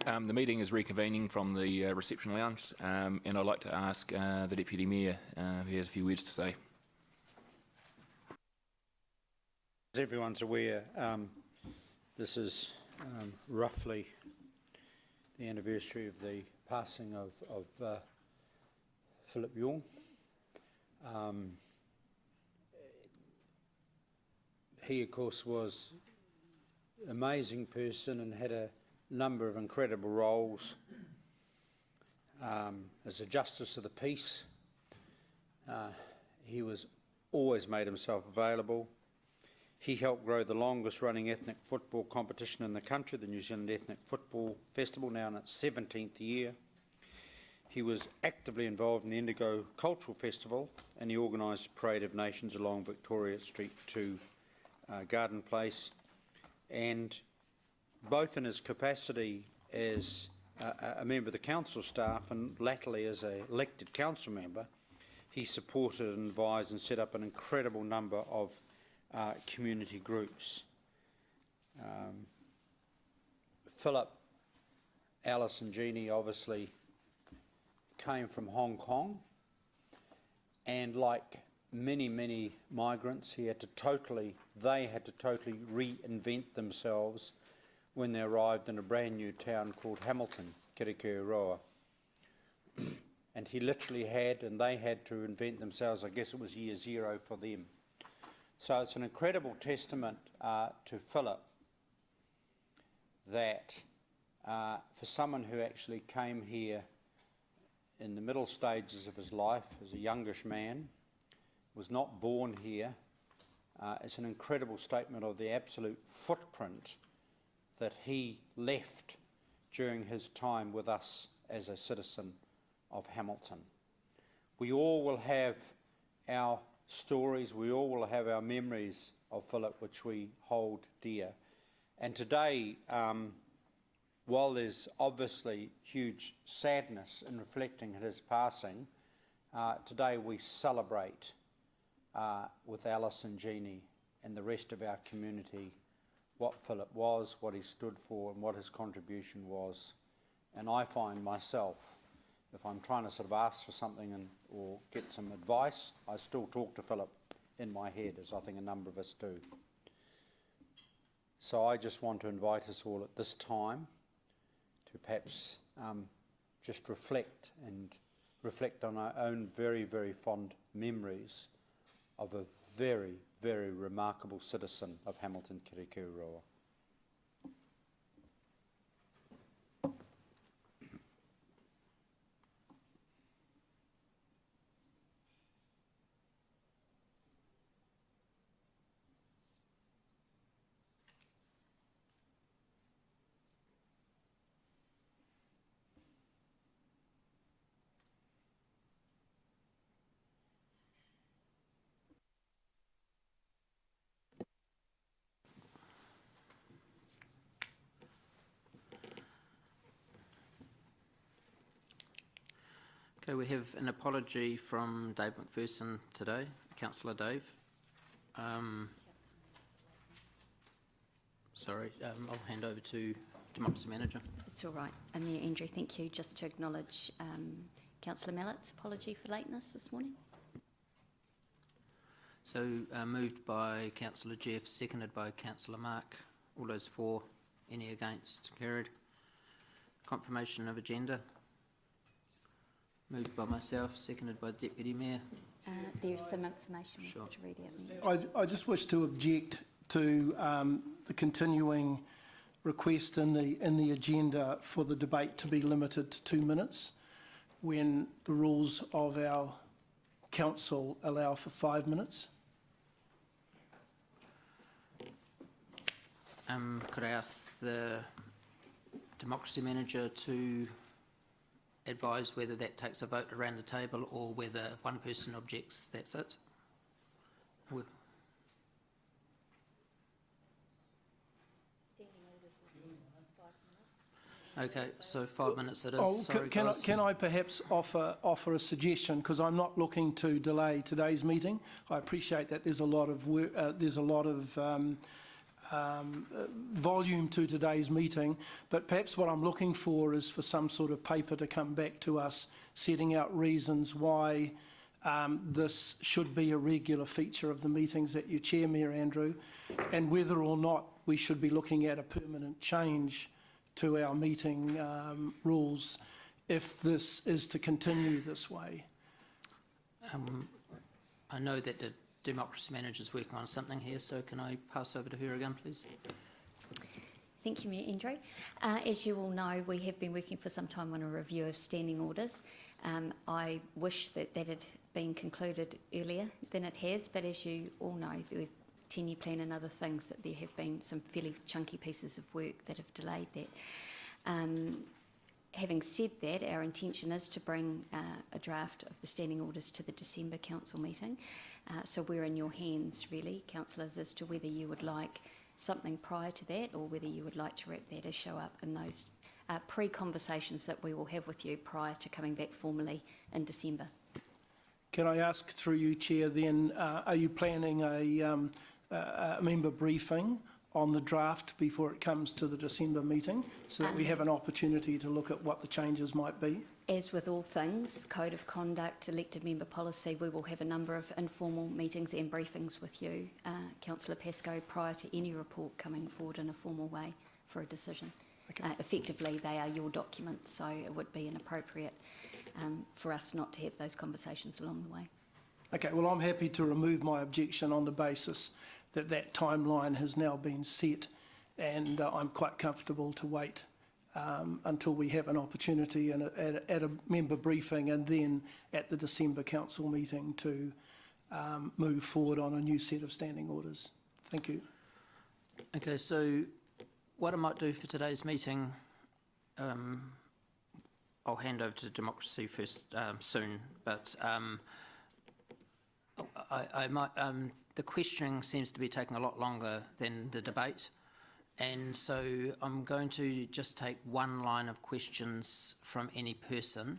The meeting is reconvening from the reception lounge, and I'd like to ask the Deputy Mayor if he has a few words to say. As everyone's aware, this is roughly the anniversary of the passing of Philip Yaw. He, of course, was an amazing person and had a number of incredible roles as a Justice of the Peace. He was always made himself available. He helped grow the longest running ethnic football competition in the country, the New Zealand Ethnic Football Festival, now in its 17th year. He was actively involved in the Indigo Cultural Festival, and he organised Parade of Nations along Victoria Street to Garden Place, and both in his capacity as a member of the council staff and latterly as an elected council member, he supported and advised and set up an incredible number of community groups. Philip, Alice and Jeannie obviously came from Hong Kong, and like many migrants, they had to totally reinvent themselves when they arrived in a brand new town called Hamilton, Kirikiriroa. And he literally had, and they had to invent themselves. I guess it was year zero for them. So it's an incredible testament to Philip that for someone who actually came here in the middle stages of his life as a youngish man, was not born here, it's an incredible statement of the absolute footprint that he left during his time with us as a citizen of Hamilton. We all will have our stories, we all will have our memories of Philip which we hold dear. And today, while there's obviously huge sadness in reflecting his passing, today we celebrate with Alice and Jeannie and the rest of our community what Philip was, what he stood for and what his contribution was. And I find myself, if I'm trying to sort of ask for something or get some advice, I still talk to Philip in my head, as I think a number of us do. So I just want to invite us all at this time to perhaps just reflect on our own very fond memories of a very remarkable citizen of Hamilton, Kirikiriroa. Okay, we have an apology from Dave McPherson today, Councillor Dave. Sorry, I'll hand over to Democracy Manager. It's all right. And yeah, Andrew, thank you. Just to acknowledge Councillor Mallett's apology for lateness this morning. So moved by Councillor Jeff, seconded by Councillor Mark. All those for, any against, carried. Confirmation of agenda. Moved by myself, seconded by Deputy Mayor. There's some information Sure. to read out. I just wish to object to the continuing request in the agenda for the debate to be limited to 2 minutes when the rules of our council allow for 5 minutes. Could I ask the Democracy Manager to advise whether that takes a vote around the table or whether if one person objects, that's it? Okay, so 5 minutes it is. Oh, Sorry, can I perhaps offer a suggestion, because I'm not looking to delay today's meeting. I appreciate that there's a lot of work, there's a lot of volume to today's meeting, but perhaps what I'm looking for is for some sort of paper to come back to us setting out reasons why this should be a regular feature of the meetings that you chair, Mayor Andrew, and whether or not we should be looking at a permanent change to our meeting rules if this is to continue this way. I know that the Democracy Manager is working on something here, so can I pass over to her again, please? Thank you, Mayor Andrew. As you all know, we have been working for some time on a review of standing orders. I wish that had been concluded earlier than it has, but as you all know, the 10-year plan and other things, that there have been some fairly chunky pieces of work that have delayed that. Having said that, our intention is to bring a draft of the standing orders to the December council meeting. So we're in your hands, really, councillors, as to whether you would like something prior to that or whether you would like to wrap that issue up in those pre-conversations that we will have with you prior to coming back formally in December. Can I ask through you, Chair, then, are you planning a member briefing on the draft before it comes to the December meeting so that we have an opportunity to look at what the changes might be? As with all things, code of conduct, elected member policy, we will have a number of informal meetings and briefings with you, Councillor Pascoe, prior to any report coming forward in a formal way for a decision. Okay. Effectively, they are your documents, so it would be inappropriate for us not to have those conversations along the way. Okay, well, I'm happy to remove my objection on the basis that that timeline has now been set, and I'm quite comfortable to wait until we have an opportunity and at a member briefing and then at the December council meeting to move forward on a new set of standing orders. Thank you. Okay, so what I might do for today's meeting, I'll hand over to Democracy first soon, but I might, the questioning seems to be taking a lot longer than the debate. And so I'm going to just take one line of questions from any person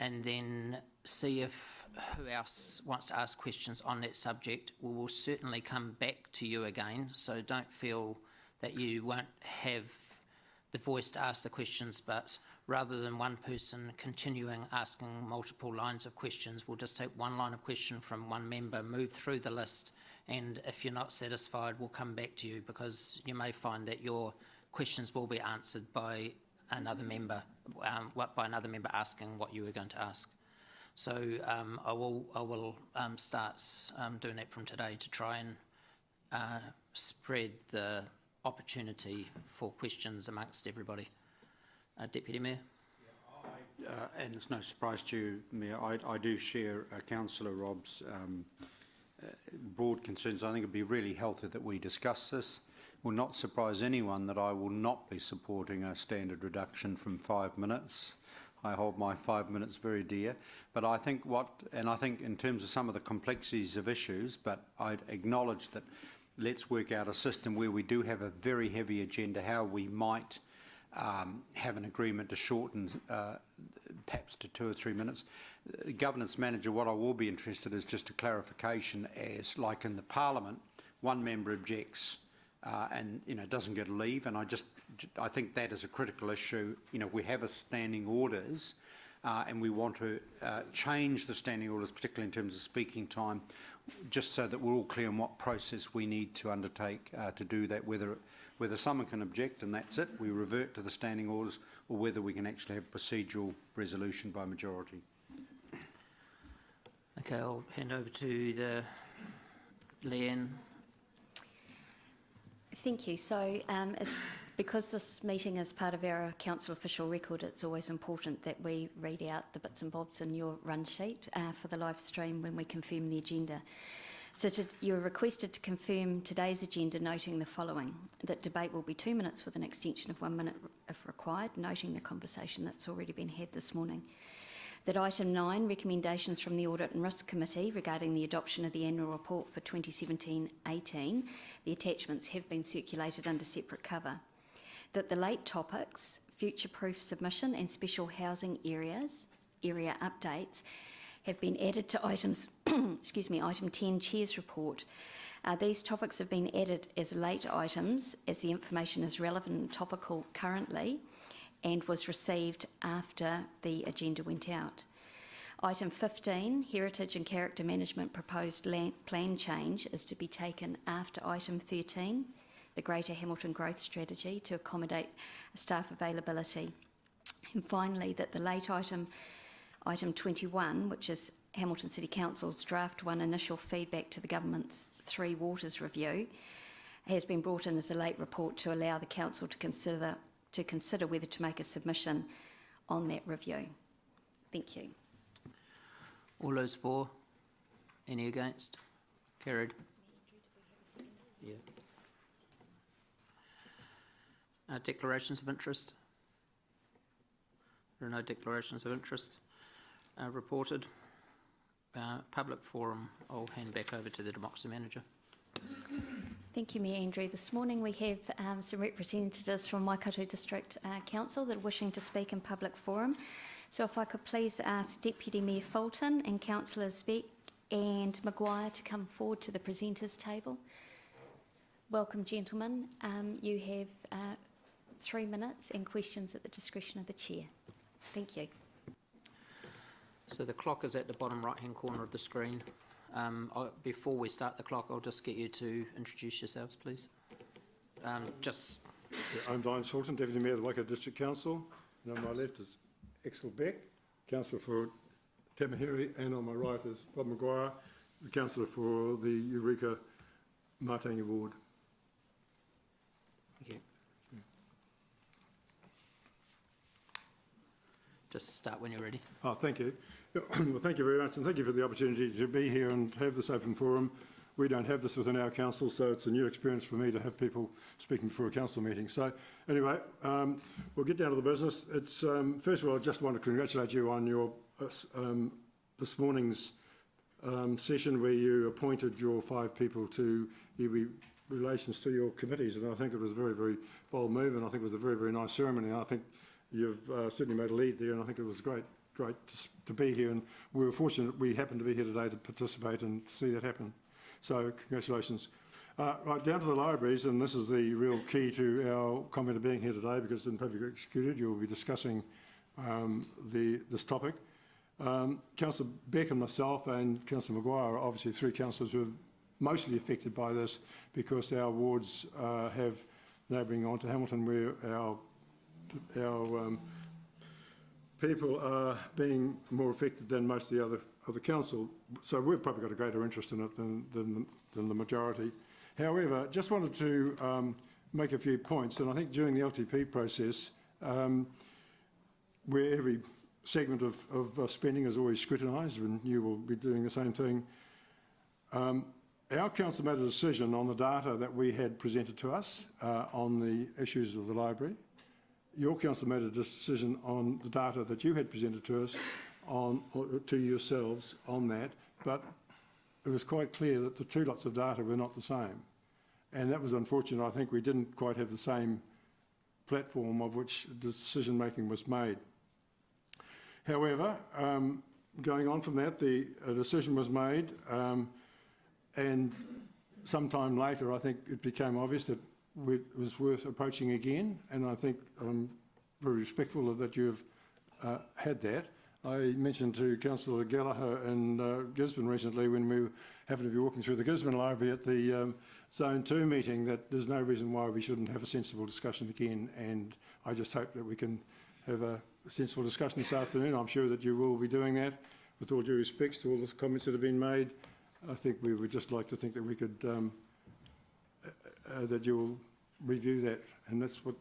and then see if who else wants to ask questions on that subject. We will certainly come back to you again, so don't feel that you won't have the voice to ask the questions, but rather than one person continuing asking multiple lines of questions, we'll just take one line of question from one member, move through the list, and if you're not satisfied, we'll come back to you, because you may find that your questions will be answered by another member, asking what you were going to ask. So I will start doing that from today to try and spread the opportunity for questions amongst everybody. Deputy Mayor. And it's no surprise to you, Mayor, I do share Councillor Rob's broad concerns. I think it would be really healthy that we discuss this. It will not surprise anyone that I will not be supporting a standard reduction from 5 minutes. I hold my 5 minutes very dear. But I think in terms of some of the complexities of issues, but I'd acknowledge that let's work out a system where we do have a very heavy agenda, how we might have an agreement to shorten perhaps to 2 or 3 minutes. Governance Manager, what I will be interested in is just a clarification, as like in the Parliament, one member objects and doesn't get a leave, and I think that is a critical issue. We have a standing orders and we want to change the standing orders, particularly in terms of speaking time, just so that we're all clear on what process we need to undertake to do that, whether someone can object and that's it, we revert to the standing orders, or whether we can actually have procedural resolution by majority. Okay, I'll hand over to Leanne. Thank you. So because this meeting is part of our council official record, it's always important that we read out the bits and bobs in your run sheet for the live stream when we confirm the agenda. So you're requested to confirm today's agenda, noting the following: that debate will be 2 minutes with an extension of 1 minute if required, noting the conversation that's already been had this morning. That item 9, recommendations from the Audit and Risk Committee regarding the adoption of the annual report for 2017-18, the attachments have been circulated under separate cover. That the late topics, future-proof submission and special housing area updates have been added to items, item 10, Chair's report, These topics have been added as late items as the information is relevant and topical currently and was received after the agenda went out. Item 15, Heritage and Character Management Proposed Plan Change, is to be taken after item 13, the Greater Hamilton Growth Strategy to accommodate staff availability. And finally, that the late item 21, which is Hamilton City Council's Draft 1 initial feedback to the Government's Three Waters Review, has been brought in as a late report to allow the Council to consider whether to make a submission on that review. Thank you. All those for? Any against? Carried. Yeah. Declarations of interest? There are no declarations of interest reported. Public forum, I'll hand back over to the Democracy Manager. Thank you, Mayor Andrew. This morning we have some representatives from Waikato District Council that are wishing to speak in public forum. So if I could please ask Deputy Mayor Fulton and Councillors Beck and Maguire to come forward to the presenters table. Welcome, gentlemen. You have 3 minutes and questions at the discretion of the Chair. Thank you. So the clock is at the bottom right-hand corner of the screen. Before we start the clock, I'll just get you to introduce yourselves, please. I'm Brian Fulton, Deputy Mayor of the Waikato District Council, and on my left is Axel Beck, Councillor for Tamahiri, and on my right is Bob Maguire, the Councillor for the Eureka Martangi Ward. Thank you. Just start when you're ready. Oh, thank you. Well, thank you very much, and thank you for the opportunity to be here and have this open forum. We don't have this within our council, so it's a new experience for me to have people speaking before a council meeting. So anyway, we'll get down to the business. It's first of all, I just want to congratulate you on your this morning's session where you appointed your 5 people to iwi relations to your committees, and I think it was a very, very bold move, and I think it was a very, very nice ceremony. And I think you've certainly made a lead there, and I think it was great to be here, and we were fortunate we happened to be here today to participate and see that happen. So congratulations. Right, down to the libraries, and this is the real key to our comment of being here today, because in public executed you'll be discussing this topic. Councillor Beck and myself and Councillor Maguire are obviously 3 councillors who are mostly affected by this, because our wards have neighbouring on to Hamilton, where our people are being more affected than most of the other council. So we've probably got a greater interest in it than the majority. However, just wanted to make a few points, and I think during the LTP process, where every segment of spending is always scrutinised, and you will be doing the same thing, our council made a decision on the data that we had presented to us on the issues of the library. Your council made a decision on the data that you had presented to us, to yourselves on that, but it was quite clear that the 2 lots of data were not the same. And that was unfortunate. I think we didn't quite have the same platform of which the decision making was made. However, going on from that, a decision was made, and sometime later I think it became obvious that it was worth approaching again, and I think I'm very respectful of that you've had that. I mentioned to Councillor Gallagher in Gisborne recently, when we happened to be walking through the Gisborne Library at the Zone 2 meeting, that there's no reason why we shouldn't have a sensible discussion again, and I just hope that we can have a sensible discussion this afternoon. I'm sure that you will be doing that. With all due respects to all the comments that have been made, I think we would just like to think that we could that you'll review that, and that's what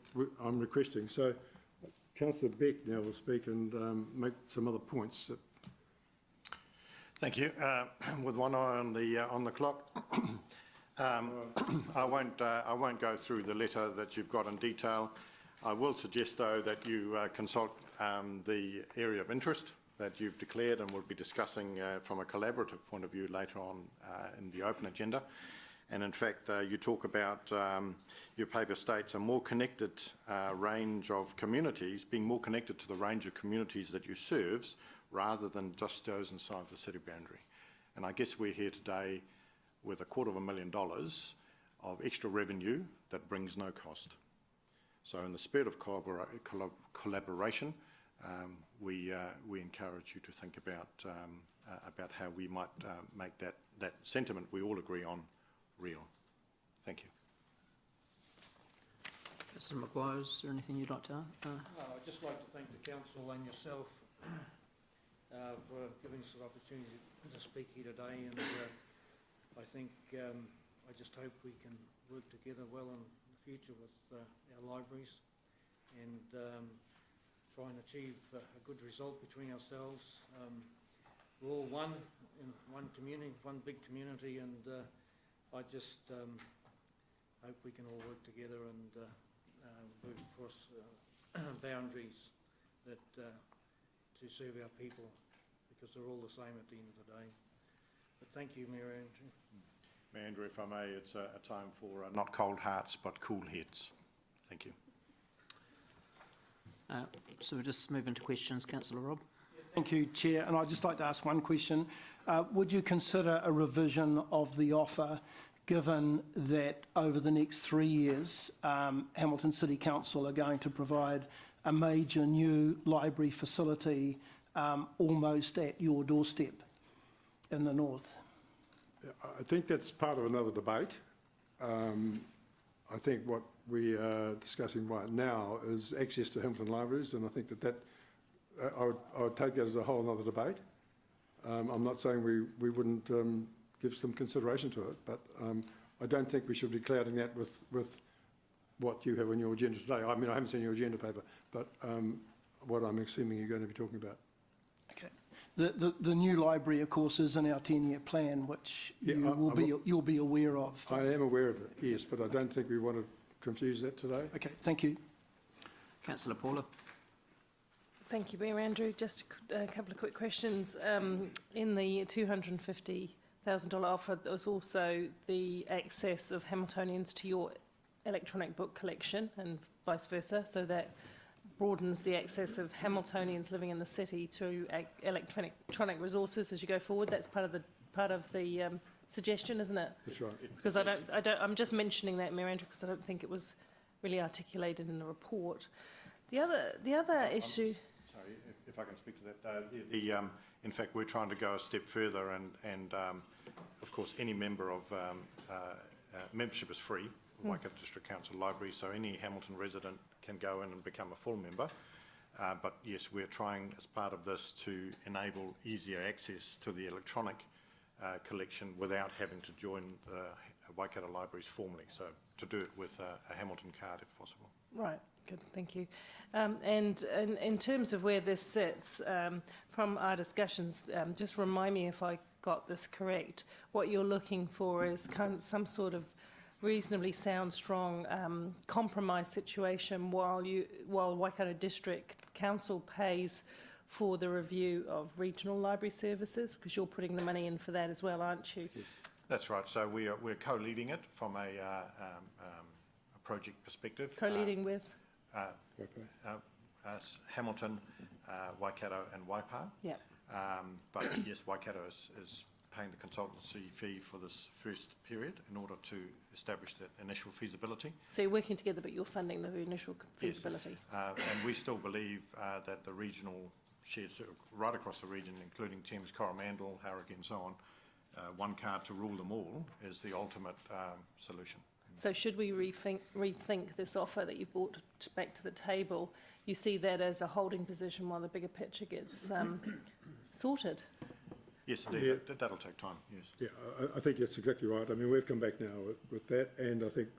I'm requesting. So Councillor Beck now will speak and make some other points. Thank you. With one eye on the clock, I won't go through the letter that you've got in detail. I will suggest, though, that you consult the area of interest that you've declared and we'll be discussing from a collaborative point of view later on in the open agenda. And in fact, you talk about your paper states a more connected range of communities, being more connected to the range of communities that you serves, rather than just those inside the city boundary. And I guess we're here today with $250,000 of extra revenue that brings no cost. So in the spirit of collaboration, we encourage you to think about how we might make that sentiment we all agree on real. Thank you. Mr Maguire, is there anything you'd like to add? I'd just like to thank the council and yourself for giving us an opportunity to speak here today, and I think I just hope we can work together well in the future with our libraries and try and achieve a good result between ourselves. We're all one in one community, one big community, and I just hope we can all work together and move across boundaries that to serve our people, because they're all the same at the end of the day. But thank you, Mayor Andrew. Mayor Andrew, if I may, it's a time for not cold hearts but cool heads. Thank you. So we'll just move into questions. Councillor Robb. Thank you, Chair. And I'd just like to ask one question. Would you consider a revision of the offer, given that over the next 3 years, Hamilton City Council are going to provide a major new library facility almost at your doorstep in the north? I think that's part of another debate. I think what we are discussing right now is access to Hamilton libraries, and I think that I would take that as a whole other debate. I'm not saying we wouldn't give some consideration to it, but I don't think we should be clouding that with what you have on your agenda today. I mean, I haven't seen your agenda paper, but what I'm assuming you're going to be talking about. Okay. The new library, of course, is in our 10-year plan, which you'll be aware of. I am aware of it, yes, but I don't think we want to confuse that today. Okay, thank you. Councillor Paula. Thank you, Mayor Andrew. Just a couple of quick questions. In the $250,000 offer, there was also the access of Hamiltonians to your electronic book collection and vice versa, so that broadens the access of Hamiltonians living in the city to electronic resources as you go forward. That's part of the suggestion, isn't it? That's right. Because I'm just mentioning that, Mayor Andrew, because I don't think it was really articulated in the report. The other issue. Sorry, if I can speak to that. In fact, we're trying to go a step further, and of course, any member of membership is free. Waikato District Council Library, so any Hamilton resident can go in and become a full member. But yes, we're trying as part of this to enable easier access to the electronic collection without having to join the Waikato Libraries formally. So to do it with a Hamilton card if possible. Right, good, thank you. And in terms of where this sits, from our discussions, just remind me if I got this correct, what you're looking for is kind of some sort of reasonably sound, strong compromise situation while Waikato District Council pays for the review of regional library services, because you're putting the money in for that as well, aren't you? Yes. That's right. So we're co-leading it from a project perspective. Co-leading with? Hamilton, Waikato and Waipa. Yeah. But yes, Waikato is paying the consultancy fee for this first period in order to establish that initial feasibility. So you're working together, but you're funding the initial feasibility? Yes. And we still believe that the regional shared right across the region, including Thames, Coromandel, Hauraki and so on, one card to rule them all is the ultimate solution. So should we rethink this offer that you've brought back to the table? You see that as a holding position while the bigger picture gets sorted? Yes, Yeah. that'll take time, yes. Yeah, I think that's exactly right. I mean, we've come back now with that, and I think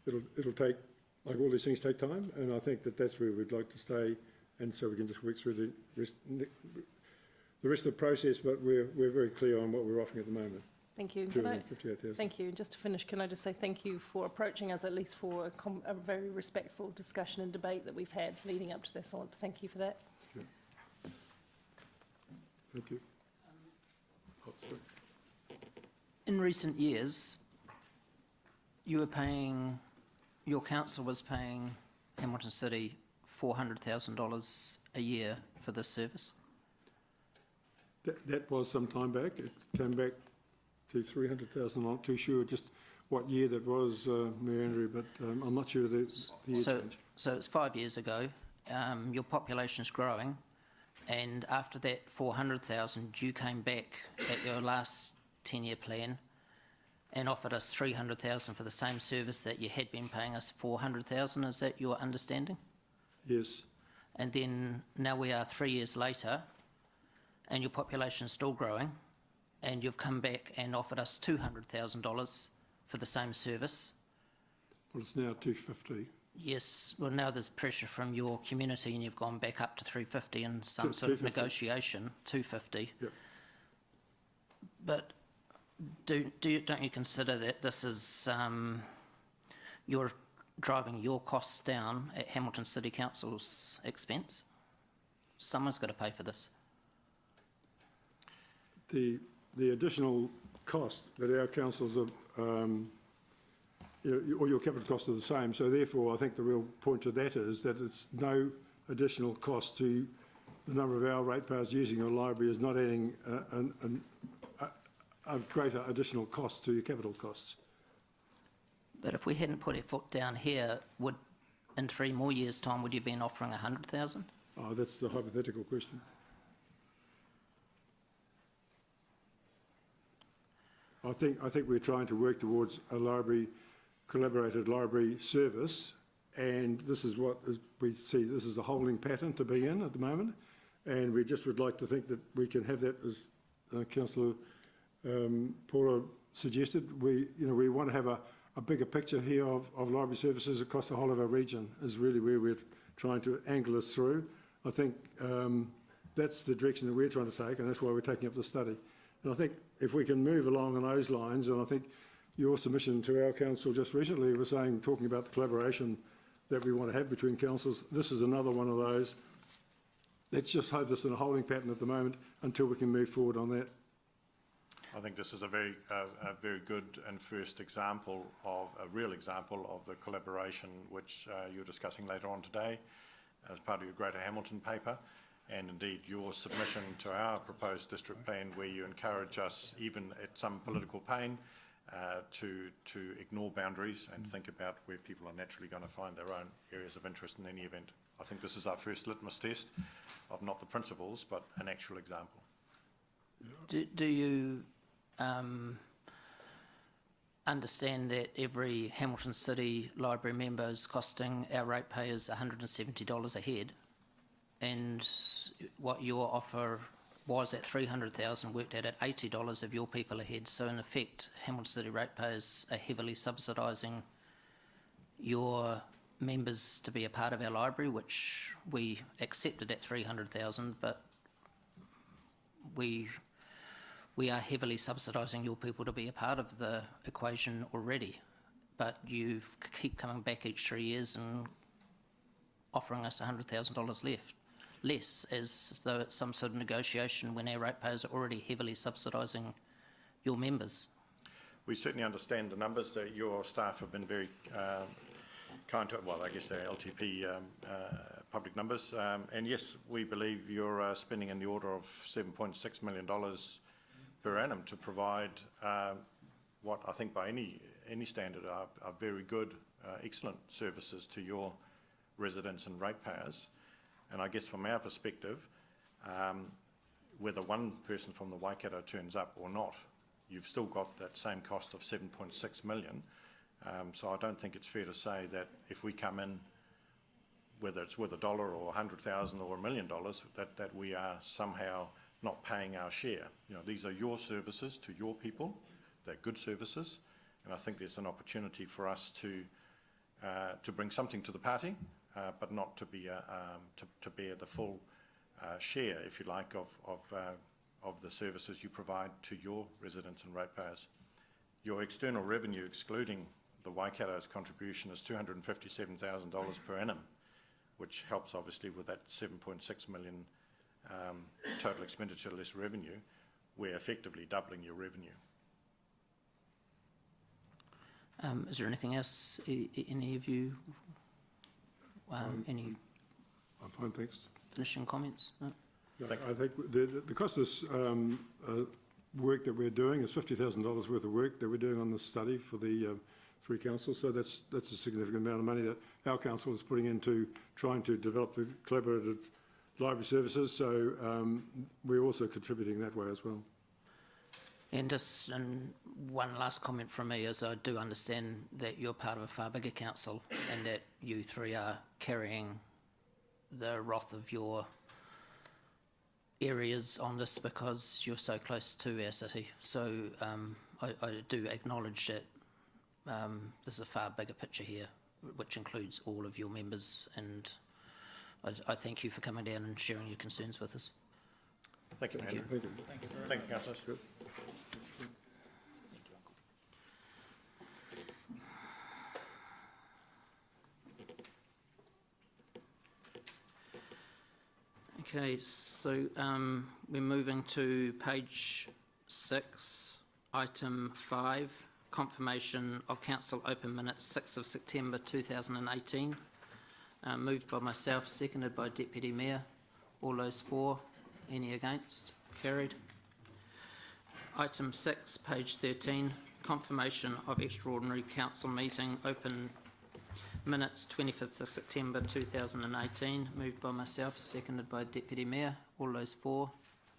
it'll take, like all these things take time, and I think that's where we'd like to stay, and so we can just work through the rest of the process, but we're very clear on what we're offering at the moment. Thank you. 258,000. Thank you. Just to finish, can I just say thank you for approaching us, at least for a very respectful discussion and debate that we've had leading up to this. I want to thank you for that. Sure. Thank you. In recent years, your council was paying Hamilton City $400,000 a year for this service. That was some time back. It came back to 300,000. I'm not too sure just what year that was, Mayor Andrew, but I'm not sure the year change. So it's 5 years ago. Your population's growing, and after that 400,000, you came back at your last 10-year plan and offered us 300,000 for the same service that you had been paying us 400,000. Is that your understanding? Yes. And then now we are 3 years later, and your population's still growing, and you've come back and offered us $200,000 for the same service. Well, it's now 250. Yes, well now there's pressure from your community and you've gone back up to 350 in some sort of 250. negotiation, 250. Yep. But don't you consider that this is, you're driving your costs down at Hamilton City Council's expense? Someone's got to pay for this. The additional cost that our councils are, all your capital costs are the same, so therefore I think the real point to that is that it's no additional cost to the number of our ratepayers using your library is not adding a greater additional cost to your capital costs. But if we hadn't put our foot down here, would, in 3 more years' time, would you have been offering 100,000? Oh, that's the hypothetical question. I think we're trying to work towards a library, collaborated library service, and this is what we see. This is a holding pattern to be in at the moment, and we just would like to think that we can have that, as Councillor Paula suggested. We want to have a bigger picture here of library services across the whole of our region. Is really where we're trying to angle this through. I think that's the direction that we're trying to take, and that's why we're taking up the study. And I think if we can move along on those lines, and I think your submission to our council just recently was talking about the collaboration that we want to have between councils. This is another one of those. Let's just hold this in a holding pattern at the moment until we can move forward on that. I think this is a very good and first example of a real example of the collaboration which you're discussing later on today as part of your Greater Hamilton paper, and indeed your submission to our proposed district plan, where you encourage us, even at some political pain, to ignore boundaries and think about where people are naturally going to find their own areas of interest in any event. I think this is our first litmus test of not the principles, but an actual example. Do you understand that every Hamilton City Library member is costing our ratepayers $170 a head, and what your offer was at 300,000 worked out at $80 of your people a head? So in effect, Hamilton City ratepayers are heavily subsidising your members to be a part of our library, which we accepted at 300,000, but we are heavily subsidising your people to be a part of the equation already. But you keep coming back each 3 years and offering us $100,000 less, as though it's some sort of negotiation when our ratepayers are already heavily subsidising your members. We certainly understand the numbers that your staff have been very kind to. Well, I guess they're LTP public numbers. And yes, we believe you're spending in the order of $7.6 million per annum to provide what I think by any standard are very good, excellent services to your residents and ratepayers. And I guess from our perspective, whether one person from the Waikato turns up or not, you've still got that same cost of $7.6 million. So I don't think it's fair to say that if we come in, whether it's with $1 or $100,000 or $1 million, that we are somehow not paying our share. You know, these are your services to your people. They're good services, and I think there's an opportunity for us to bring something to the party, but not to be to bear the full share, if you like, of the services you provide to your residents and ratepayers. Your external revenue, excluding the Waikato's contribution, is $257,000 per annum, which helps obviously with that 7.6 million total expenditure less revenue. We're effectively doubling your revenue. Is there anything else, any of you, any I'm fine, thanks. finishing comments? No? I think the cost of this work that we're doing. It's $50,000 worth of work that we're doing on this study for the three councils. So that's a significant amount of money that our council is putting into trying to develop the collaborative library services. So we're also contributing that way as well. And just one last comment from me is I do understand that you're part of a far bigger council and that you three are carrying the wrath of your areas on this because you're so close to our city. So I do acknowledge that there's a far bigger picture here, which includes all of your members, and I thank you for coming down and sharing your concerns with us. Thank you, Andrew. Thank you. Thank you, councillors. Okay, so we're moving to page 6, item 5, confirmation of council open minutes 6th of September 2018. Moved by myself, seconded by Deputy Mayor. All those for, any against? Carried. Item 6, page 13, confirmation of extraordinary council meeting open minutes 25th of September 2018, moved by myself, seconded by Deputy Mayor. All those for,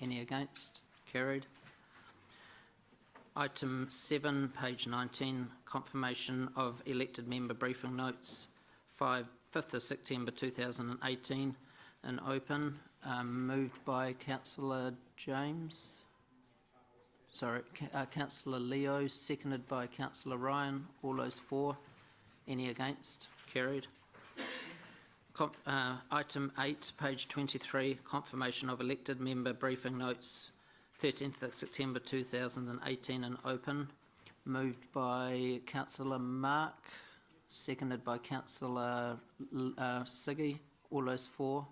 any against? Carried. Item 7, page 19, confirmation of elected member briefing notes 5th of September 2018 and open, moved by Councillor James. Sorry, Councillor Leo, seconded by Councillor Ryan. All those for, any against? Carried. Item 8, page 23, confirmation of elected member briefing notes 13th of September 2018 and open, moved by Councillor Mark, seconded by Councillor Siggy. All those for,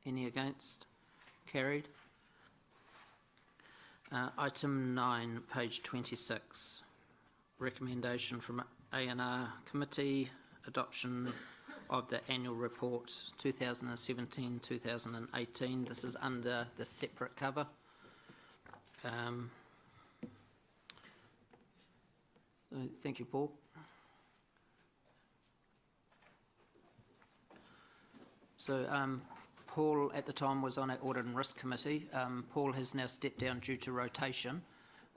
any against? Carried. Item 9, page 26, recommendation from A&R Committee, adoption of the annual report 2017-2018. This is under the separate cover. Thank you, Paul. So Paul at the time was on our Audit and Risk Committee. Paul has now stepped down due to rotation.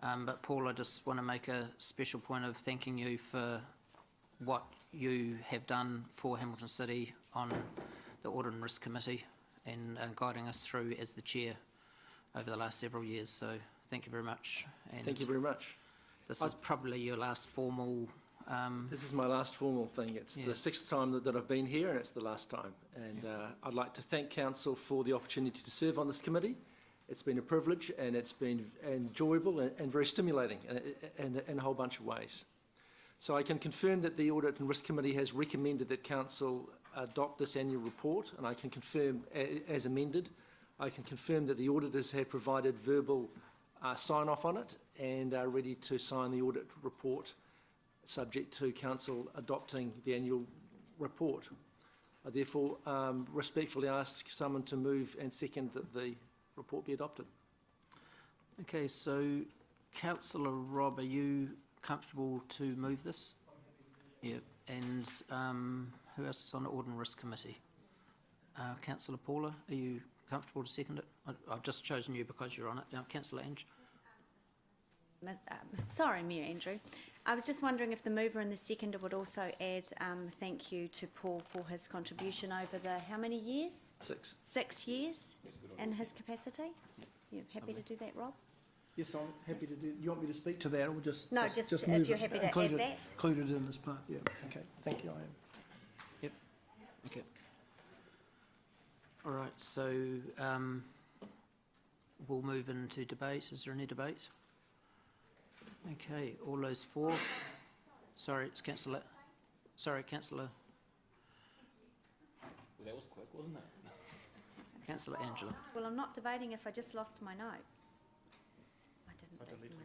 But Paul, I just want to make a special point of thanking you for what you have done for Hamilton City on the Audit and Risk Committee and guiding us through as the chair over the last several years. So thank you very much. And thank you very much. This is probably your last formal... This is my last formal thing. It's the 6th time that I've been here, and it's the last time. And I'd like to thank Council for the opportunity to serve on this committee. It's been a privilege, and it's been enjoyable and very stimulating in a whole bunch of ways. So I can confirm that the Audit and Risk Committee has recommended that Council adopt this annual report, and I can confirm, as amended, I can confirm that the auditors have provided verbal sign-off on it and are ready to sign the audit report subject to Council adopting the annual report. I therefore respectfully ask someone to move and second that the report be adopted. Okay, so Councillor Rob, are you comfortable to move this? Yeah, and who else is on the Audit and Risk Committee? Councillor Paula, are you comfortable to second it? I've just chosen you because you're on it. Councillor Ange? Sorry, Mayor Andrew. I was just wondering if the mover and the seconder would also add thank you to Paul for his contribution over the how many years? 6. 6 years in his capacity. You're happy to do that, Rob? Yes, I'm happy to do. You want me to speak to that or just No, just if move you're it, happy to include add it, that. include it in this part. Yeah. Okay. Thank you. I am. Yep. Okay. All right. So we'll move into debate. Is there any debate? Okay. All those for. Sorry, it's Councillor. Sorry, Councillor. Well, that was quick, wasn't it? Councillor Angela. Well, I'm not debating if I just lost my notes. I didn't lose my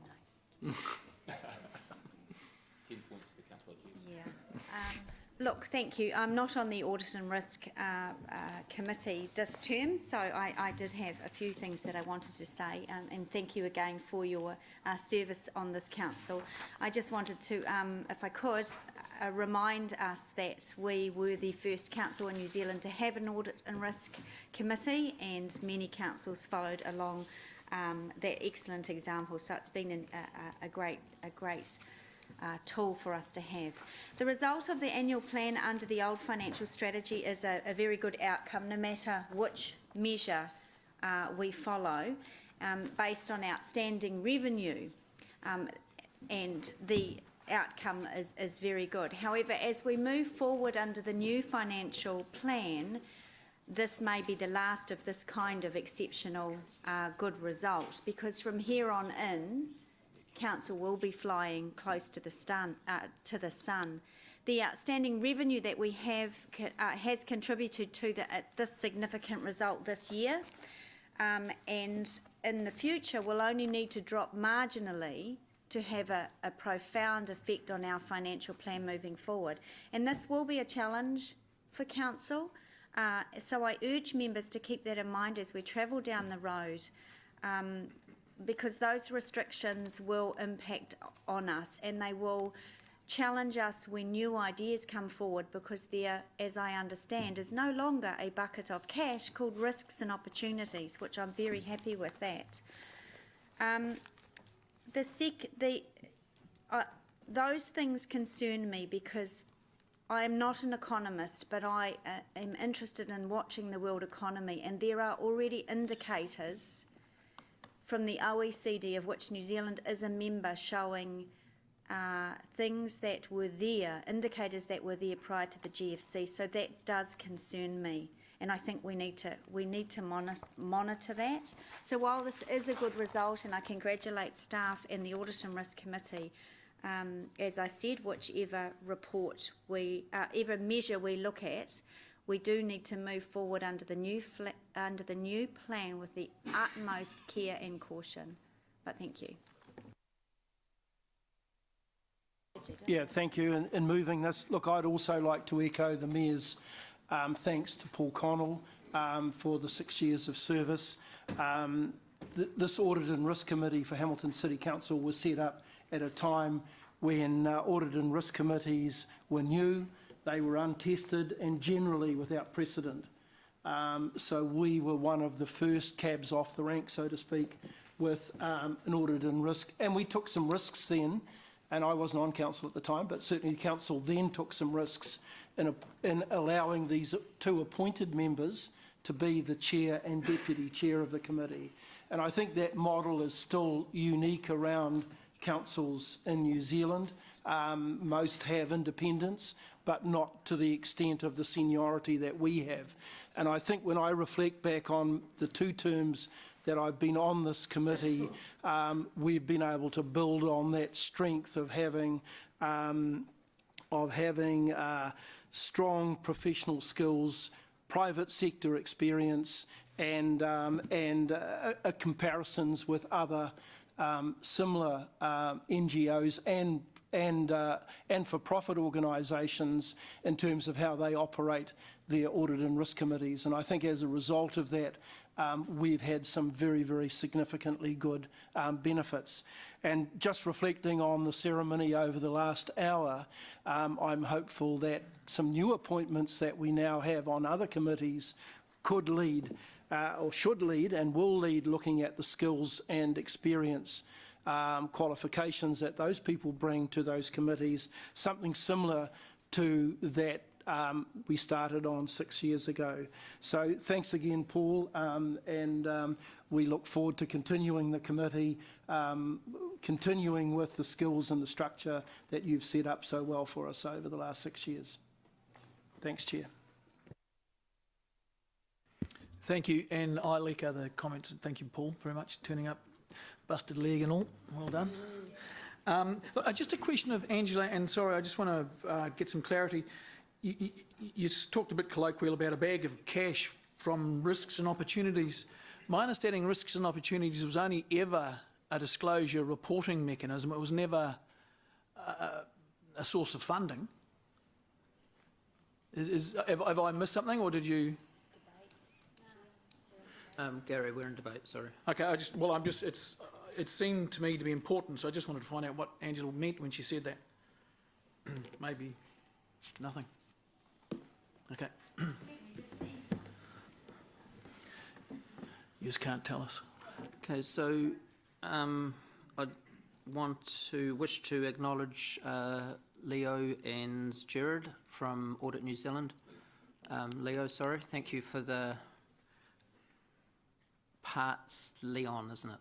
notes. 10 points for Councillor James. Yeah. Look, thank you. I'm not on the Audit and Risk Committee this term, so I did have a few things that I wanted to say, and thank you again for your service on this council. I just wanted to, if I could, remind us that we were the first council in New Zealand to have an Audit and Risk Committee, and many councils followed along that excellent example. So it's been a great tool for us to have. The result of the annual plan under the old financial strategy is a very good outcome, no matter which measure we follow, based on outstanding revenue, and the outcome is very good. However, as we move forward under the new financial plan, this may be the last of this kind of exceptional good result, because from here on in, Council will be flying close to the sun. The outstanding revenue that we have has contributed to this significant result this year, and in the future will only need to drop marginally to have a profound effect on our financial plan moving forward. And this will be a challenge for Council, so I urge members to keep that in mind as we travel down the road, because those restrictions will impact on us, and they will challenge us when new ideas come forward, because there, as I understand, is no longer a bucket of cash called risks and opportunities, which I'm very happy with that. Those things concern me because I am not an economist, but I am interested in watching the world economy, and there are already indicators from the OECD, of which New Zealand is a member, showing things that were there, indicators that were there prior to the GFC. So that does concern me, and I think we need to monitor that. So while this is a good result, and I congratulate staff and the Audit and Risk Committee, as I said, whichever every measure we look at, we do need to move forward under the new plan with the utmost care and caution. But thank you. Yeah, thank you. In moving this, look, I'd also like to echo the Mayor's thanks to Paul Connell for the 6 years of service. This Audit and Risk Committee for Hamilton City Council was set up at a time when Audit and Risk Committees were new. They were untested and generally without precedent. So we were one of the first cabs off the rank, so to speak, with an audit and risk. And we took some risks then, and I wasn't on council at the time, but certainly council then took some risks in allowing these two appointed members to be the chair and deputy chair of the committee. And I think that model is still unique around councils in New Zealand. Most have independence, but not to the extent of the seniority that we have. And I think when I reflect back on the 2 terms that I've been on this committee, we've been able to build on that strength of having strong professional skills, private sector experience, and comparisons with other similar NGOs and for-profit organisations in terms of how they operate their audit and risk committees. And I think as a result of that, we've had some very, very significantly good benefits. And just reflecting on the ceremony over the last hour, I'm hopeful that some new appointments that we now have on other committees could lead, or should lead, and will lead, looking at the skills and experience qualifications that those people bring to those committees, something similar to that we started on 6 years ago. So thanks again, Paul, and we look forward to continuing the committee, continuing with the skills and the structure that you've set up so well for us over the last 6 years. Thanks, Chair. Thank you, and I'll echo the comments. Thank you, Paul, very much, turning up, busted leg and all. Well done. Look, just a question of Angela, and sorry, I just want to get some clarity. You talked a bit colloquial about a bag of cash from risks and opportunities. My understanding, risks and opportunities was only ever a disclosure reporting mechanism. It was never a source of funding. Have I missed something, or did you? Gary, we're in debate, sorry. Okay, it seemed to me to be important, so I just wanted to find out what Angela meant when she said that. Maybe nothing. Okay. You just can't tell us. Okay, so I wish to acknowledge Leo and Gerard from Audit New Zealand. Leo, sorry, thank you for the parts. Leon, isn't it?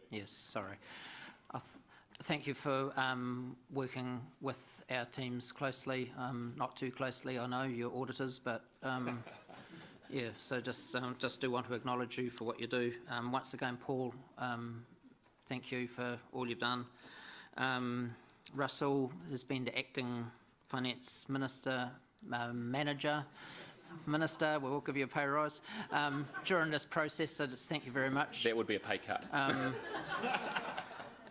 Yes, sorry. Thank you for working with our teams closely, not too closely, I know, you're auditors, but yeah, so just do want to acknowledge you for what you do. Once again, Paul, thank you for all you've done. Russell has been the acting finance minister, Minister, we'll give you a pay rise during this process, so just thank you very much. That would be a pay cut.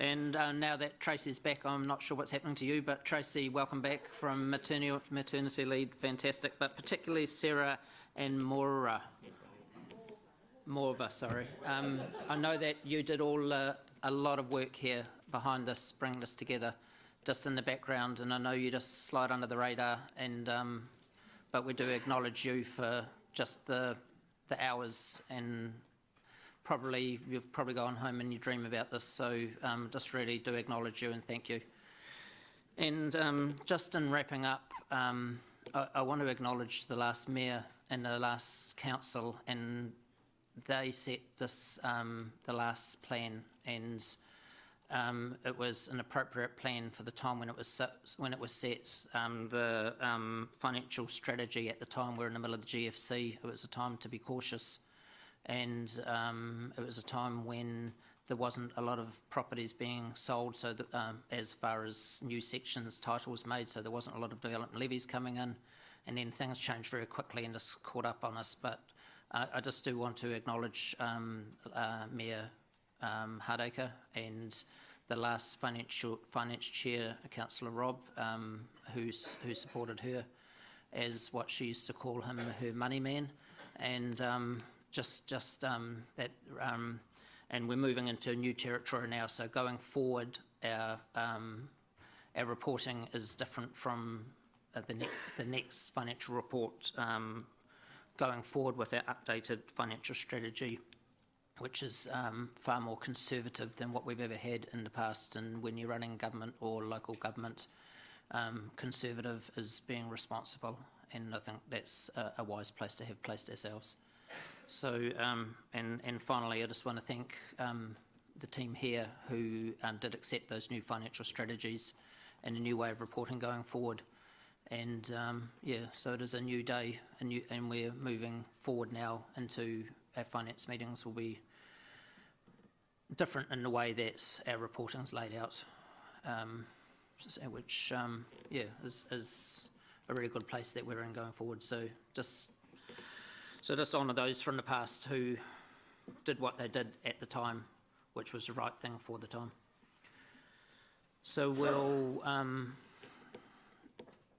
And now that Tracy's back, I'm not sure what's happening to you, but Tracy, welcome back from maternity leave, fantastic. But particularly Sarah and Morva, sorry. I know that you did a lot of work here behind this, bring this together, just in the background, and I know you just slide under the radar, and but we do acknowledge you for just the hours, and you've probably gone home and you dream about this, so just really do acknowledge you and thank you. And just in wrapping up, I want to acknowledge the last mayor and the last council, and they set this the last plan, and it was an appropriate plan for the time when it was set. The financial strategy at the time, we're in the middle of the GFC. It was a time to be cautious, and it was a time when there wasn't a lot of properties being sold, so that, as far as new sections, titles made, so there wasn't a lot of development levies coming in, and then things changed very quickly and just caught up on us. But I just do want to acknowledge Mayor Hardacre and the last finance chair, Councillor Rob, who supported her as what she used to call him, her money man, and and we're moving into new territory now. So going forward, our reporting is different from the next financial report. Going forward with our updated financial strategy, which is far more conservative than what we've ever had in the past. And when you're running government or local government, conservative is being responsible, and I think that's a wise place to have placed ourselves. So, and finally, I just want to thank the team here who did accept those new financial strategies and a new way of reporting going forward. And yeah, so it is a new day, and we're moving forward now into our finance meetings will be different in the way that our reporting's laid out, which yeah, is a really good place that we're in going forward. So just honour those from the past who did what they did at the time, which was the right thing for the time. So we'll,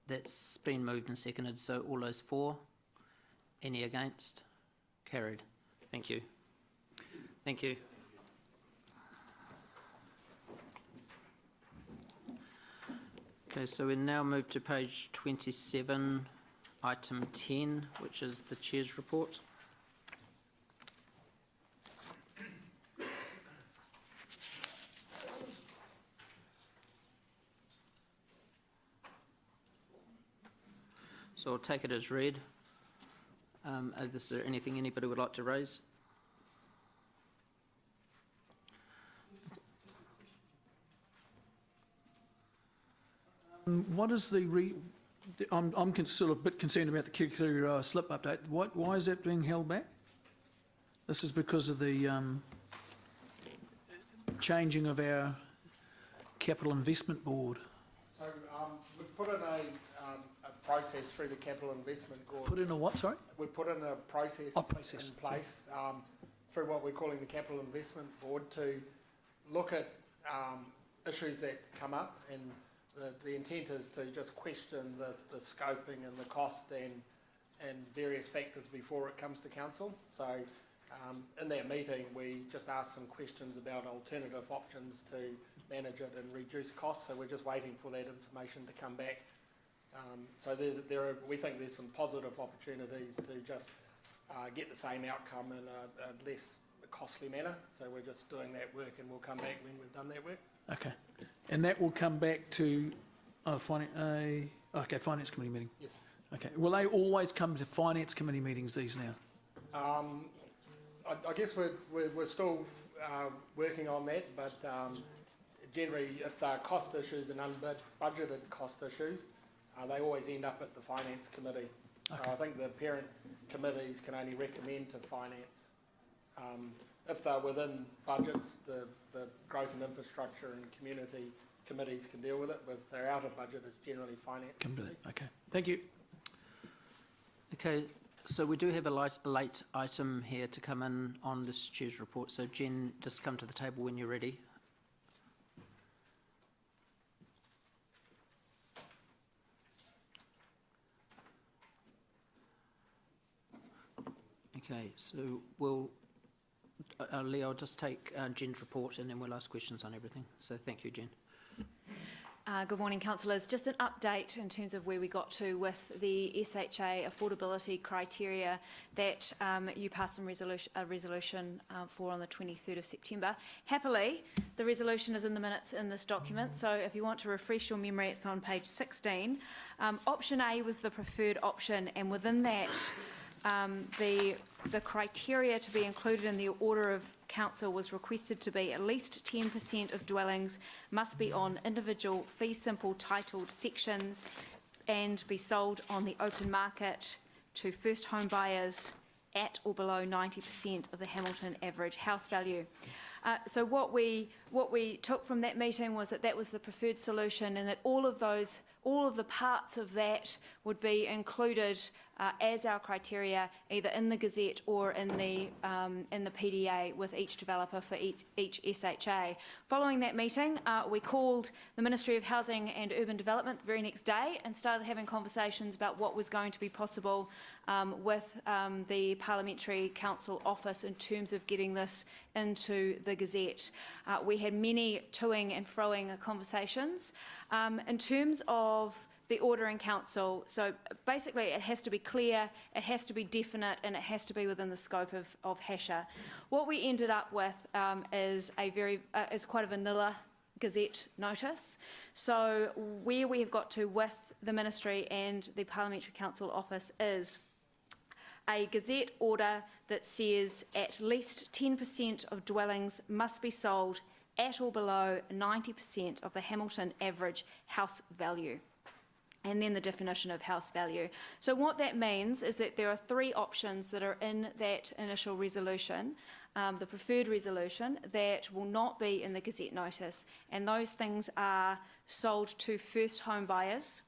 that's been moved and seconded, so all those for, any against? Carried. Thank you. Thank you. Okay, so we now move to page 27, item 10, which is the Chair's report. So I'll take it as read. Is there anything anybody would like to raise? What is I'm sort of a bit concerned about the Kirikiria slip update. Why is that being held back? This is because of the changing of our capital investment board. So we've put in a process through the capital investment board. Put in a what, sorry? We've put in a process, in place through what we're calling the capital investment board to look at issues that come up, and the intent is to just question the scoping and the cost and various factors before it comes to council. So in that meeting, we just asked some questions about alternative options to manage it and reduce costs. So we're just waiting for that information to come back. So we think there's some positive opportunities to just get the same outcome in a less costly manner. So we're just doing that work, and we'll come back when we've done that work. Okay. And that will come back to Finance Committee meeting? Yes. Okay. Will they always come to Finance Committee meetings, these now? I guess we're still working on that, but generally, if there are cost issues and unbudgeted cost issues, they always end up at the Finance Committee. Okay. So I think the parent committees can only recommend to Finance. If they're within budgets, the Growth and Infrastructure and Community committees can deal with it, but if they're out of budget, it's generally Finance. Okay. Thank you. Okay, so we do have a late item here to come in on this Chair's report. So Jen, just come to the table when you're ready. Okay, so Lee, I'll just take Jen's report and then we'll ask questions on everything. So thank you, Jen. Good morning, councillors. Just an update in terms of where we got to with the SHA affordability criteria that you passed a resolution for on the 23rd of September. Happily, the resolution is in the minutes in this document, so if you want to refresh your memory, it's on page 16. Option A was the preferred option, and within that, the criteria to be included in the order of council was requested to be at least 10% of dwellings must be on individual fee simple titled sections and be sold on the open market to first home buyers at or below 90% of the Hamilton average house value. So what we took from that meeting was that was the preferred solution, and that all of the parts of that would be included as our criteria, either in the Gazette or in the PDA with each developer for each SHA. Following that meeting, we called the Ministry of Housing and Urban Development the very next day and started having conversations about what was going to be possible with the Parliamentary Council Office in terms of getting this into the Gazette. We had many toing and froing conversations. In terms of the order in council, so basically it has to be clear, it has to be definite, and it has to be within the scope of HASHA. What we ended up with is quite a vanilla Gazette notice. So where we have got to with the Ministry and the Parliamentary Council Office is a Gazette order that says at least 10% of dwellings must be sold at or below 90% of the Hamilton average house value. And then the definition of house value. So what that means is that there are three options that are in that initial resolution, the preferred resolution, that will not be in the Gazette notice. And those things are sold to first home buyers,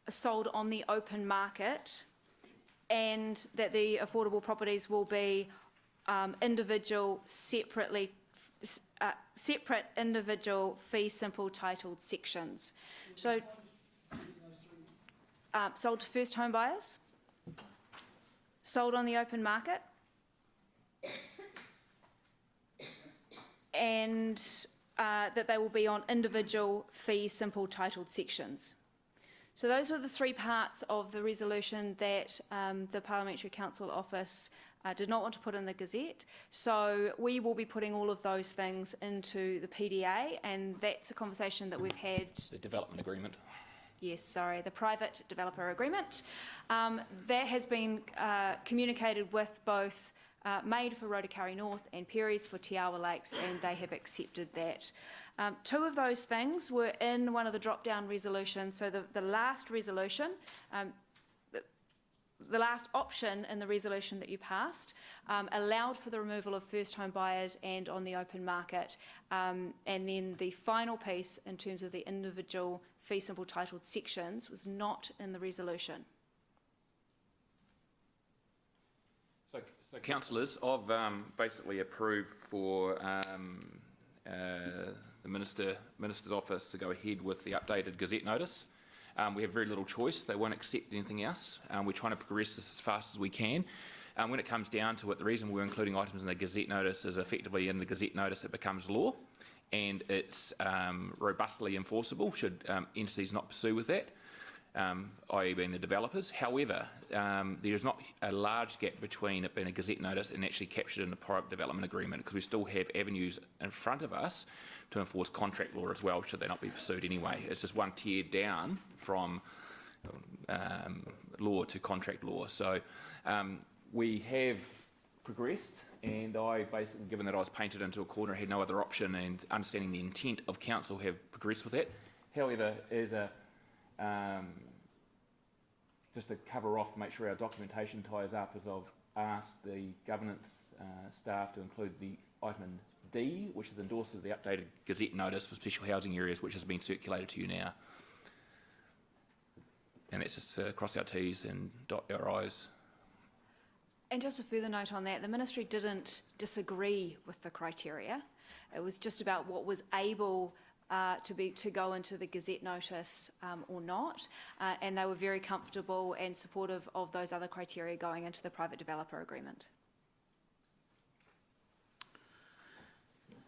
sold on the open market, and that the affordable properties will be separate individual fee simple titled sections. So sold to first home buyers, sold on the open market, and that they will be on individual fee simple titled sections. So those are the three parts of the resolution that the Parliamentary Council Office did not want to put in the Gazette. So we will be putting all of those things into the PDA, and that's a conversation that we've had. The development agreement. Yes, sorry, the private developer agreement. That has been communicated with both Maid for Rotakari North and Perry's for Te Awa Lakes, and they have accepted that. Two of those things were in one of the drop-down resolutions. So the last resolution, the last option in the resolution that you passed allowed for the removal of first home buyers and on the open market. And then the final piece in terms of the individual fee simple titled sections was not in the resolution. So councillors, I've basically approved for the Minister's office to go ahead with the updated Gazette notice. We have very little choice. They won't accept anything else. We're trying to progress this as fast as we can. When it comes down to it, the reason we're including items in the Gazette notice is effectively in the Gazette notice it becomes law, and it's robustly enforceable should entities not pursue with that, i.e. being the developers. However, there is not a large gap between it being a Gazette notice and actually captured in the product development agreement, because we still have avenues in front of us to enforce contract law as well, should they not be pursued anyway. It's just one tier down from law to contract law. So we have progressed, and I basically, given that I was painted into a corner, had no other option, and understanding the intent of council, have progressed with that. However, as a just to cover off, to make sure our documentation ties up, as I've asked the governance staff to include the item in D, which is endorsed as the updated Gazette notice for special housing areas, which has been circulated to you now. And that's just to cross our T's and dot our I's. And just a further note on that, the Ministry didn't disagree with the criteria. It was just about what was able to go into the Gazette notice or not, and they were very comfortable and supportive of those other criteria going into the private developer agreement.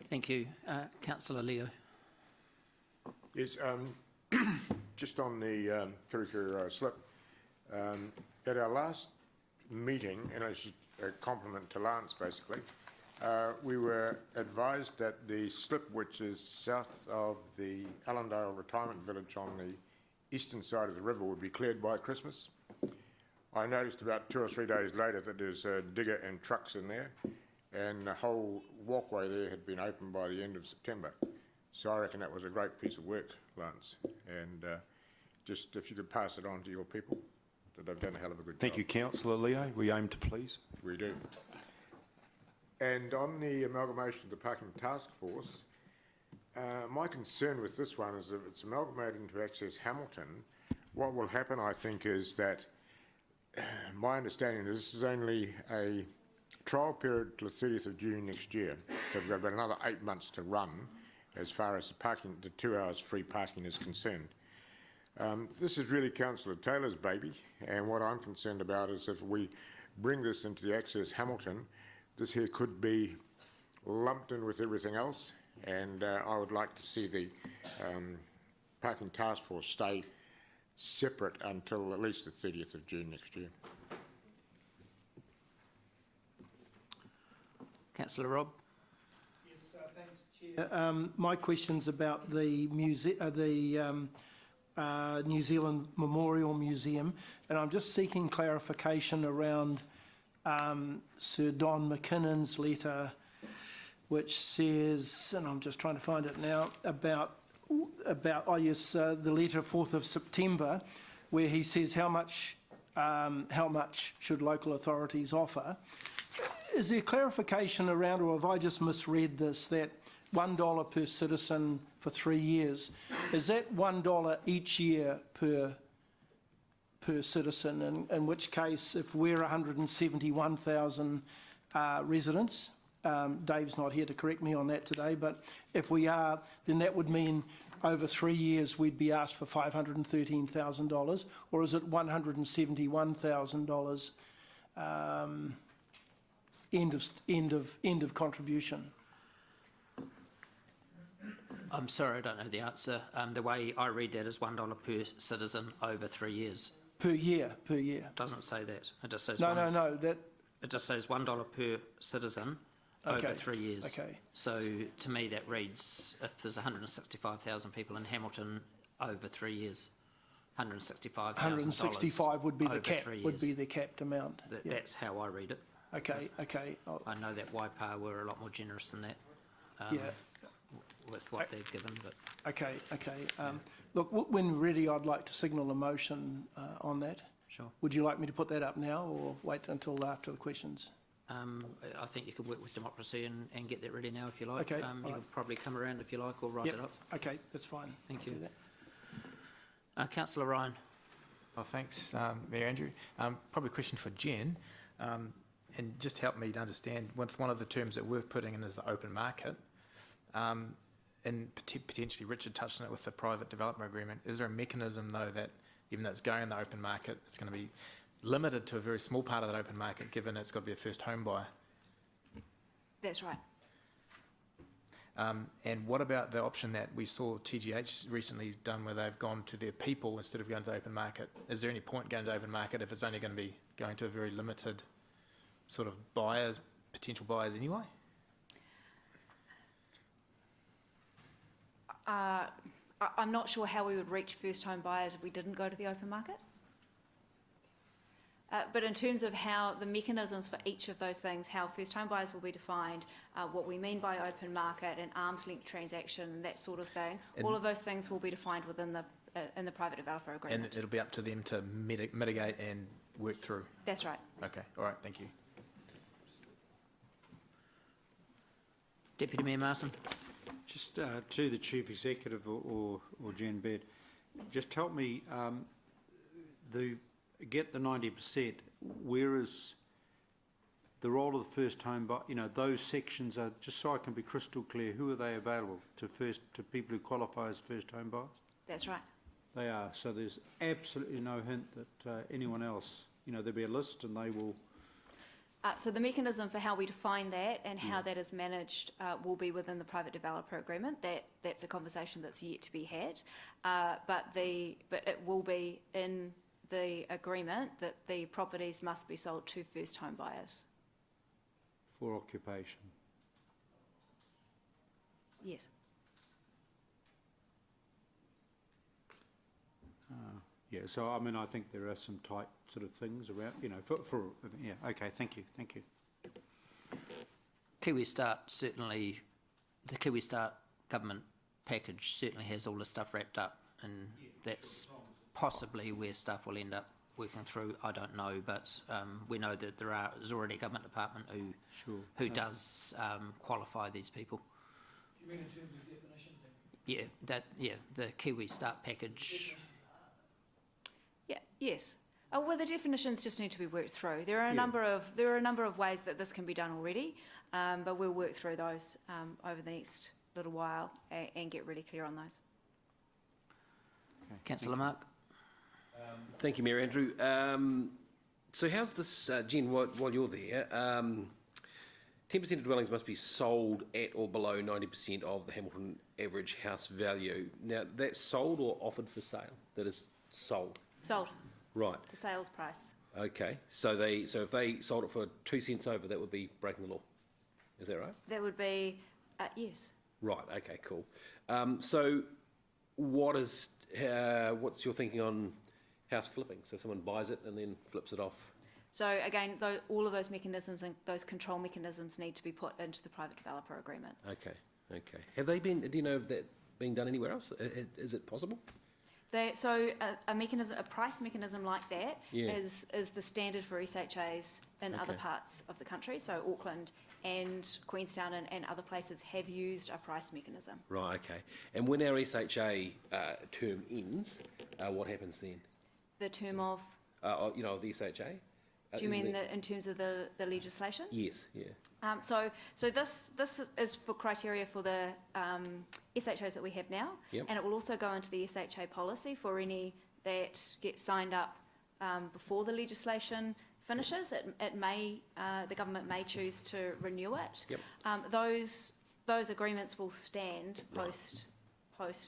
Thank you. Councillor Leo. Yes, just on the Kirikiri slip, at our last meeting, and it's a compliment to Lance basically, we were advised that the slip, which is south of the Allendale Retirement Village on the eastern side of the river, would be cleared by Christmas. I noticed about 2 or 3 days later that there's a digger and trucks in there, and the whole walkway there had been opened by the end of September. So I reckon that was a great piece of work, Lance, and just if you could pass it on to your people, that they've done a hell of a good job. Thank you, Councillor Leo. We aim to please. We do. And on the amalgamation of the parking task force, my concern with this one is that if it's amalgamated into Access Hamilton, what will happen, I think, is that my understanding is this is only a trial period till the 30th of June next year, so we've got about another 8 months to run as far as the parking, the 2 hours free parking is concerned. This is really Councillor Taylor's baby, and what I'm concerned about is if we bring this into the Access Hamilton, this here could be lumped in with everything else, and I would like to see the parking task force stay separate until at least the 30th of June next year. Councillor Robb. Yes, thanks, Chair. My question's about the New Zealand Memorial Museum, and I'm just seeking clarification around Sir Don McKinnon's letter, which says, and I'm just trying to find it now, about the letter 4th of September, where he says how much should local authorities offer. Is there clarification around, or have I just misread this, that $1 per citizen for 3 years, is that $1 each year per citizen, in which case if we're 171,000 residents, Dave's not here to correct me on that today, but if we are, then that would mean over 3 years we'd be asked for $513,000, or is it $171,000 end of contribution? I'm sorry, I don't know the answer. The way I read that is $1 per citizen over 3 years. Per year. It doesn't say that. It just says No. It just says $1 per citizen over 3 years. Okay. So to me that reads, if there's 165,000 people in Hamilton over 3 years, $165,000 165 would be the over cap. 3 years. Would be the capped amount. Yeah. That's how I read it. Okay. I know that Waipa were a lot more generous than that. With what they've given, but Okay. Look, when ready, I'd like to signal a motion on that. Sure. Would you like me to put that up now, or wait until after the questions? I think you could work with Democracy and get that ready now if you like. Okay, You'll probably come around if you like, or write it up. Okay, that's fine. Thank you. Councillor Ryan. Oh, thanks, Mayor Andrew. Probably a question for Jen, and just help me to understand, one of the terms that we're putting in is the open market. and potentially Richard touched on it with the private development agreement, is there a mechanism though that even though it's going in the open market, it's going to be limited to a very small part of that open market, given it's got to be a first home buyer? That's right. And what about the option that we saw TGH recently done where they've gone to their people instead of going to the open market? Is there any point going to the open market if it's only going to be going to a very limited sort of buyers, potential buyers anyway? I'm not sure how we would reach first home buyers if we didn't go to the open market. But in terms of how the mechanisms for each of those things, how first home buyers will be defined, what we mean by open market and arm's length transaction and that sort of thing, all of those things will be defined within the in the private developer agreement. And it'll be up to them to mitigate and work through? That's right. Okay, all right, thank you. Deputy Mayor Martin. Just to the Chief Executive or Jen Baird, just help me, get the 90%, where is the role of the first home buyer? You know, those sections are, just so I can be crystal clear, who are they available to people who qualify as first home buyers? That's right. They are, so there's absolutely no hint that anyone else, you know, there'll be a list and they will... So the mechanism for how we define that and how that is managed will be within the private developer agreement. That's a conversation that's yet to be had, but it will be in the agreement that the properties must be sold to first home buyers. For occupation. Yes. Yeah, so I mean, I think there are some tight sort of things around, you know, yeah, okay, thank you. Kiwi Start certainly, the Kiwi Start government package certainly has all the stuff wrapped up, and that's possibly where stuff will end up working through. I don't know, but we know that there's already a government department who does qualify these people. Do you mean in terms of definitions? Yeah, the Kiwi Start package. Yeah. Yes. Well, the definitions just need to be worked through. There are a number of ways that this can be done already, but we'll work through those over the next little while and get really clear on those. Okay. Councillor Mark. Thank you, Mayor Andrew. So how's this, Jen, while you're there, 10% of dwellings must be sold at or below 90% of the Hamilton average house value. Now, that's sold or offered for sale? That is sold? Sold. Right. The sales price. Okay. So if they sold it for 2 cents over, that would be breaking the law. Is that right? That would be, yes. Right. Okay, cool. So what's your thinking on house flipping? So someone buys it and then flips it off? So again, all of those mechanisms and those control mechanisms need to be put into the private developer agreement. Okay. Have they been, do you know of that being done anywhere else? Is it possible? So a price mechanism like that is the standard for SHAs in other parts of the country. So Auckland and Queenstown and other places have used a price mechanism. Right, okay. And when our SHA term ends, what happens then? The term of? The SHA. Do you mean in terms of the legislation? Yes, yeah. So this is for criteria for the SHOs that we have now, and it will also go into the SHA policy for any that get signed up before the legislation finishes. The government may choose to renew it. Those agreements will stand post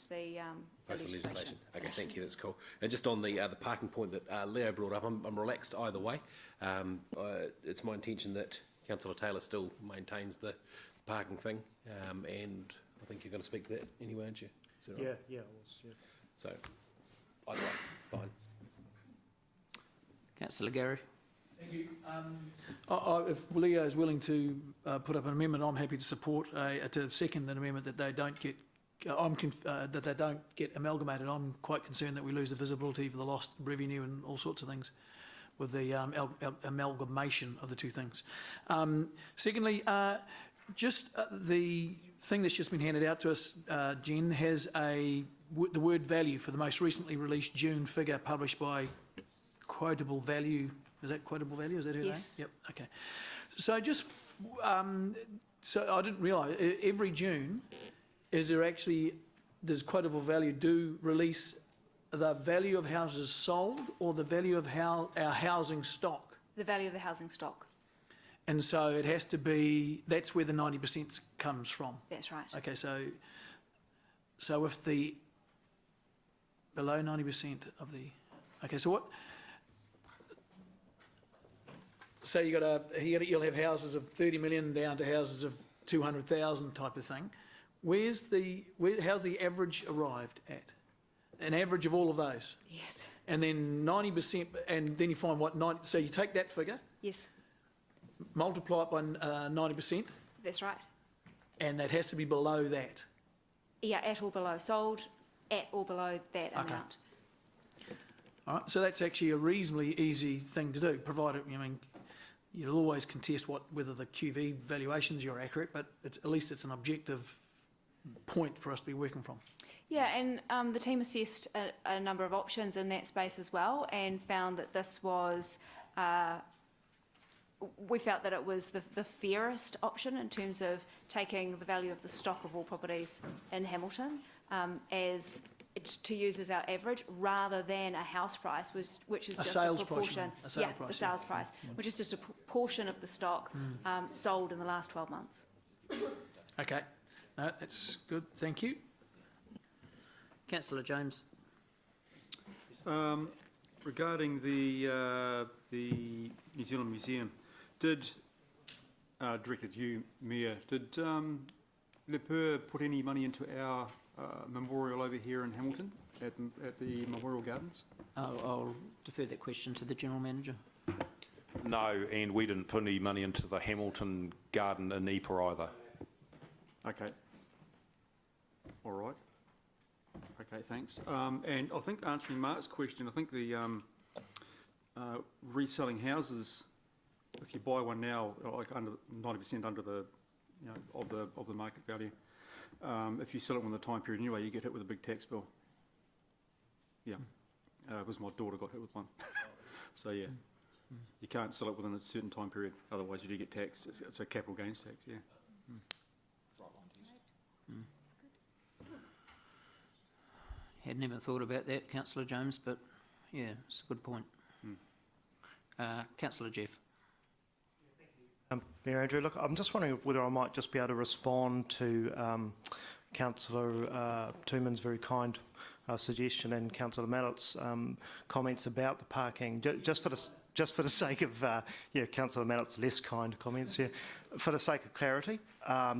the legislation. Okay, thank you. That's cool. And just on the parking point that Leo brought up, I'm relaxed either way. It's my intention that Councillor Taylor still maintains the parking thing, and I think you're going to speak to that anyway, aren't you? Right? Yeah, I was. Yeah. So, either way, fine. Councillor Garry. Thank you. If Leo is willing to put up an amendment, I'm happy to support to second an amendment that they don't get. That they don't get amalgamated. I'm quite concerned that we lose the visibility for the lost revenue and all sorts of things with the amalgamation of the two things. Secondly, the thing that's just been handed out to us, Jen, has the word value for the most recently released June figure published by Quotable Value. Is that Quotable Value? Is that her name? Yep. Okay. So so I didn't realise every June is there actually, does quotable value do release the value of houses sold or the value of our housing stock? The value of the housing stock. And so it has to be, that's where the 90% comes from. That's right. Okay, so if the below 90% of the, okay, so what? So you'll have houses of 30 million down to houses of 200,000 type of thing. How's the average arrived at? An average of all of those? Yes. And then 90%, and then you find what, 90, so you take that figure, Yes, multiply it by 90%, that's right. and that has to be below that. Yeah, at or below. Sold at or below that amount. All right, so that's actually a reasonably easy thing to do, provided, I mean, you'll always contest whether the QV valuations are accurate, but at least it's an objective point for us to be working from. Yeah, and the team assessed a number of options in that space as well and found that this was, we felt that it was the fairest option in terms of taking the value of the stock of all properties in Hamilton to use as our average, rather than a house price, which is just a proportion. A sales price. The sales price, which is just a portion of the stock sold in the last 12 months. Okay, no, that's good, thank you. Councillor James. Regarding the New Zealand Museum, directed to you, Mayor, did Le Peur put any money into our memorial over here in Hamilton at the Memorial Gardens? I'll defer that question to the General Manager. No, and we didn't put any money into the Hamilton Garden in Ypres either. Okay. All right. Okay, thanks. And I think answering Mark's question, I think the reselling houses, if you buy one now, like under 90% under the, of the market value, if you sell it within the time period anyway, you get hit with a big tax bill. Yeah, because my daughter got hit with one. So yeah, you can't sell it within a certain time period, otherwise you do get taxed. It's a capital gains tax, yeah. Hadn't even thought about that, Councillor James, but yeah, it's a good point. Councillor Jeff. Mayor Andrew, look, I'm just wondering whether I might just be able to respond to Councillor Tooman's very kind suggestion and Councillor Mallett's comments about the parking. Just for the sake of Councillor Mallett's less kind comments, for the sake of clarity,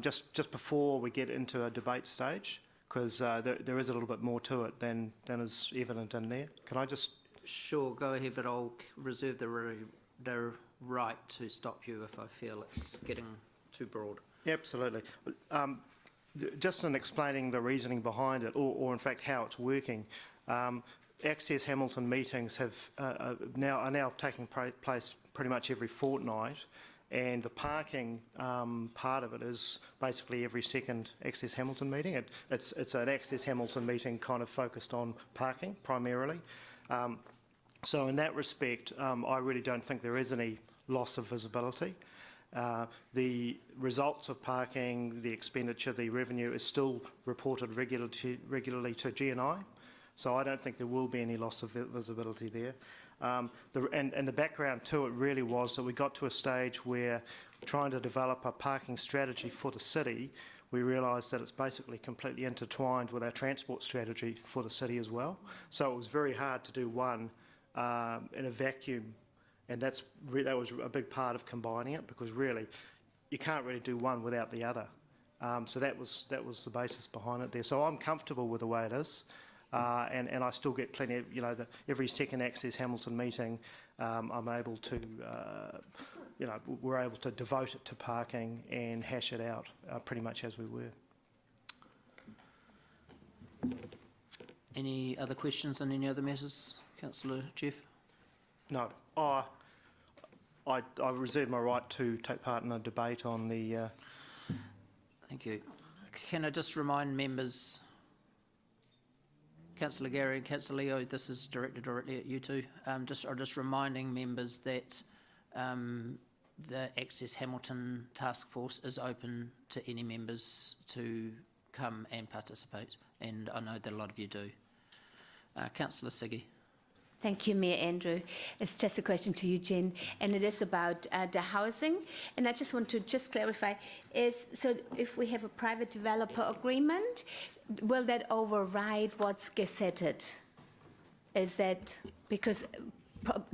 just before we get into a debate stage, because there is a little bit more to it than is evident in there. Can I just? Sure, go ahead, but I'll reserve the right to stop you if I feel it's getting too broad. Yeah, absolutely. Just in explaining the reasoning behind it, or in fact how it's working, Access Hamilton meetings are now taking place pretty much every fortnight, and the parking part of it is basically every second Access Hamilton meeting. It's an Access Hamilton meeting kind of focused on parking primarily. So in that respect, I really don't think there is any loss of visibility. The results of parking, the expenditure, the revenue is still reported regularly to G&I, so I don't think there will be any loss of visibility there. And the background to it really was that we got to a stage where trying to develop a parking strategy for the city, we realised that it's basically completely intertwined with our transport strategy for the city as well. So it was very hard to do one in a vacuum, and that was a big part of combining it, because really you can't really do one without the other. So that was the basis behind it there. So I'm comfortable with the way it is, and I still get plenty of, every second Access Hamilton meeting, I'm able to, we're able to devote it to parking and hash it out pretty much as we were. Any other questions on any other matters, Councillor Jeff? No. I reserve my right to take part in a debate on the... Thank you. Can I just remind members, Councillor Gary and Councillor Leo, this is directed directly at you two. Just reminding members that the Access Hamilton Task Force is open to any members to come and participate, and I know that a lot of you do. Councillor Siggy. Thank you, Mayor Andrew. It's just a question to you, Jen, and it is about the housing. And I just want to clarify, so if we have a private developer agreement, will that override what's gazetted? Is that because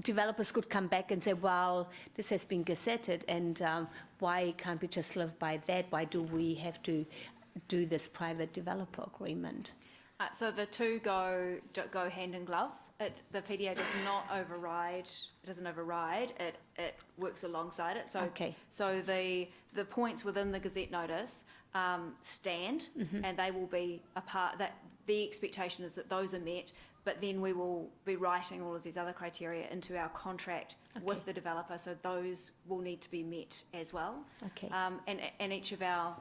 developers could come back and say, well, this has been gazetted, and why can't we just live by that? Why do we have to do this private developer agreement? So the two go hand in glove. The PDA does not override. It doesn't override. It works alongside it. So Okay. So the points within the Gazette notice stand, and they will be a part. That the expectation is that those are met. But then we will be writing all of these other criteria into our contract with the developer, so those will need to be met as well. Okay. And each of our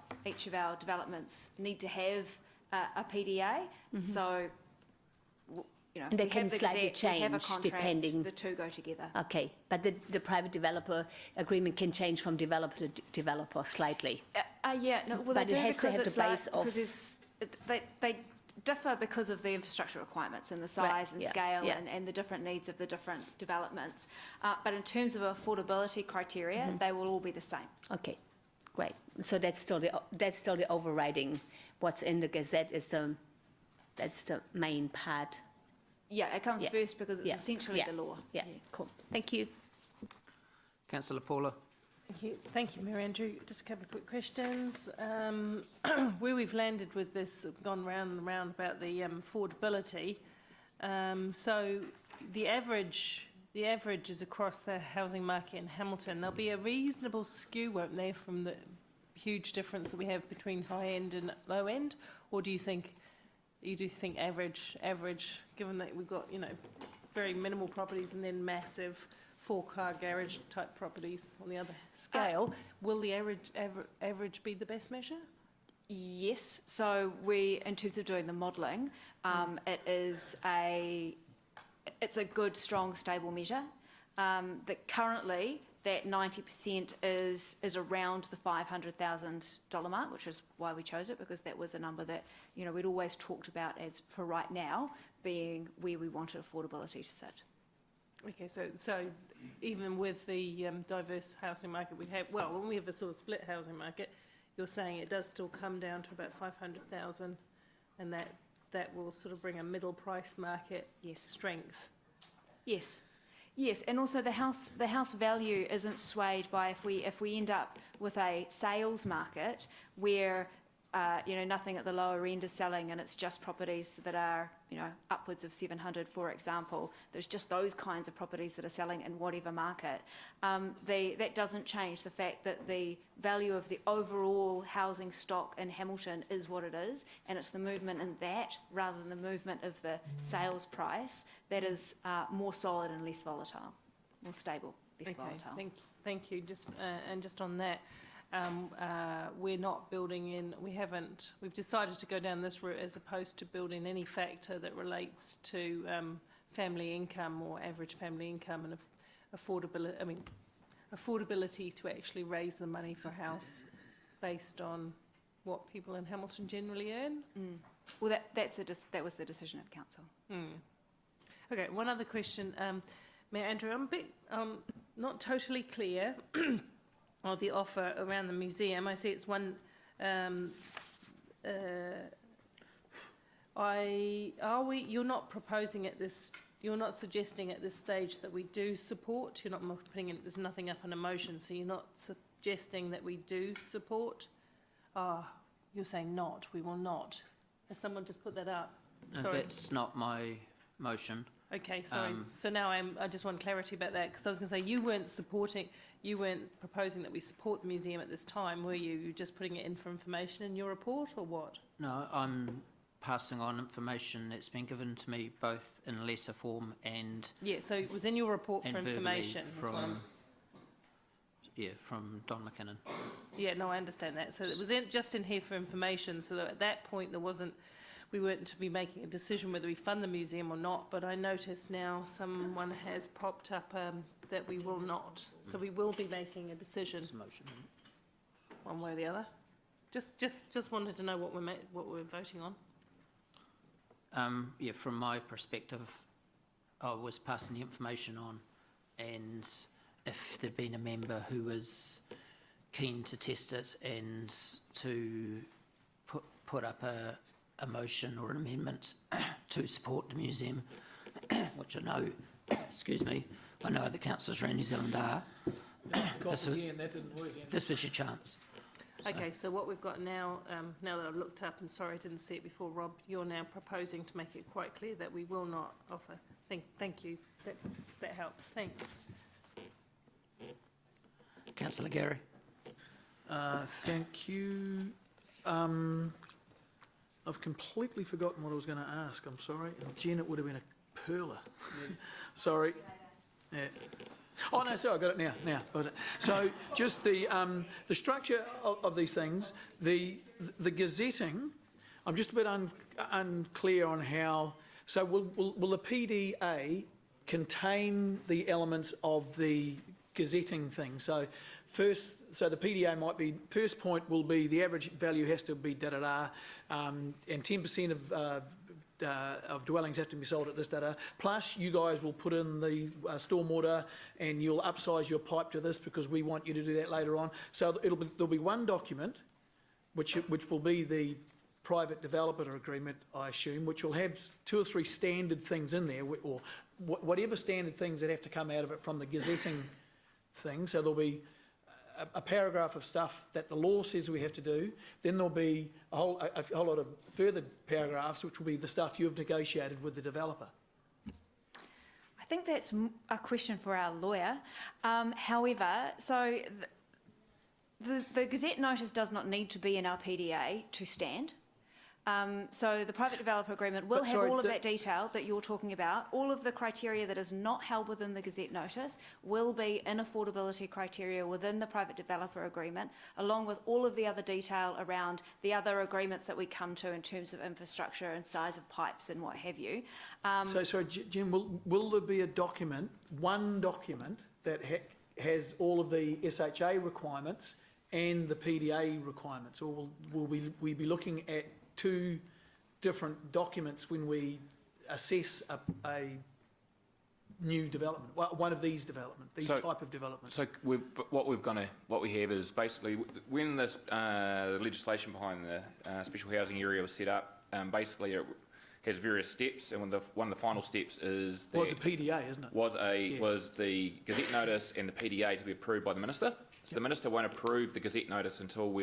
developments need to have a PDA. So you know, And they we can have the slightly Gazette, we have a change contract, depending. the two go together. Okay, but the private developer agreement can change from developer to developer slightly. Yeah, no, well, But they it do has to because have the it's like, base of- because they differ because of the infrastructure requirements and the size Right, and yeah, scale yeah. and the different needs of the different developments. But in terms of affordability criteria, they will all be the same. Okay, great. So that's still the overriding. What's in the Gazette that's the main part. Yeah, it comes Yeah, first because it's yeah, essentially yeah, the law. Yeah, cool. Thank you. Councillor Paula. Thank you, Mayor Andrew. Just a couple of quick questions. Where we've landed with this, gone round and round about the affordability. So the average is across the housing market in Hamilton. There'll be a reasonable skew, won't there, from the huge difference that we have between high end and low end, or do you think average, given that we've got very minimal properties and then massive 4-car garage type properties on the other scale, will the average be the best measure? Yes. So in terms of doing the modelling, it's a good, strong, stable measure. That currently that 90% is around the $500,000 mark, which is why we chose it, because that was a number that we'd always talked about as, for right now, being where we wanted affordability to sit. Okay, so even with the diverse housing market we have, well, when we have a sort of split housing market, you're saying it does still come down to about 500,000, and that will sort of bring a middle price market strength. Yes. Yes, and also the house value isn't swayed by if we end up with a sales market where nothing at the lower end is selling, and it's just properties that are upwards of 700, for example. There's just those kinds of properties that are selling in whatever market. That doesn't change the fact that the value of the overall housing stock in Hamilton is what it is, and it's the movement in that rather than the movement of the sales price that is more solid and less volatile, more stable, less volatile. Thank you. Just on that. We're not building in, we've decided to go down this route as opposed to building any factor that relates to family income or average family income and affordability to actually raise the money for a house based on what people in Hamilton generally earn. Well, that was the decision of council. Okay, one other question. Mayor Andrew, I'm a bit not totally clear of the offer around the museum. I see it's one. You're not proposing at this. You're not suggesting at this stage that we do support. You're not putting it. There's nothing up on a motion, so you're not suggesting that we do support. You're saying not. We will not. Has someone just put that up? No, Sorry. that's not my motion. Okay, sorry. So now I just want clarity about that, because I was going to say you weren't proposing that we support the museum at this time, were you? You were just putting it in for information in your report, or what? No, I'm passing on information that's been given to me both in letter form and... Yeah, so it was in your report for verbally information. from Don McKinnon. Yeah, no, I understand that. So it was just in here for information, so that at that point we weren't to be making a decision whether we fund the museum or not, but I notice now someone has popped up that we will not. So we will be making a decision. Motion. One way or the other. Just wanted to know what we're voting on. Yeah, from my perspective, I was passing the information on, and if there'd been a member who was keen to test it and to put up a motion or an amendment to support the museum, which I know, excuse me, I know other councillors around New Zealand are. This was your chance. Okay, so what we've got now, now that I've looked up, and sorry I didn't see it before, Rob, you're now proposing to make it quite clear that we will not offer. Thank you. That helps. Thanks. Councillor Gary. Thank you. I've completely forgotten what I was going to ask. I'm sorry. And Jen, it would have been a perler. Sorry. Yeah. Oh no, sorry, I got it now. Got it. So just the structure of these things, the gazetting. I'm just a bit unclear on how. So will the PDA contain the elements of the gazetting thing? So the PDA might be, first point will be the average value has to be and 10% of dwellings have to be sold at this data. Plus, you guys will put in the stormwater and you'll upsize your pipe to this because we want you to do that later on. So there'll be one document, which will be the private developer agreement, I assume, which will have 2 or 3 standard things in there, or whatever standard things that have to come out of it from the gazetting thing. So there'll be a paragraph of stuff that the law says we have to do. Then there'll be a whole lot of further paragraphs, which will be the stuff you've negotiated with the developer. I think that's a question for our lawyer. However, so the Gazette notice does not need to be in our PDA to stand. So the private developer agreement will have all of that detail that you're talking about. All of the criteria that is not held within the Gazette notice will be in affordability criteria within the private developer agreement, along with all of the other detail around the other agreements that we come to in terms of infrastructure and size of pipes and what have you. So, sorry, Jim, will there be a document, one document that has all of the SHA requirements and the PDA requirements, or will we be looking at 2 different documents when we assess a new development, one of these type of developments? So what we have is basically when this the legislation behind the special housing area was set up, basically it has various steps, and one of the final steps is was a PDA, isn't it? Was the Gazette notice and the PDA to be approved by the minister. So the minister won't approve the Gazette notice until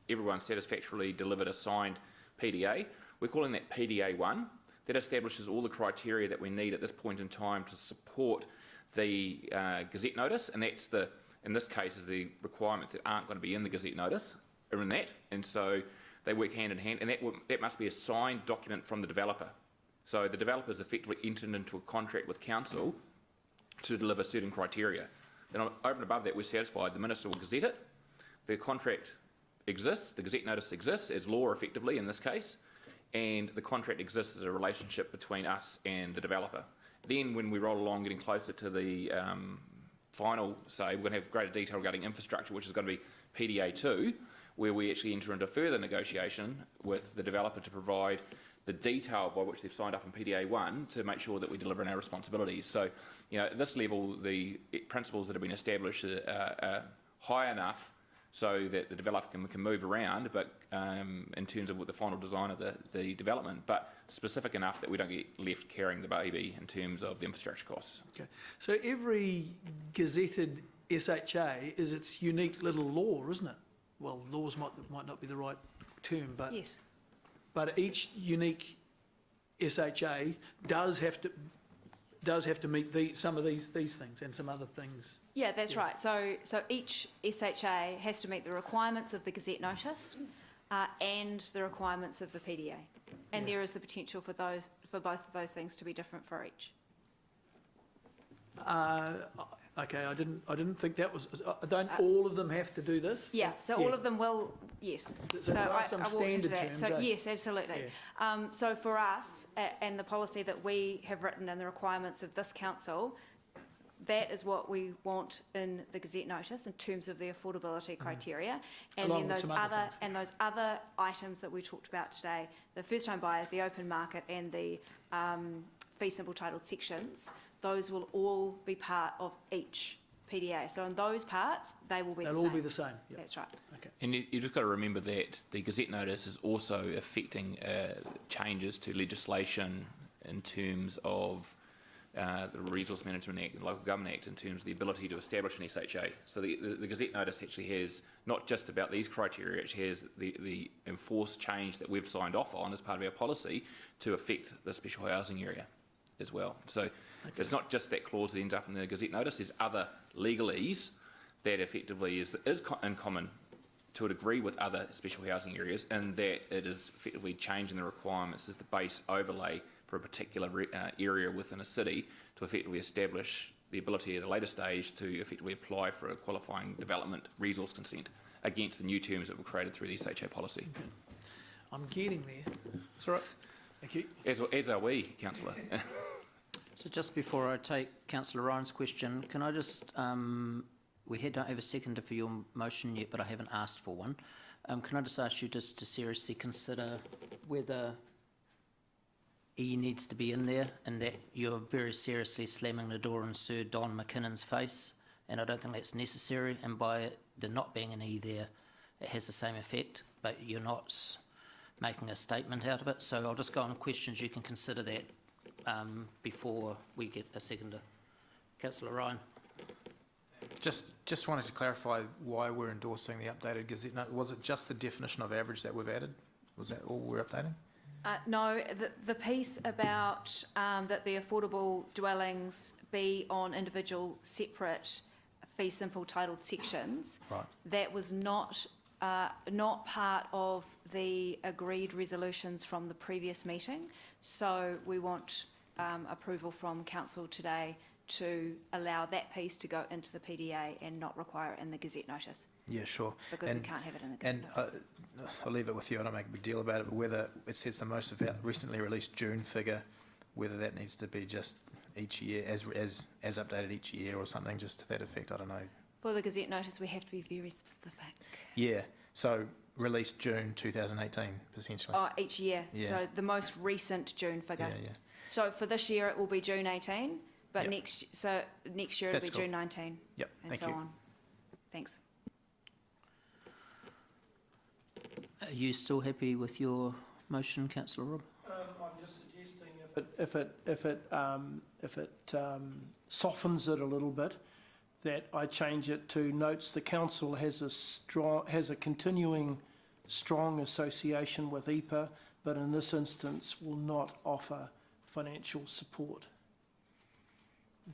everyone satisfactorily delivered a signed PDA. We're calling that PDA 1. That establishes all the criteria that we need at this point in time to support the Gazette notice, and that's in this case, is the requirements that aren't going to be in the Gazette notice are in that, and so they work hand in hand, and that must be a signed document from the developer. So the developer's effectively entered into a contract with council to deliver certain criteria. Then over and above that, we're satisfied the minister will gazette it, the contract exists, the Gazette notice exists as law effectively in this case, and the contract exists as a relationship between us and the developer. Then when we roll along getting closer to the final say, we're going to have greater detail regarding infrastructure, which is going to be PDA 2, where we actually enter into further negotiation with the developer to provide the detail by which they've signed up in PDA 1 to make sure that we deliver on our responsibilities. So, at this level, the principles that have been established are high enough so that the developer can move around, but in terms of what the final design of the development, but specific enough that we don't get left carrying the baby in terms of the infrastructure costs. Okay. So every gazetted SHA is its unique little law, isn't it? Well, laws might not be the right term, but yes. But each unique SHA does have to meet some of these things and some other things. Yeah, that's right. So each SHA has to meet the requirements of the Gazette notice and the requirements of the PDA, and there is the potential for both of those things to be different for each. Okay, I didn't think that was. Don't all of them have to do this? Yeah, so all of them will. Yes. So there are some I walked standard into that. terms. So yes, absolutely. Yeah. So for us and the policy that we have written and the requirements of this council, that is what we want in the Gazette notice in terms of the affordability criteria. And Along then with those some other other, things. and those other items that we talked about today, the first home buyers, the open market and the fee simple titled sections, those will all be part of each PDA. So in those parts, they will be the They'll same. all be the same. Yep. That's right. Okay. And you just got to remember that the Gazette notice is also affecting changes to legislation in terms of the Resource Management Act and Local Government Act in terms of the ability to establish an SHA. So the Gazette notice actually has not just about these criteria, it actually has the enforced change that we've signed off on as part of our policy to affect the special housing area as well. So it's not just that clause that ends up in the Gazette notice, there's other legalese that effectively is in common to a degree with other special housing areas, and that it is effectively changing the requirements as the base overlay for a particular area within a city to effectively establish the ability at a later stage to effectively apply for a qualifying development resource consent against the new terms that were created through the SHA policy. Okay. I'm getting there. That's all right. Thank you. As are we, Councillor. So just before I take Councillor Ryan's question, can I just, we don't have a seconder for your motion yet, but I haven't asked for one. Can I just ask you just to seriously consider whether E needs to be in there, and that you're very seriously slamming the door in Sir Don McKinnon's face, and I don't think that's necessary, and by there not being an E there, it has the same effect, but you're not making a statement out of it. So I'll just go on questions. You can consider that before we get a seconder. Councillor Ryan. Just wanted to clarify why we're endorsing the updated Gazette note. Was it just the definition of average that we've added? Was that all we're updating? No, the piece about that the affordable dwellings be on individual separate fee simple titled sections, right, that was not part of the agreed resolutions from the previous meeting. So we want approval from council today to allow that piece to go into the PDA and not require it in the Gazette notice. Yeah, sure. Because we can't have it in the Gazette And notice. I'll leave it with you. I don't make a big deal about it, but whether it says the most recently released June figure, whether that needs to be just each year, as updated each year or something, just to that effect, I don't know. For the Gazette notice, we have to be very specific. Yeah, so released June 2018, essentially. Oh, each year. Yeah. So the most recent June figure. Yeah, yeah. So for this year, it will be June 18, but Yep. next year it'll That's be cool. June 19. Yep, And thank so you. on. Thanks. Are you still happy with your motion, Councillor Rob? I'm just suggesting if it softens it a little bit, that I change it to notes the council has a continuing strong association with EPA, but in this instance will not offer financial support.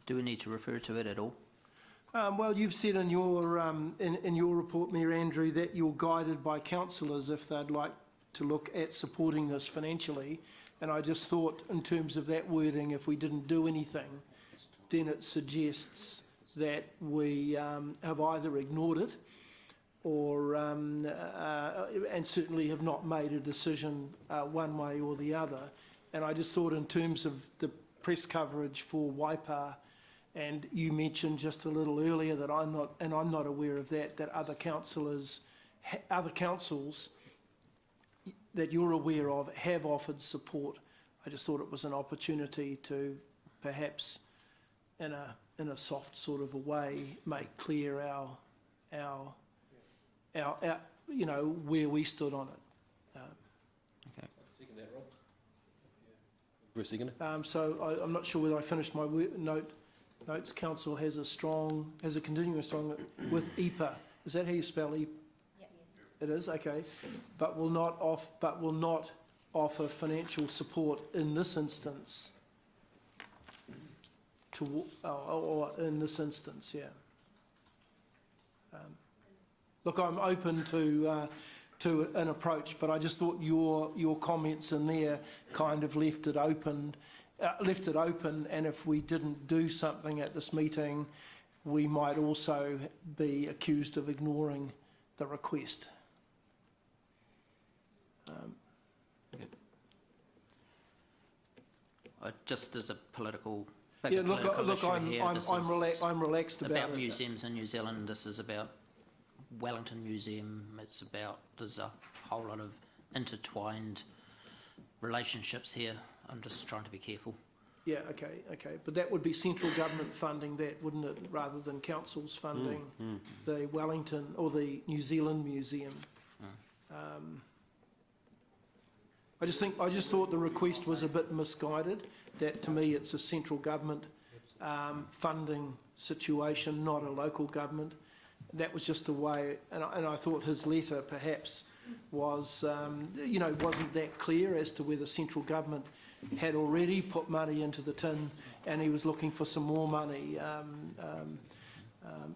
Do we need to refer to it at all? Well, you've said in your in your report, Mayor Andrew, that you're guided by councillors if they'd like to look at supporting this financially. And I just thought, in terms of that wording, if we didn't do anything, then it suggests that we have either ignored it or and certainly have not made a decision one way or the other. And I just thought, in terms of the press coverage for Waipa, and you mentioned just a little earlier that I'm not aware of that other councils that you're aware of have offered support. I just thought it was an opportunity to perhaps, in a soft sort of a way, make clear our you know, where we stood on it. Okay. Second that, Rob. For a second. So I'm not sure whether I finished my notes. Council has a continuing strong with EPA. Is that how you spell EPA? Yes. It is, okay. But will not offer financial support in this instance. Or in this instance, yeah. Look, I'm open to an approach, but I just thought your comments in there kind of left it open, and if we didn't do something at this meeting, we might also be accused of ignoring the request. Just as a political But Yeah, the look, political look, issue I'm, here, I'm, this I'm, is I'm relaxed about it. museums in New Zealand. This is about Wellington Museum. It's about, there's a whole lot of intertwined relationships here. I'm just trying to be careful. Yeah, okay. But that would be central government funding that, wouldn't it, rather than councils funding the Wellington or the New Zealand Museum. I just thought the request was a bit misguided. That to me, it's a central government funding situation, not a local government. That was just the way, and I thought his letter perhaps was, wasn't that clear as to whether central government had already put money into the tin and he was looking for some more money.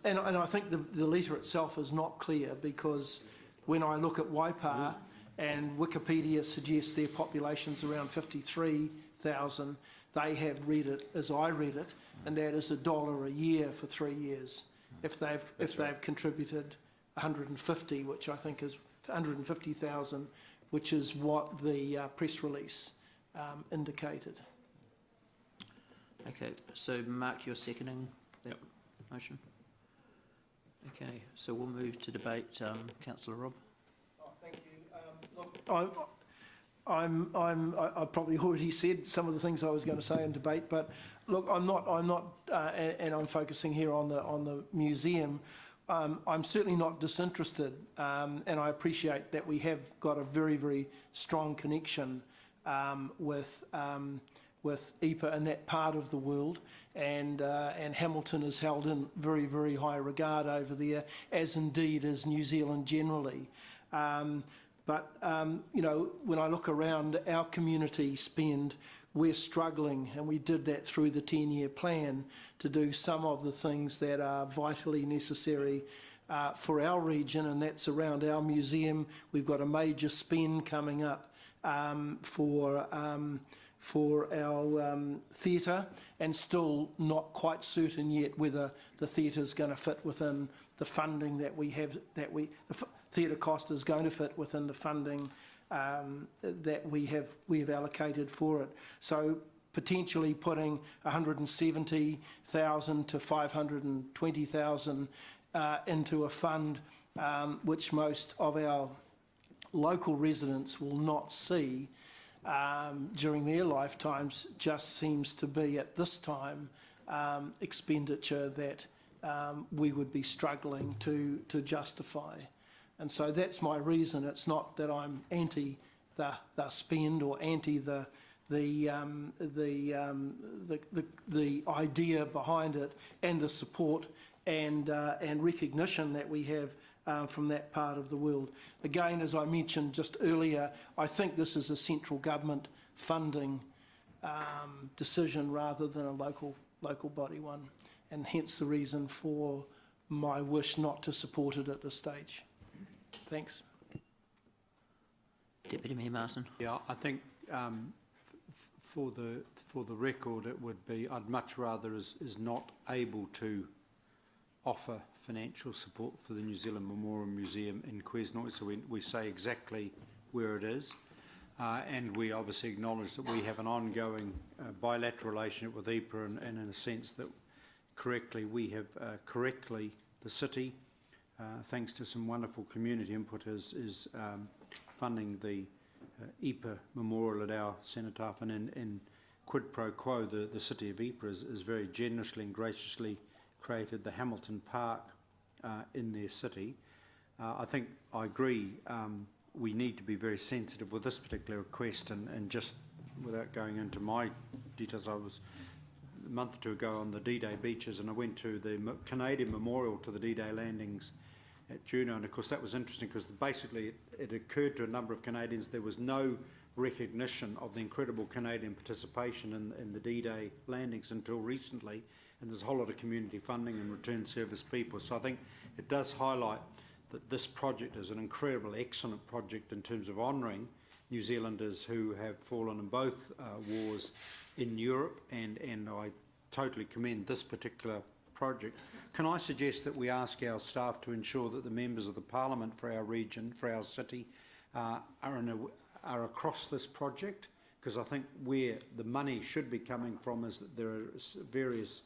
And I think the letter itself is not clear, because when I look at Waipa and Wikipedia suggests their population's around 53,000, they have read it as I read it, and that is $1 a year for 3 years. If they've contributed 150, which I think is 150,000, which is what the press release indicated. Okay, so Mark, you're seconding that motion? Okay, so we'll move to debate. Councillor Robb. Oh, thank you. Look, I probably already said some of the things I was going to say in debate, but look, I'm not, and I'm focusing here on the museum. I'm certainly not disinterested, and I appreciate that we have got a very, very strong connection with EPA in that part of the world, and Hamilton is held in very, very high regard over there, as indeed is New Zealand generally. But when I look around our community spend, we're struggling, and we did that through the 10-year plan to do some of the things that are vitally necessary for our region, and that's around our museum. We've got a major spend coming up for our theatre, and still not quite certain yet whether the theatre is going to fit within the funding that we have. The theatre cost is going to fit within the funding that we have allocated for it. So potentially putting 170,000 to 520,000 into a fund which most of our local residents will not see during their lifetimes, just seems to be at this time expenditure that we would be struggling to justify. And so that's my reason. It's not that I'm anti the spend or anti the idea behind it, and the support and recognition that we have from that part of the world. Again, as I mentioned just earlier, I think this is a central government funding decision rather than a local body one, and hence the reason for my wish not to support it at this stage. Thanks. Deputy Mayor Martin. Yeah, I think for the record, it would be, I'd much rather is not able to offer financial support for the New Zealand Memorial Museum in Quesnoy, so we say exactly where it is, and we obviously acknowledge that we have an ongoing bilateral relationship with EPA, and in a sense that correctly we have the city, thanks to some wonderful community input, is funding the EPA Memorial at our cenotaph, and in quid pro quo, the city of EPA is very generously and graciously created the Hamilton Park in their city. I think I agree, we need to be very sensitive with this particular request, and just without going into my details, I was a month or two ago on the D-Day beaches, and I went to the Canadian Memorial to the D-Day landings at Juneau, and of course that was interesting because basically it occurred to a number of Canadians there was no recognition of the incredible Canadian participation in the D-Day landings until recently, and there's a whole lot of community funding and return service people. So I think it does highlight that this project is an incredible, excellent project in terms of honouring New Zealanders who have fallen in both wars in Europe, and I totally commend this particular project. Can I suggest that we ask our staff to ensure that the members of the Parliament for our region, for our city, are across this project? because I think where the money should be coming from is that there are various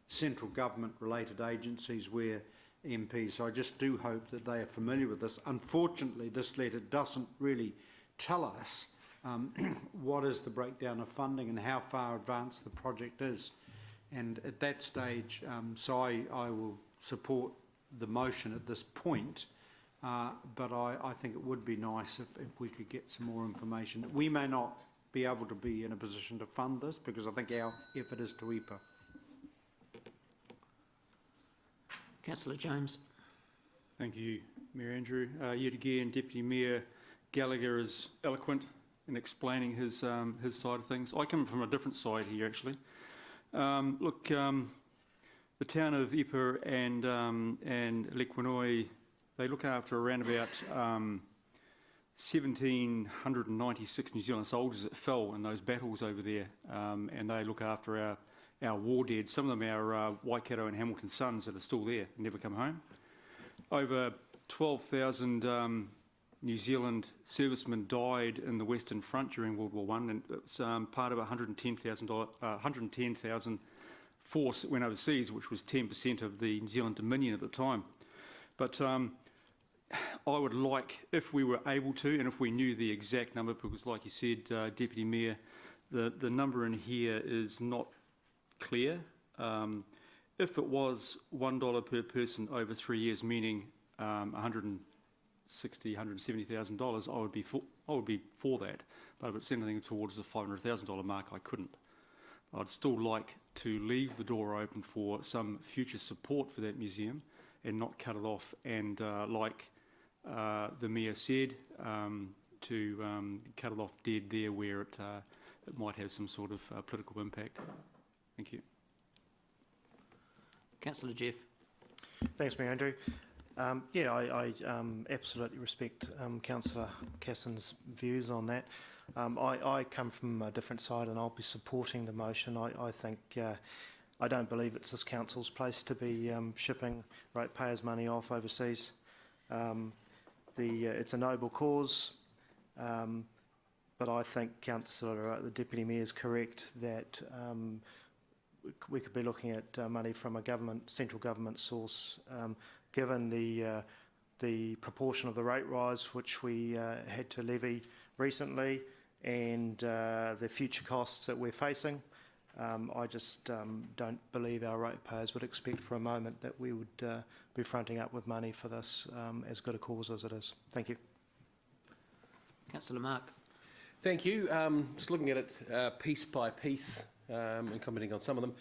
central government related agencies where MPs, so I just do hope that they are familiar with this. Unfortunately, this letter doesn't really tell us what is the breakdown of funding and how far advanced the project is. And at that stage, so I will support the motion at this point, but I think it would be nice if we could get some more information. We may not be able to be in a position to fund this because I think our effort is to EPA. Councillor Jones. Thank you, Mayor Andrew. Yet again, Deputy Mayor Gallagher is eloquent in explaining his side of things. I come from a different side here, actually. Look, the town of Ipa and Lequinoi, they look after around about 1,796 New Zealand soldiers that fell in those battles over there, and they look after our war dead. Some of them are Waikato and Hamilton sons that are still there, never come home. Over 12,000 New Zealand servicemen died in the Western Front during World War I, and it's part of a 110,000 force that went overseas, which was 10% of the New Zealand Dominion at the time. But I would like, if we were able to, and if we knew the exact number, because like you said, Deputy Mayor, the number in here is not clear. If it was $1 per person over 3 years, meaning $170,000, I would be for that. But if it's anything towards the $500,000 mark, I couldn't. I'd still like to leave the door open for some future support for that museum and not cut it off. And like the Mayor said, to cut it off dead there where it might have some sort of political impact. Thank you. Councillor Jeff. Thanks, Mayor Andrew. I absolutely respect Councillor Casson's views on that. I come from a different side and I'll be supporting the motion. I think, I don't believe it's this council's place to be shipping ratepayers' money off overseas. It's a noble cause, but I think the Deputy Mayor is correct that we could be looking at money from a central government source, given the proportion of the rate rise which we had to levy recently and the future costs that we're facing. I just don't believe our ratepayers would expect for a moment that we would be fronting up with money for this, as good a cause as it is. Thank you. Councillor Mark. Thank you. Just looking at it piece by piece and commenting on some of them.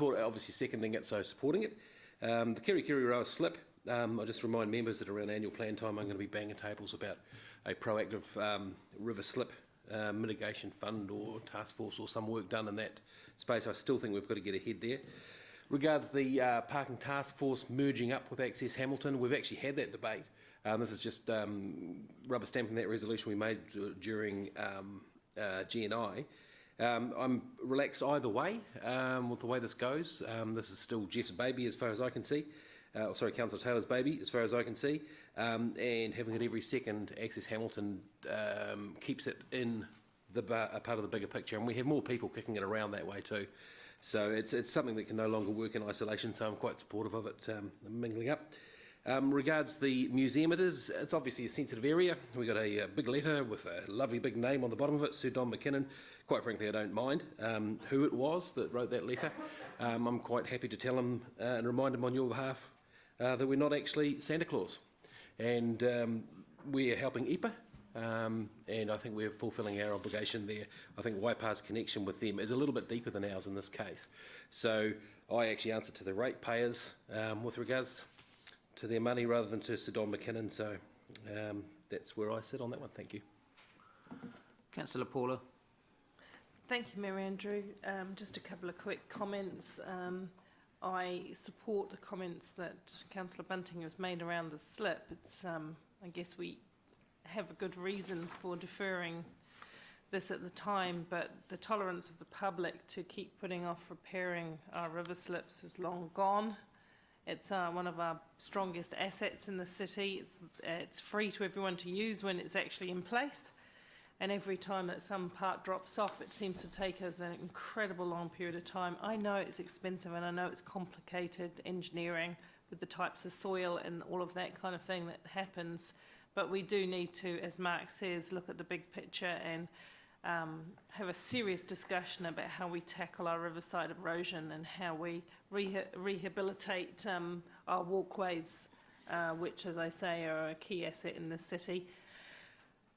Obviously seconding it, so supporting it. The Kirikiri Roa slip, I just remind members that around annual plan time I'm going to be banging tables about a proactive river slip mitigation fund or task force or some work done in that space. I still think we've got to get ahead there. Regards the parking task force merging up with Access Hamilton, we've actually had that debate. This is just rubber stamping that resolution we made during G&I. I'm relaxed either way with the way this goes. This is still Jeff's baby as far as I can see. Councillor Taylor's baby as far as I can see. And having it every second, Access Hamilton keeps it in a part of the bigger picture. And we have more people kicking it around that way too. So it's something that can no longer work in isolation, so I'm quite supportive of it mingling up. Regards the museum, it's obviously a sensitive area. We got a big letter with a lovely big name on the bottom of it, Sir Don McKinnon. Quite frankly, I don't mind who it was that wrote that letter. I'm quite happy to tell him and remind him on your behalf that we're not actually Santa Claus. And we're helping IPA, and I think we're fulfilling our obligation there. I think Waipa's connection with them is a little bit deeper than ours in this case. So I actually answer to the ratepayers with regards to their money rather than to Sir Don McKinnon. So that's where I sit on that one. Thank you. Councillor Paula. Thank you, Mayor Andrew. Just a couple of quick comments. I support the comments that Councillor Bunting has made around the slip. It's, I guess we have a good reason for deferring this at the time, but the tolerance of the public to keep putting off repairing our river slips is long gone. It's one of our strongest assets in the city. It's free to everyone to use when it's actually in place. and every time that some part drops off, it seems to take us an incredible long period of time. I know it's expensive and I know it's complicated engineering with the types of soil and all of that kind of thing that happens, but we do need to, as Mark says, look at the big picture and have a serious discussion about how we tackle our riverside erosion and how we rehabilitate our walkways, which, as I say, are a key asset in the city.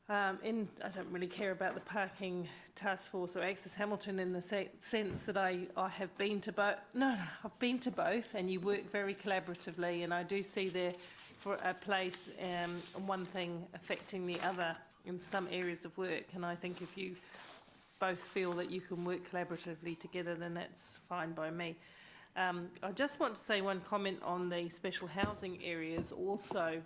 I don't really care about the parking task force or Access Hamilton in the sense that I have been to both. No, I've been to both, and you work very collaboratively, and I do see there for a place one thing affecting the other in some areas of work, and I think if you both feel that you can work collaboratively together, then that's fine by me. I just want to say one comment on the special housing areas also.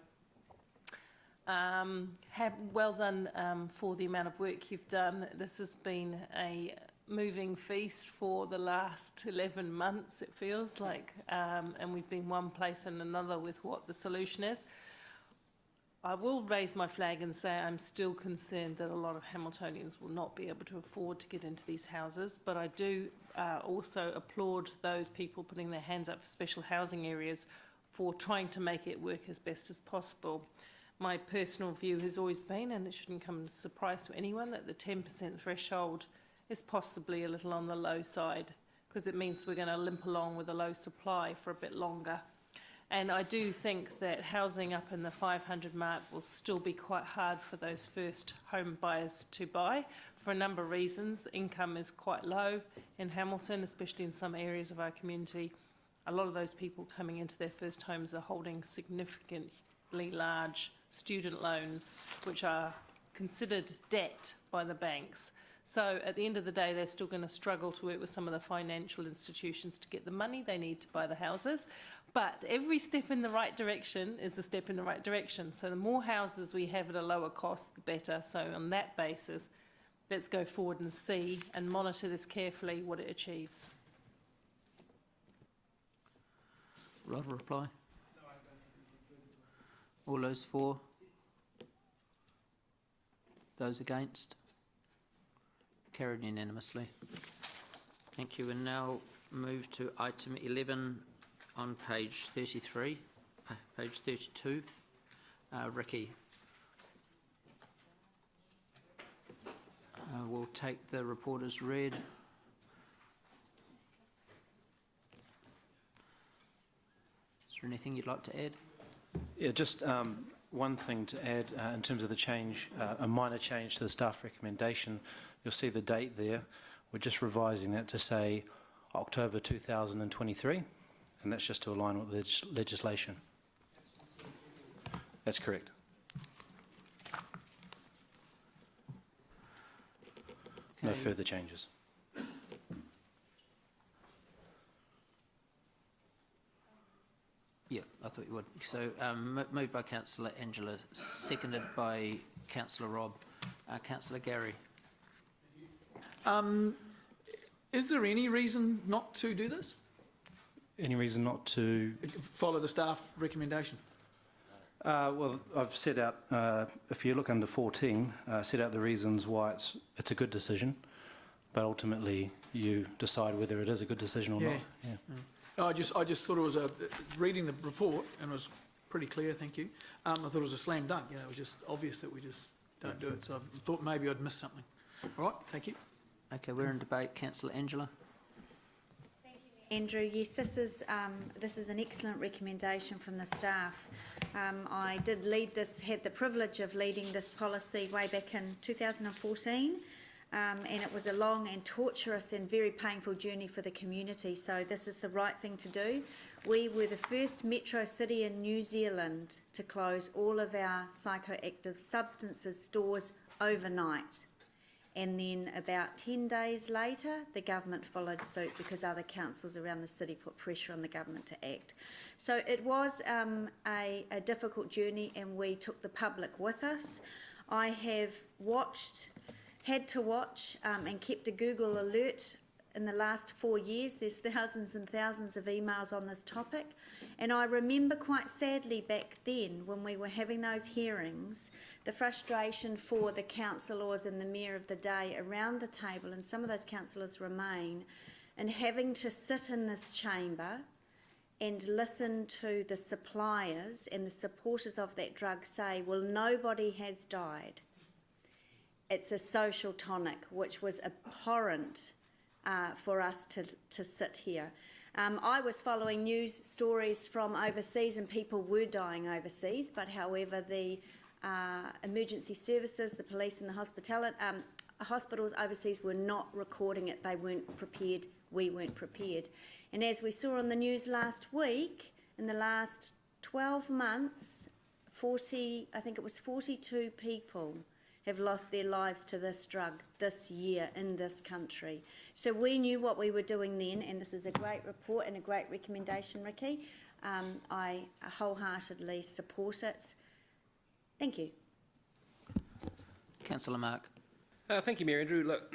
Well done for the amount of work you've done. This has been a moving feast for the last 11 months, it feels like, and we've been one place and another with what the solution is. I will raise my flag and say I'm still concerned that a lot of Hamiltonians will not be able to afford to get into these houses, but I do also applaud those people putting their hands up for special housing areas for trying to make it work as best as possible. My personal view has always been, and it shouldn't come as a surprise to anyone, that the 10% threshold is possibly a little on the low side, because it means we're going to limp along with a low supply for a bit longer. And I do think that housing up in the 500 mark will still be quite hard for those first home buyers to buy for a number of reasons. Income is quite low in Hamilton, especially in some areas of our community. A lot of those people coming into their first homes are holding significantly large student loans, which are considered debt by the banks. So at the end of the day, they're still going to struggle to work with some of the financial institutions to get the money they need to buy the houses. But every step in the right direction is a step in the right direction. So the more houses we have at a lower cost, the better. So on that basis, let's go forward and see and monitor this carefully, what it achieves. Rod, reply? All those for? Those against? Carried unanimously. Thank you. And now move to item 11 on page 33, page 32. Ricky. We'll take the report as read. Is there anything you'd like to add? Yeah, just one thing to add in terms of the change, a minor change to the staff recommendation. You'll see the date there. We're just revising that to say October 2023, and that's just to align with the legislation. That's correct. No further changes. Yeah, I thought you would. So moved by Councillor Angela, seconded by Councillor Rob. Councillor Gary. Is there any reason not to do this? Any reason not to? Follow the staff recommendation? Well, I've set out, if you look under 14, set out the reasons why it's a good decision, but ultimately you decide whether it is a good decision or not. Yeah. I just thought it was reading the report, and it was pretty clear, thank you. I thought it was a slam dunk. It was just obvious that we just don't do it. So I thought maybe I'd missed something. All right, thank you. Okay, we're in debate. Councillor Angela. Andrew, yes, this is an excellent recommendation from the staff. I did lead this, had the privilege of leading this policy way back in 2014, and it was a long and torturous and very painful journey for the community, so this is the right thing to do. We were the first metro city in New Zealand to close all of our psychoactive substances stores overnight. And then about 10 days later, the government followed suit because other councils around the city put pressure on the government to act. So it was a difficult journey, and we took the public with us. I have had to watch and kept a Google alert in the last 4 years. There's thousands and thousands of emails on this topic. And I remember quite sadly back then when we were having those hearings, the frustration for the councillors and the mayor of the day around the table, and some of those councillors remain, and having to sit in this chamber and listen to the suppliers and the supporters of that drug say, well, nobody has died. It's a social tonic, which was abhorrent for us to sit here. I was following news stories from overseas and people were dying overseas, but however the emergency services, the police and the hospitals overseas were not recording it. They weren't prepared, we weren't prepared. And as we saw on the news last week, in the last 12 months, I think it was 42 people have lost their lives to this drug this year in this country. So we knew what we were doing then, and this is a great report and a great recommendation, Ricky. I wholeheartedly support it. Thank you. Councillor Mark. Thank you, Mayor Andrew. Look,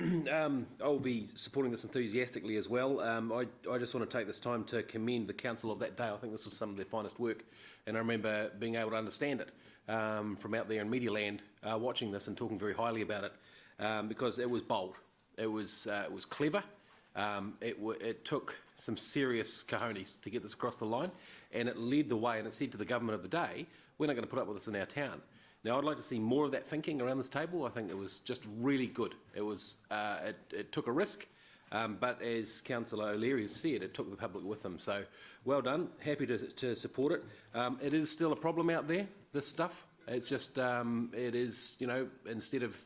I'll be supporting this enthusiastically as well. I just want to take this time to commend the council of that day. I think this was some of their finest work, and I remember being able to understand it from out there in media land, watching this and talking very highly about it, because it was bold, it was clever, it took some serious cojones to get this across the line, and it led the way, and it said to the government of the day, we're not going to put up with this in our town. Now, I'd like to see more of that thinking around this table. I think it was just really good. It was, it took a risk, but as Councillor O'Leary has said, it took the public with them. So, well done. Happy to support it. It is still a problem out there, this stuff. It's just, it is, you know, instead of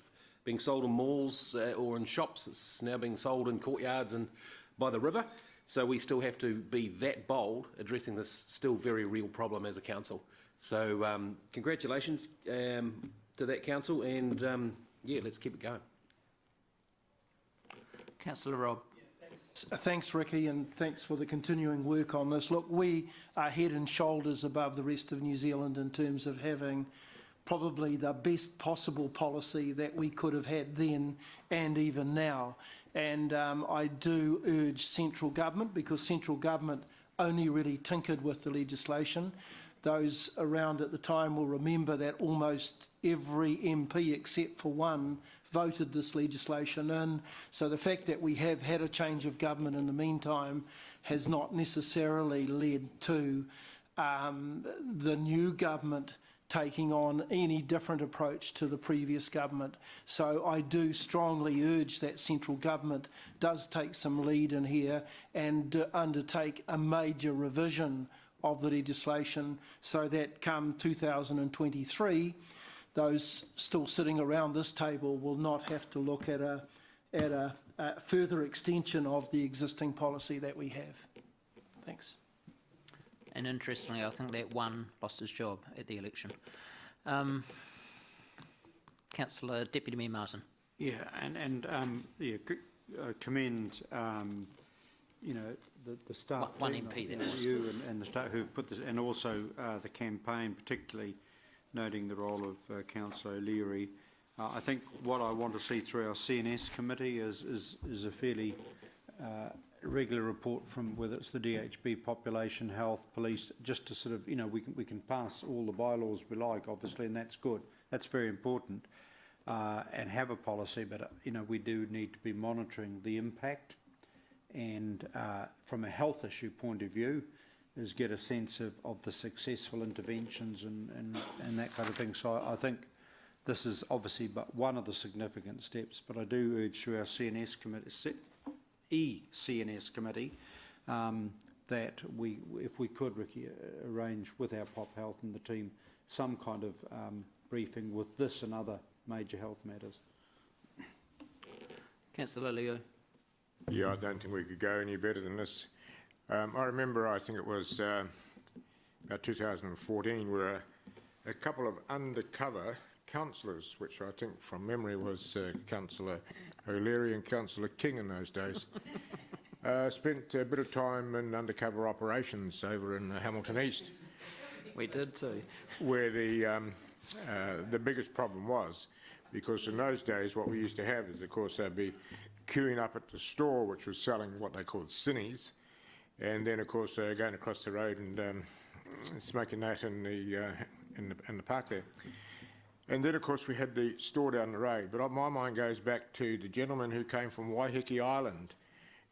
being sold in malls or in shops, it's now being sold in courtyards and by the river. So we still have to be that bold, addressing this still very real problem as a council. So congratulations to that council, and yeah, let's keep it going. Councillor Robb. Thanks, Ricky, and thanks for the continuing work on this. Look, we are head and shoulders above the rest of New Zealand in terms of having probably the best possible policy that we could have had then and even now. And I do urge central government, because central government only really tinkered with the legislation. Those around at the time will remember that almost every MP except for one voted this legislation in. So the fact that we have had a change of government in the meantime has not necessarily led to the new government taking on any different approach to the previous government. So I do strongly urge that central government does take some lead in here and undertake a major revision of the legislation so that come 2023, those still sitting around this table will not have to look at a further extension of the existing policy that we have. Thanks. And interestingly, I think that one lost his job at the election. Councillor Deputy Mayor Martin. Yeah, commend you know, the staff, one MP that was. you and the staff who put this, and also the campaign, particularly noting the role of Councillor O'Leary. I think what I want to see through our CNS committee is a fairly regular report from whether it's the DHB, population, health, police, just to sort of, you know, we can pass all the bylaws we like, obviously, and that's good. That's very important, and have a policy, but you know, we do need to be monitoring the impact. And from a health issue point of view, is get a sense of the successful interventions and that kind of thing. So I think this is obviously but one of the significant steps, but I do urge through our CNS committee, CNS committee, that we, if we could, Ricky, arrange with our Pop Health and the team some kind of briefing with this and other major health matters. Councillor Leo. Yeah, I don't think we could go any better than this. I remember, I think it was about 2014, where a couple of undercover councillors, which I think from memory was Councillor O'Leary and Councillor King in those days, spent a bit of time in undercover operations over in Hamilton East. We did too. Where the biggest problem was, because in those days what we used to have is, of course, there'd be queuing up at the store, which was selling what they called cinnies, and then of course going across the road and smoking that in the park there. And then of course we had the store down the road. But my mind goes back to the gentleman who came from Waiheke Island,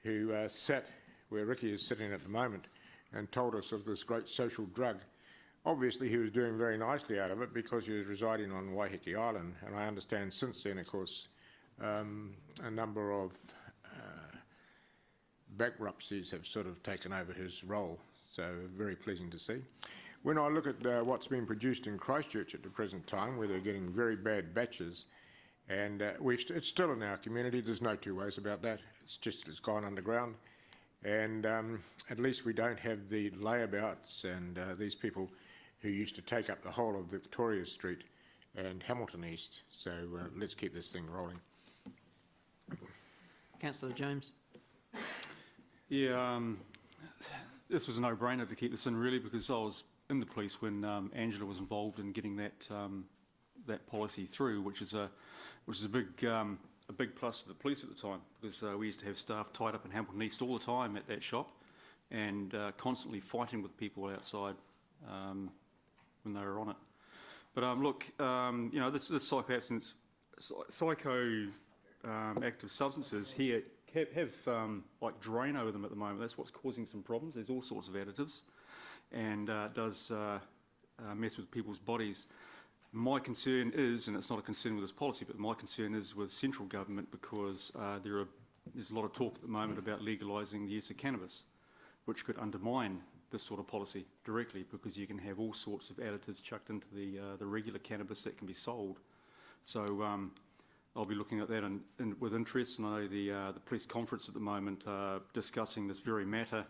who sat where Ricky is sitting at the moment, and told us of this great social drug. Obviously he was doing very nicely out of it because he was residing on Waiheke Island, and I understand since then, of course, a number of bankruptcies have sort of taken over his role, so very pleasing to see. When I look at what's been produced in Christchurch at the present time, where they're getting very bad batches, and it's still in our community, there's no two ways about that, it's gone underground, and at least we don't have the layabouts and these people who used to take up the whole of Victoria Street and Hamilton East. So let's keep this thing rolling. Councillor James. Yeah, this was a no-brainer to keep this in really, because I was in the police when Angela was involved in getting that policy through, which is a big plus to the police at the time, because we used to have staff tied up in Hamilton East all the time at that shop, and constantly fighting with people outside when they were on it. But look, you know, this psychoactive substances here have like Drano with them at the moment. That's what's causing some problems. There's all sorts of additives, and it does mess with people's bodies. My concern is, and it's not a concern with this policy, but my concern is with central government, because there's a lot of talk at the moment about legalising the use of cannabis, which could undermine this sort of policy directly, because you can have all sorts of additives chucked into the regular cannabis that can be sold. So I'll be looking at that with interest, and I know the press conference at the moment discussing this very matter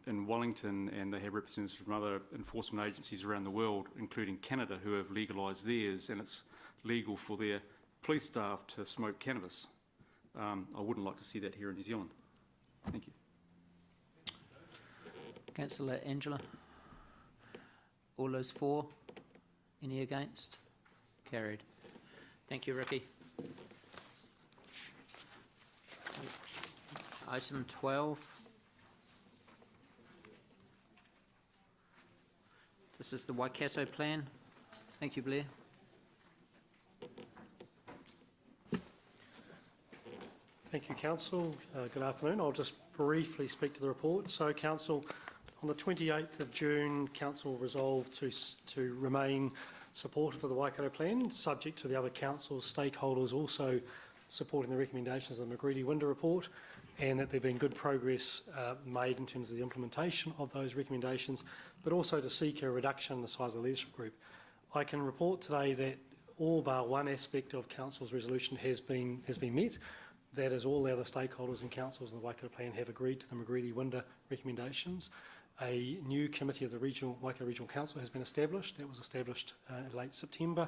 in Wellington, and they have representatives from other enforcement agencies around the world, including Canada, who have legalised theirs, and it's legal for their police staff to smoke cannabis. I wouldn't like to see that here in New Zealand. Thank you. Councillor Angela. All those for? Any against? Carried. Thank you, Ricky. Item 12. This is the Waikato plan. Thank you, Blair. Thank you, Council. Good afternoon. I'll just briefly speak to the report. So, Council, on the 28th of June, Council resolved to remain supportive of the Waikato plan, subject to the other councils, stakeholders also supporting the recommendations of the McGreedy-Winder report, and that there has been good progress made in terms of the implementation of those recommendations, but also to seek a reduction in the size of the leadership group. I can report today that all bar one aspect of Council's resolution has been met. That is, all the other stakeholders and councils in the Waikato plan have agreed to the McGreedy-Winder recommendations. A new committee of the Waikato Regional Council has been established. That was established in late September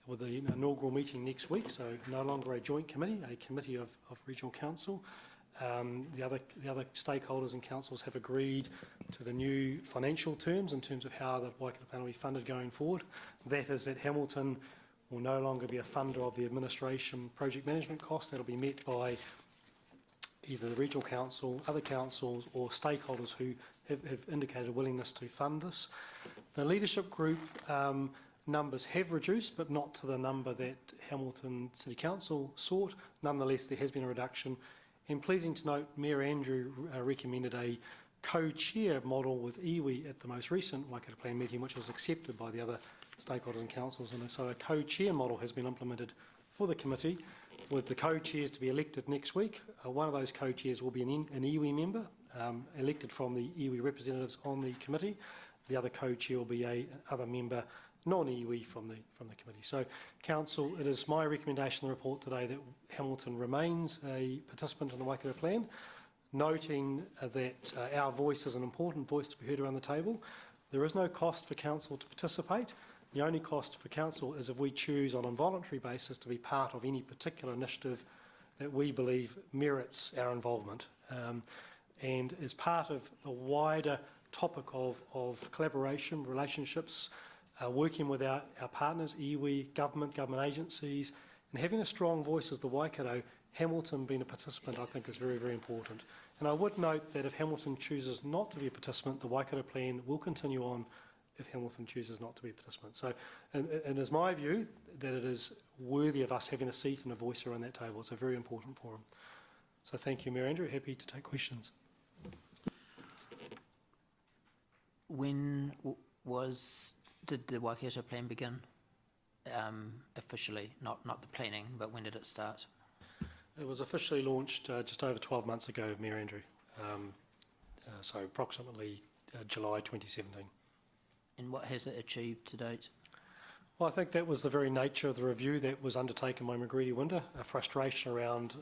with the inaugural meeting next week, so no longer a joint committee, a committee of Regional Council. The other stakeholders and councils have agreed to the new financial terms in terms of how the Waikato plan will be funded going forward. That is that Hamilton will no longer be a funder of the administration project management costs. That will be met by either the Regional Council, other councils or stakeholders who have indicated a willingness to fund this. The leadership group numbers have reduced, but not to the number that Hamilton City Council sought. Nonetheless, there has been a reduction. And pleasing to note, Mayor Andrew recommended a co-chair model with iwi at the most recent Waikato Plan meeting, which was accepted by the other stakeholders and councils. And so a co-chair model has been implemented for the committee, with the co-chairs to be elected next week. One of those co-chairs will be an iwi member, elected from the iwi representatives on the committee. The other co-chair will be another member, non-iwi, from the committee. So, Council, it is my recommendation in the report today that Hamilton remains a participant in the Waikato Plan, noting that our voice is an important voice to be heard around the table. There is no cost for Council to participate. The only cost for Council is if we choose on a voluntary basis to be part of any particular initiative that we believe merits our involvement. And as part of the wider topic of collaboration, relationships, working with our partners, iwi, government agencies, and having a strong voice as the Waikato, Hamilton being a participant, I think, is very, very important. And I would note that if Hamilton chooses not to be a participant, the Waikato plan will continue on if Hamilton chooses not to be a participant. So, and it's my view that it is worthy of us having a seat and a voice around that table. It's a very important forum. So thank you, Mayor Andrew. Happy to take questions. When did the Waikato plan begin officially? Not the planning, but when did it start? It was officially launched just over 12 months ago, Mayor Andrew. So approximately July 2017. And what has it achieved to date? Well, I think that was the very nature of the review that was undertaken by McGreedy-Winder, a frustration around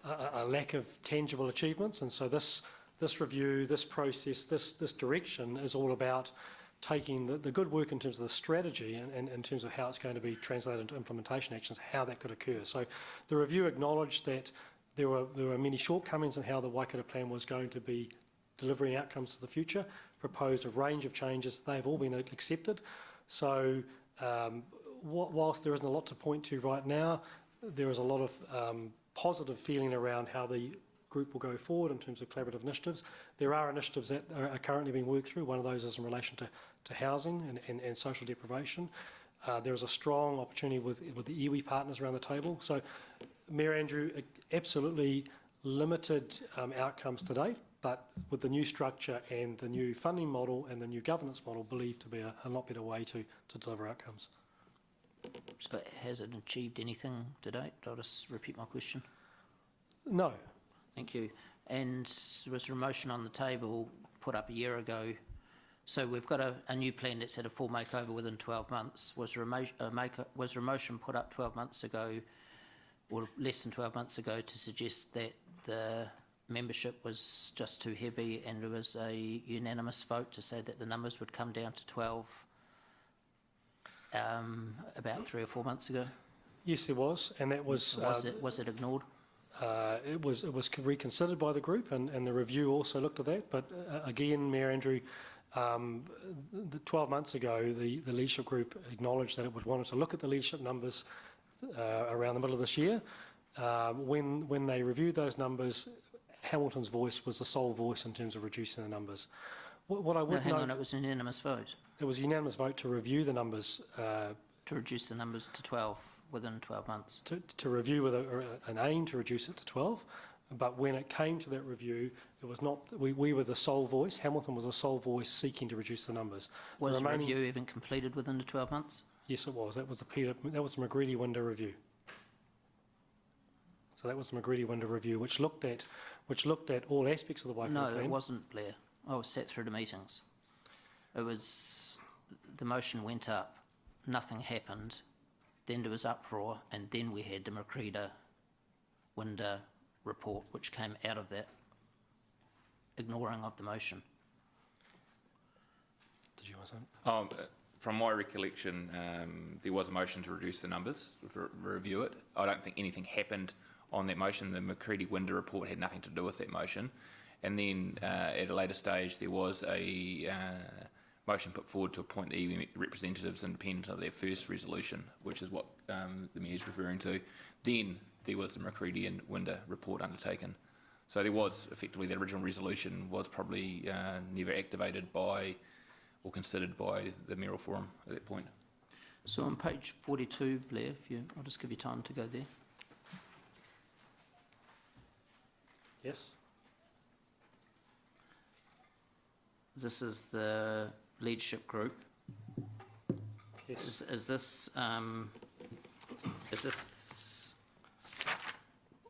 a lack of tangible achievements. And so this review, this process, this direction is all about taking the good work in terms of the strategy and in terms of how it's going to be translated into implementation actions, how that could occur. So the review acknowledged that there were many shortcomings in how the Waikato plan was going to be delivering outcomes to the future, proposed a range of changes. They've all been accepted. So whilst there isn't a lot to point to right now, there is a lot of positive feeling around how the group will go forward in terms of collaborative initiatives. There are initiatives that are currently being worked through. One of those is in relation to housing and social deprivation. There is a strong opportunity with the iwi partners around the table. So, Mayor Andrew, absolutely limited outcomes to date, but with the new structure and the new funding model and the new governance model, believed to be a lot better way to deliver outcomes. So has it achieved anything to date? I'll just repeat my question. No. Thank you. And there was a motion on the table put up a year ago. So we've got a new plan that's had a full makeover within 12 months. Was there a motion put up 12 months ago, or less than 12 months ago, to suggest that the membership was just too heavy, and there was a unanimous vote to say that the numbers would come down to 12 about 3 or 4 months ago? Yes, there was, and that was... Was it ignored? It was reconsidered by the group, and the review also looked at that. But again, Mayor Andrew, 12 months ago, the leadership group acknowledged that it wanted to look at the leadership numbers around the middle of this year. When they reviewed those numbers, Hamilton's voice was the sole voice in terms of reducing the numbers. What I would hang on, it was a unanimous vote. It was a unanimous vote to review the numbers. To reduce the numbers to 12 within 12 months. To review with an aim to reduce it to 12. But when it came to that review, it was not, we were the sole voice. Hamilton was the sole voice seeking to reduce the numbers. Was the review even completed within the 12 months? Yes, it was. That was the McGreedy-Winder review. So that was the McGreedy-Winder review, which looked at all aspects of the Waikato plan. No, it wasn't, Blair. I was sat through the meetings. It was, the motion went up, nothing happened, then there was uproar, and then we had the McGreedy-Winder report, which came out of that ignoring of the motion. Did you want something? From my recollection, there was a motion to reduce the numbers, to review it. I don't think anything happened on that motion. The McGreedy-Winder report had nothing to do with that motion. And then at a later stage, there was a motion put forward to appoint the iwi representatives independent of their first resolution, which is what the Mayor's referring to. Then there was the McGreedy-Winder report undertaken. So there was, effectively, the original resolution was probably never activated by or considered by the Mayoral Forum at that point. So on page 42, Blair, I'll just give you time to go there. Yes. This is the leadership group. Yes. Is this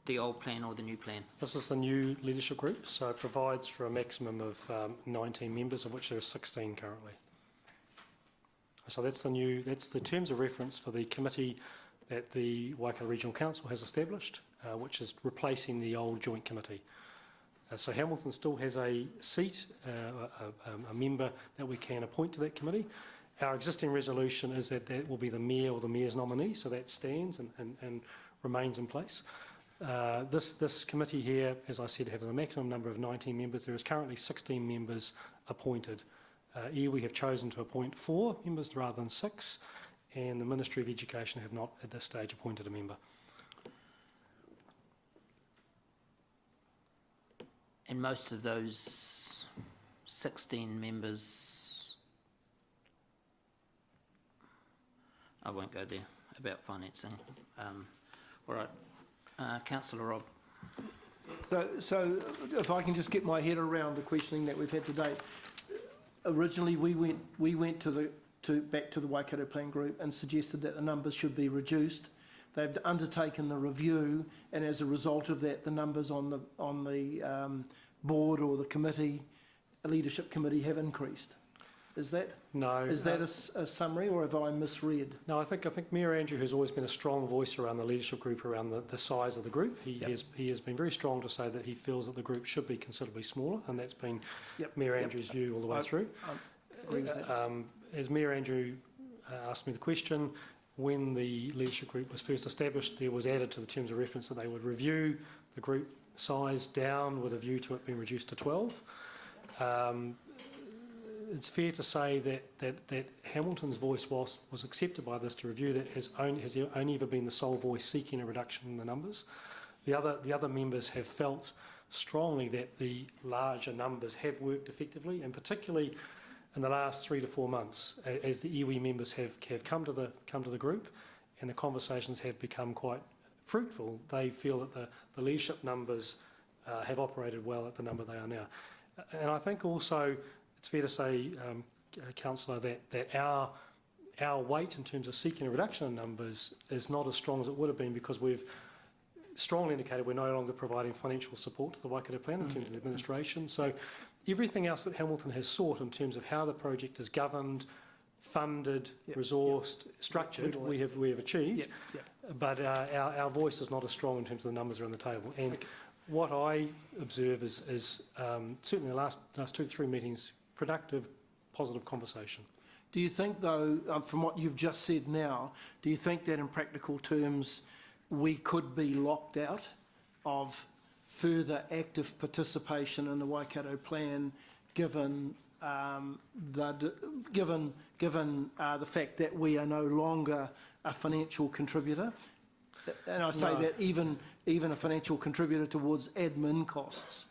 the old plan or the new plan? This is the new leadership group, so it provides for a maximum of 19 members, of which there are 16 currently. So that's the terms of reference for the committee that the Waikato Regional Council has established, which is replacing the old joint committee. So Hamilton still has a seat, a member that we can appoint to that committee. Our existing resolution is that that will be the Mayor or the Mayor's nominee, so that stands and remains in place. This committee here, as I said, has a maximum number of 19 members. There is currently 16 members appointed. We have chosen to appoint 4 members rather than 6, and the Ministry of Education have not at this stage appointed a member. And most of those 16 members, I won't go there, about financing. All right, Councillor Robb. So if I can just get my head around the questioning that we've had today. Originally, we went back to the Waikato Plan Group and suggested that the numbers should be reduced. They've undertaken the review, and as a result of that, the numbers on the board or the committee, leadership committee, have increased. Is that? No. Is that a summary, or have I misread? No, I think Mayor Andrew has always been a strong voice around the leadership group, around the size of the group. He has been very strong to say that he feels that the group should be considerably smaller, and that's been Mayor Andrew's view all the way through. I agree with that. As Mayor Andrew asked me the question, when the leadership group was first established, there was added to the terms of reference that they would review the group size down with a view to it being reduced to 12. It's fair to say that Hamilton's voice was accepted by this to review that has only ever been the sole voice seeking a reduction in the numbers. The other members have felt strongly that the larger numbers have worked effectively, and particularly in the last 3 to 4 months, as the iwi members have come to the group, and the conversations have become quite fruitful. They feel that the leadership numbers have operated well at the number they are now, and I think also it's fair to say, Councillor, that our weight in terms of seeking a reduction in numbers is not as strong as it would have been, because we've strongly indicated we're no longer providing financial support to the Waikato Plan in terms of the administration. So everything else that Hamilton has sought in terms of how the project is governed, funded, resourced, structured, we have achieved. But our voice is not as strong in terms of the numbers around the table. And what I observe is certainly the last 2 to 3 meetings, productive, positive conversation. Do you think, though, from what you've just said now, do you think that in practical terms we could be locked out of further active participation in the Waikato Plan, given the fact that we are no longer a financial contributor? And I say that even a financial contributor towards admin costs.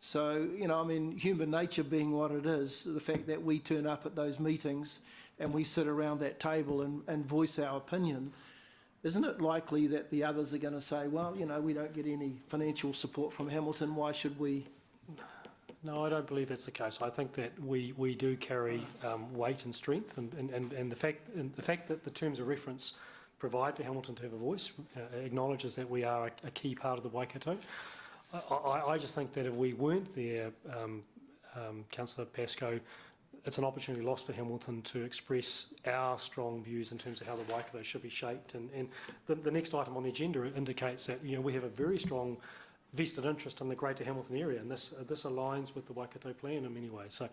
So, you know, I mean, human nature being what it is, the fact that we turn up at those meetings and we sit around that table and voice our opinion, isn't it likely that the others are going to say, well, you know, we don't get any financial support from Hamilton, why should we? No, I don't believe that's the case. I think that we do carry weight and strength, and the fact that the terms of reference provide for Hamilton to have a voice acknowledges that we are a key part of the Waikato. I just think that if we weren't there, Councillor Pascoe, it's an opportunity lost for Hamilton to express our strong views in terms of how the Waikato should be shaped. And the next item on the agenda indicates that, you know, we have a very strong vested interest in the Greater Hamilton area, and this aligns with the Waikato Plan in many ways. So,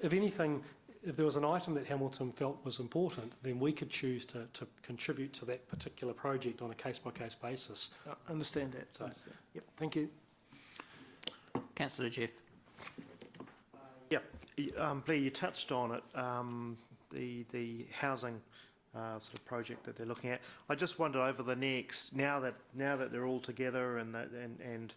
if anything, if there was an item that Hamilton felt was important, then we could choose to contribute to that particular project on a case-by-case basis. I understand that. So, Yep, thank you. Councillor Jeff. Blair, you touched on it, the housing sort of project that they're looking at. I just wondered over the next, now that they're all together and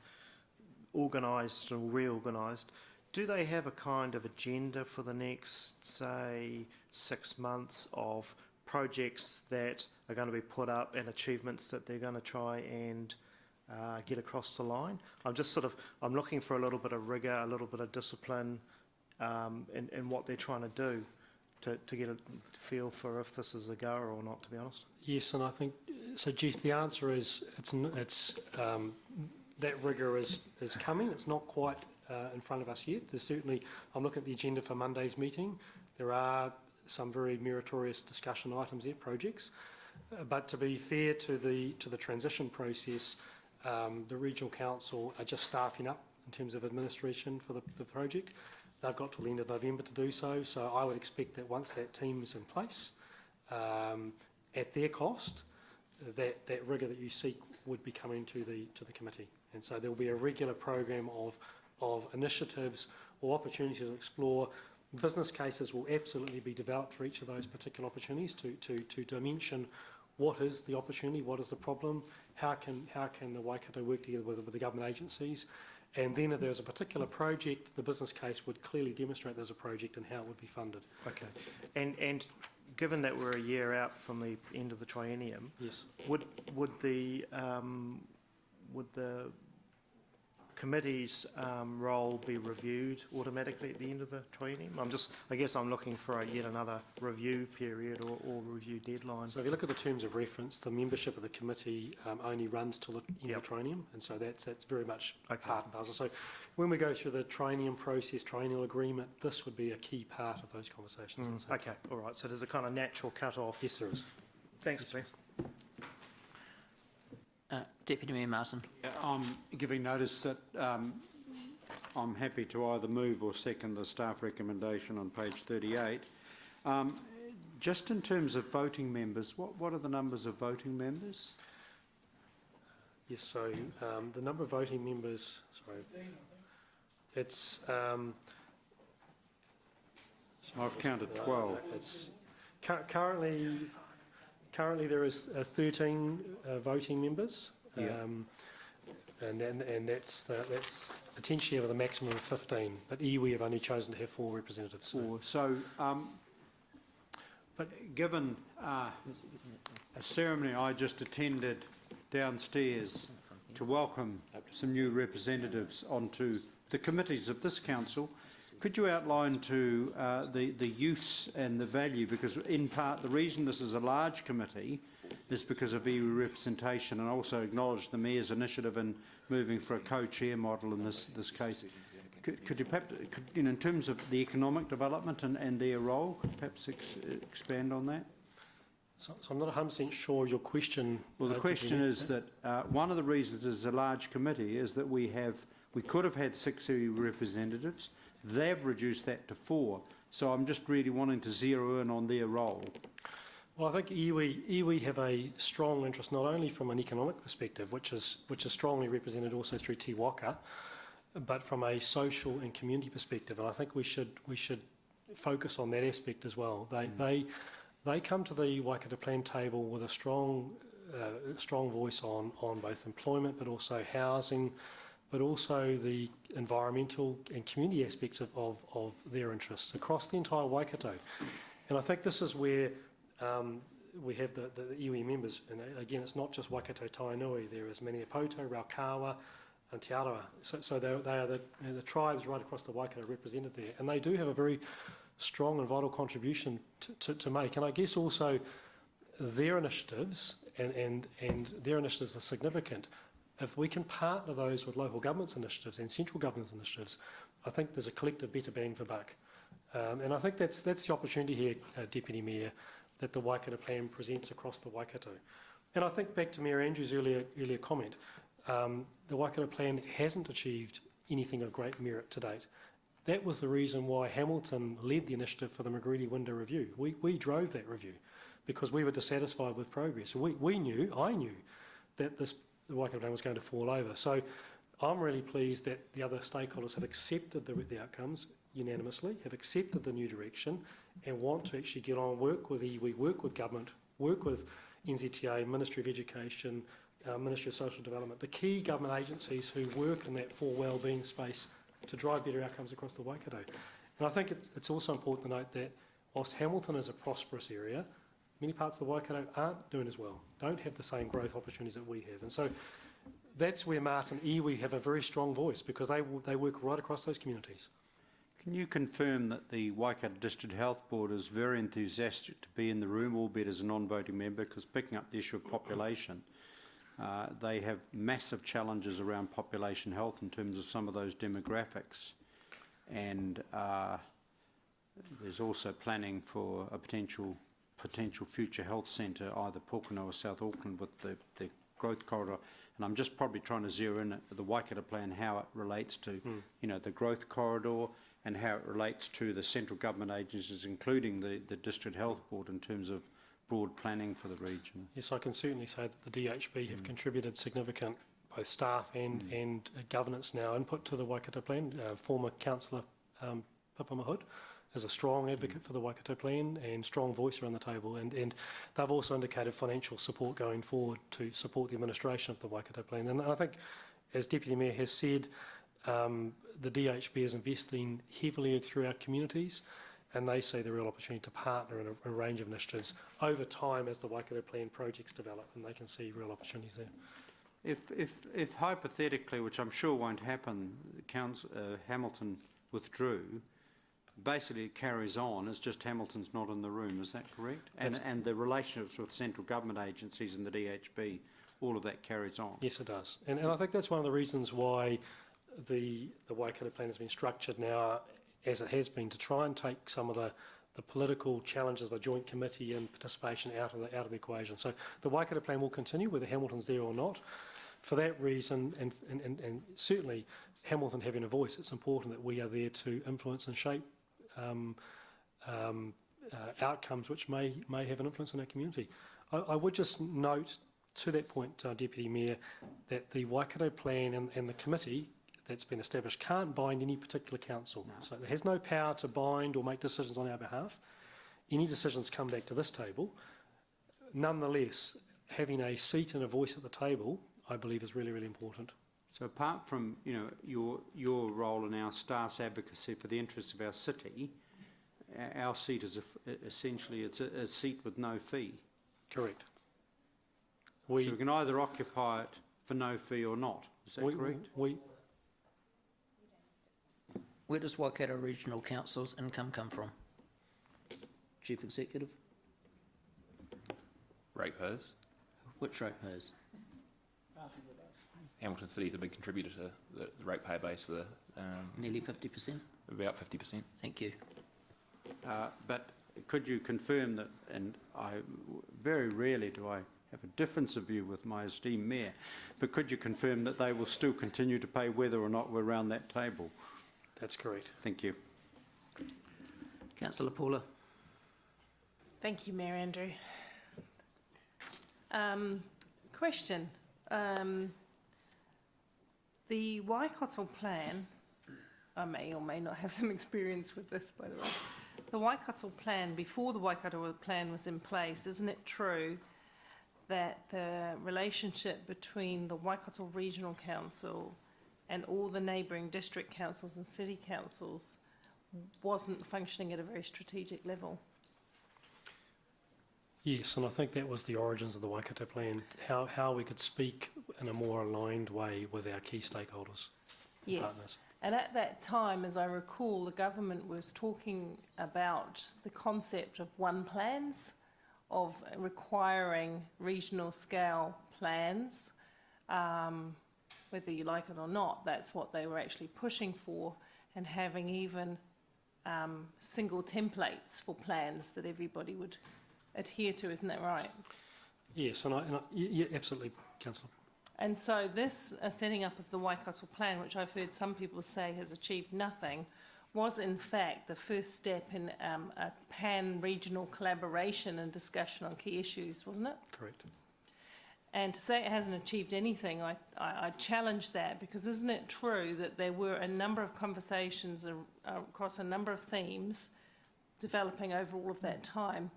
organised and reorganised, do they have a kind of agenda for the next, say, 6 months of projects that are going to be put up and achievements that they're going to try and get across the line? I'm looking for a little bit of rigour, a little bit of discipline in what they're trying to do to get a feel for if this is a goer or not, to be honest. Yes, and I think, so Jeff, the answer is it's that rigour is coming. It's not quite in front of us yet. There's certainly, I'm looking at the agenda for Monday's meeting. There are some very meritorious discussion items there, projects. But to be fair to the transition process, the Regional Council are just staffing up in terms of administration for the project. They've got till the end of November to do so. So I would expect that once that team is in place, at their cost, that rigour that you seek would be coming to the committee. And so there will be a regular program of initiatives or opportunities to explore. Business cases will absolutely be developed for each of those particular opportunities to dimension what is the opportunity, what is the problem, how can the Waikato work together with the government agencies, And then if there's a particular project, the business case would clearly demonstrate there's a project and how it would be funded. Okay. And given that we're a year out from the end of the triennium, yes, would the committee's role be reviewed automatically at the end of the triennium? I guess I'm looking for yet another review period or review deadline. So if you look at the terms of reference, the membership of the committee only runs till the end of the triennium, and so that's very much part and parcel. So when we go through the triennium process, triennial agreement, this would be a key part of those conversations. Okay, all right. So there's a kind of natural cut-off. Yes, there is. Thanks, please. Deputy Mayor Martin. I'm giving notice that I'm happy to either move or second the staff recommendation on page 38. Just in terms of voting members, what are the numbers of voting members? Yes, so the number of voting members, sorry, it's... I've counted 12. It's currently there is 13 voting members, and that's potentially over the maximum of 15. But iwi have only chosen to have 4 representatives. So, but given a ceremony I just attended downstairs to welcome some new representatives onto the committees of this council, could you outline to the use and the value, because in part the reason this is a large committee is because of iwi representation, and also acknowledge the Mayor's initiative in moving for a co-chair model in this case. Could you perhaps, in terms of the economic development and their role, perhaps expand on that? So I'm not 100% sure your question. Well, the question is that one of the reasons it's a large committee is that we could have had 6 iwi representatives. They've reduced that to 4. So I'm just really wanting to zero in on their role. Well, I think iwi have a strong interest, not only from an economic perspective, which is strongly represented also through Te Waka, but from a social and community perspective. And I think we should focus on that aspect as well. They come to the Waikato Plan table with a strong voice on both employment, but also housing, but also the environmental and community aspects of their interests across the entire Waikato. And I think this is where we have the iwi members, and again, it's not just Waikato Tainui, there is Maniapoto, Raukawa, and Te Arawa. So they are the tribes right across the Waikato represented there, and they do have a very strong and vital contribution to make. And I guess also their initiatives, and their initiatives are significant. If we can partner those with local government's initiatives and central government's initiatives, I think there's a collective better bang for buck. And I think that's the opportunity here, Deputy Mayor, that the Waikato Plan presents across the Waikato. And I think back to Mayor Andrews' earlier comment, the Waikato Plan hasn't achieved anything of great merit to date. That was the reason why Hamilton led the initiative for the Magritte Window Review. We drove that review because we were dissatisfied with progress. I knew that the Waikato Plan was going to fall over. So I'm really pleased that the other stakeholders have accepted the outcomes unanimously, have accepted the new direction, and want to actually get on, work with iwi, work with government, work with NZTA, Ministry of Education, Ministry of Social Development, the key government agencies who work in that for wellbeing space to drive better outcomes across the Waikato. And I think it's also important to note that whilst Hamilton is a prosperous area, many parts of the Waikato aren't doing as well, don't have the same growth opportunities that we have. And so that's where Martin iwi have a very strong voice, because they work right across those communities. Can you confirm that the Waikato District Health Board is very enthusiastic to be in the room, albeit as a non-voting member, because picking up the issue of population, they have massive challenges around population health in terms of some of those demographics, and there's also planning for a potential future health centre, either Pōkeno or South Auckland, with the growth corridor. And I'm just probably trying to zero in at the Waikato Plan, how it relates to the growth corridor, and how it relates to the central government agencies, including the District Health Board, in terms of broad planning for the region. Yes, I can certainly say that the DHB have contributed significant both staff and governance now input to the Waikato Plan. Former councillor Papa Mahood is a strong advocate for the Waikato Plan and strong voice around the table, and they've also indicated financial support going forward to support the administration of the Waikato Plan. And I think, as Deputy Mayor has said, The DHB is investing heavily through our communities, and they see the real opportunity to partner in a range of initiatives over time as the Waikato Plan projects develop, and they can see real opportunities there. If hypothetically, which I'm sure won't happen, Hamilton withdrew, basically it carries on, it's just Hamilton's not in the room, is that correct? And the relationships with central government agencies and the DHB, all of that carries on? Yes, it does. And I think that's one of the reasons why the Waikato Plan has been structured now as it has been, to try and take some of the political challenges of a joint committee and participation out of the equation. So the Waikato Plan will continue whether Hamilton's there or not. For that reason, and certainly Hamilton having a voice, it's important that we are there to influence and shape outcomes which may have an influence on our community. I would just note to that point, Deputy Mayor, that the Waikato Plan and the committee that's been established can't bind any particular council. No. So it has no power to bind or make decisions on our behalf. Any decisions come back to this table. Nonetheless, having a seat and a voice at the table, I believe, is really, really important. So apart from your role in our staff's advocacy for the interests of our city, our seat is essentially it's a seat with no fee. Correct. So we can either occupy it for no fee or not. Is that correct? Where does Waikato Regional Council's income come from? Chief Executive? Ratepayers. Which ratepayers? Hamilton City is a big contributor to the ratepayer base for the... Nearly 50%? About 50%. Thank you. But could you confirm that, and very rarely do I have a difference of view with my esteemed mayor, but could you confirm that they will still continue to pay whether or not we're around that table? That's correct. Thank you. Councillor Paula. Thank you, Mayor Andrew. Question. The Waikato Plan, I may or may not have some experience with this, by the way. The Waikato Plan, before the Waikato Plan was in place, isn't it true that the relationship between the Waikato Regional Council and all the neighbouring district councils and city councils wasn't functioning at a very strategic level? Yes, and I think that was the origins of the Waikato Plan, how we could speak in a more aligned way with our key stakeholders and partners. And at that time, as I recall, the government was talking about the concept of one plans, of requiring regional scale plans, whether you like it or not. That's what they were actually pushing for, and having even single templates for plans that everybody would adhere to. Isn't that right? Yes, yeah, absolutely, Councillor. And so this setting up of the Waikato Plan, which I've heard some people say has achieved nothing, was in fact the first step in a pan-regional collaboration and discussion on key issues, wasn't it? Correct. And to say it hasn't achieved anything, I challenge that, because isn't it true that there were a number of conversations across a number of themes developing over all of that time,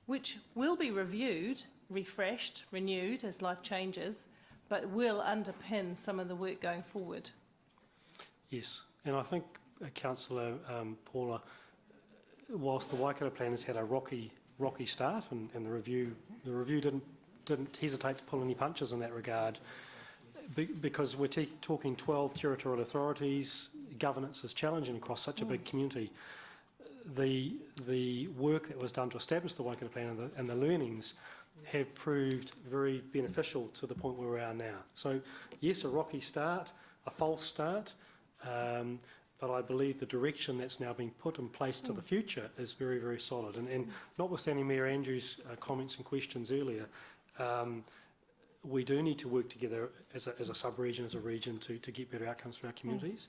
which will be reviewed, refreshed, renewed as life changes, but will underpin some of the work going forward? Yes, and I think, Councillor Paula, whilst the Waikato Plan has had a rocky start, and the review didn't hesitate to pull any punches in that regard, because we're talking 12 territorial authorities, governance is challenging across such a big community. The work that was done to establish the Waikato Plan and the learnings have proved very beneficial to the point where we are now. So yes, a rocky start, a false start, but I believe the direction that's now being put in place to the future is very, very solid. And notwithstanding Mayor Andrews' comments and questions earlier, we do need to work together as a sub-region, as a region, to get better outcomes for our communities.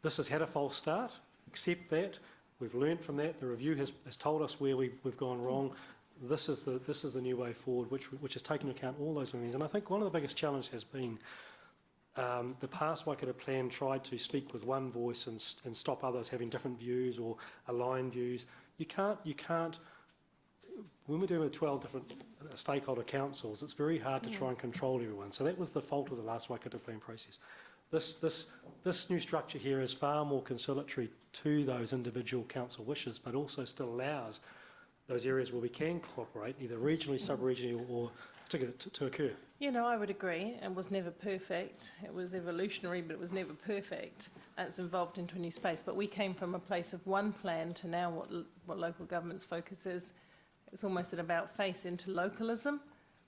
This has had a false start, accept that. We've learned from that. The review has told us where we've gone wrong. This is the new way forward, which has taken into account all those things. And I think one of the biggest challenges has been the past Waikato Plan tried to speak with one voice and stop others having different views or aligned views. You can't. When we're dealing with 12 different stakeholder councils, it's very hard to try and control everyone. So that was the fault of the last Waikato Plan process. This new structure here is far more conciliatory to those individual council wishes, but also still allows those areas where we can cooperate, either regionally, sub-regionally, or particularly to occur. You know, I would agree. It was never perfect. It was evolutionary, but it was never perfect. And it's involved into a new space. But we came from a place of one plan to now what local government's focus is. It's almost an about face into localism.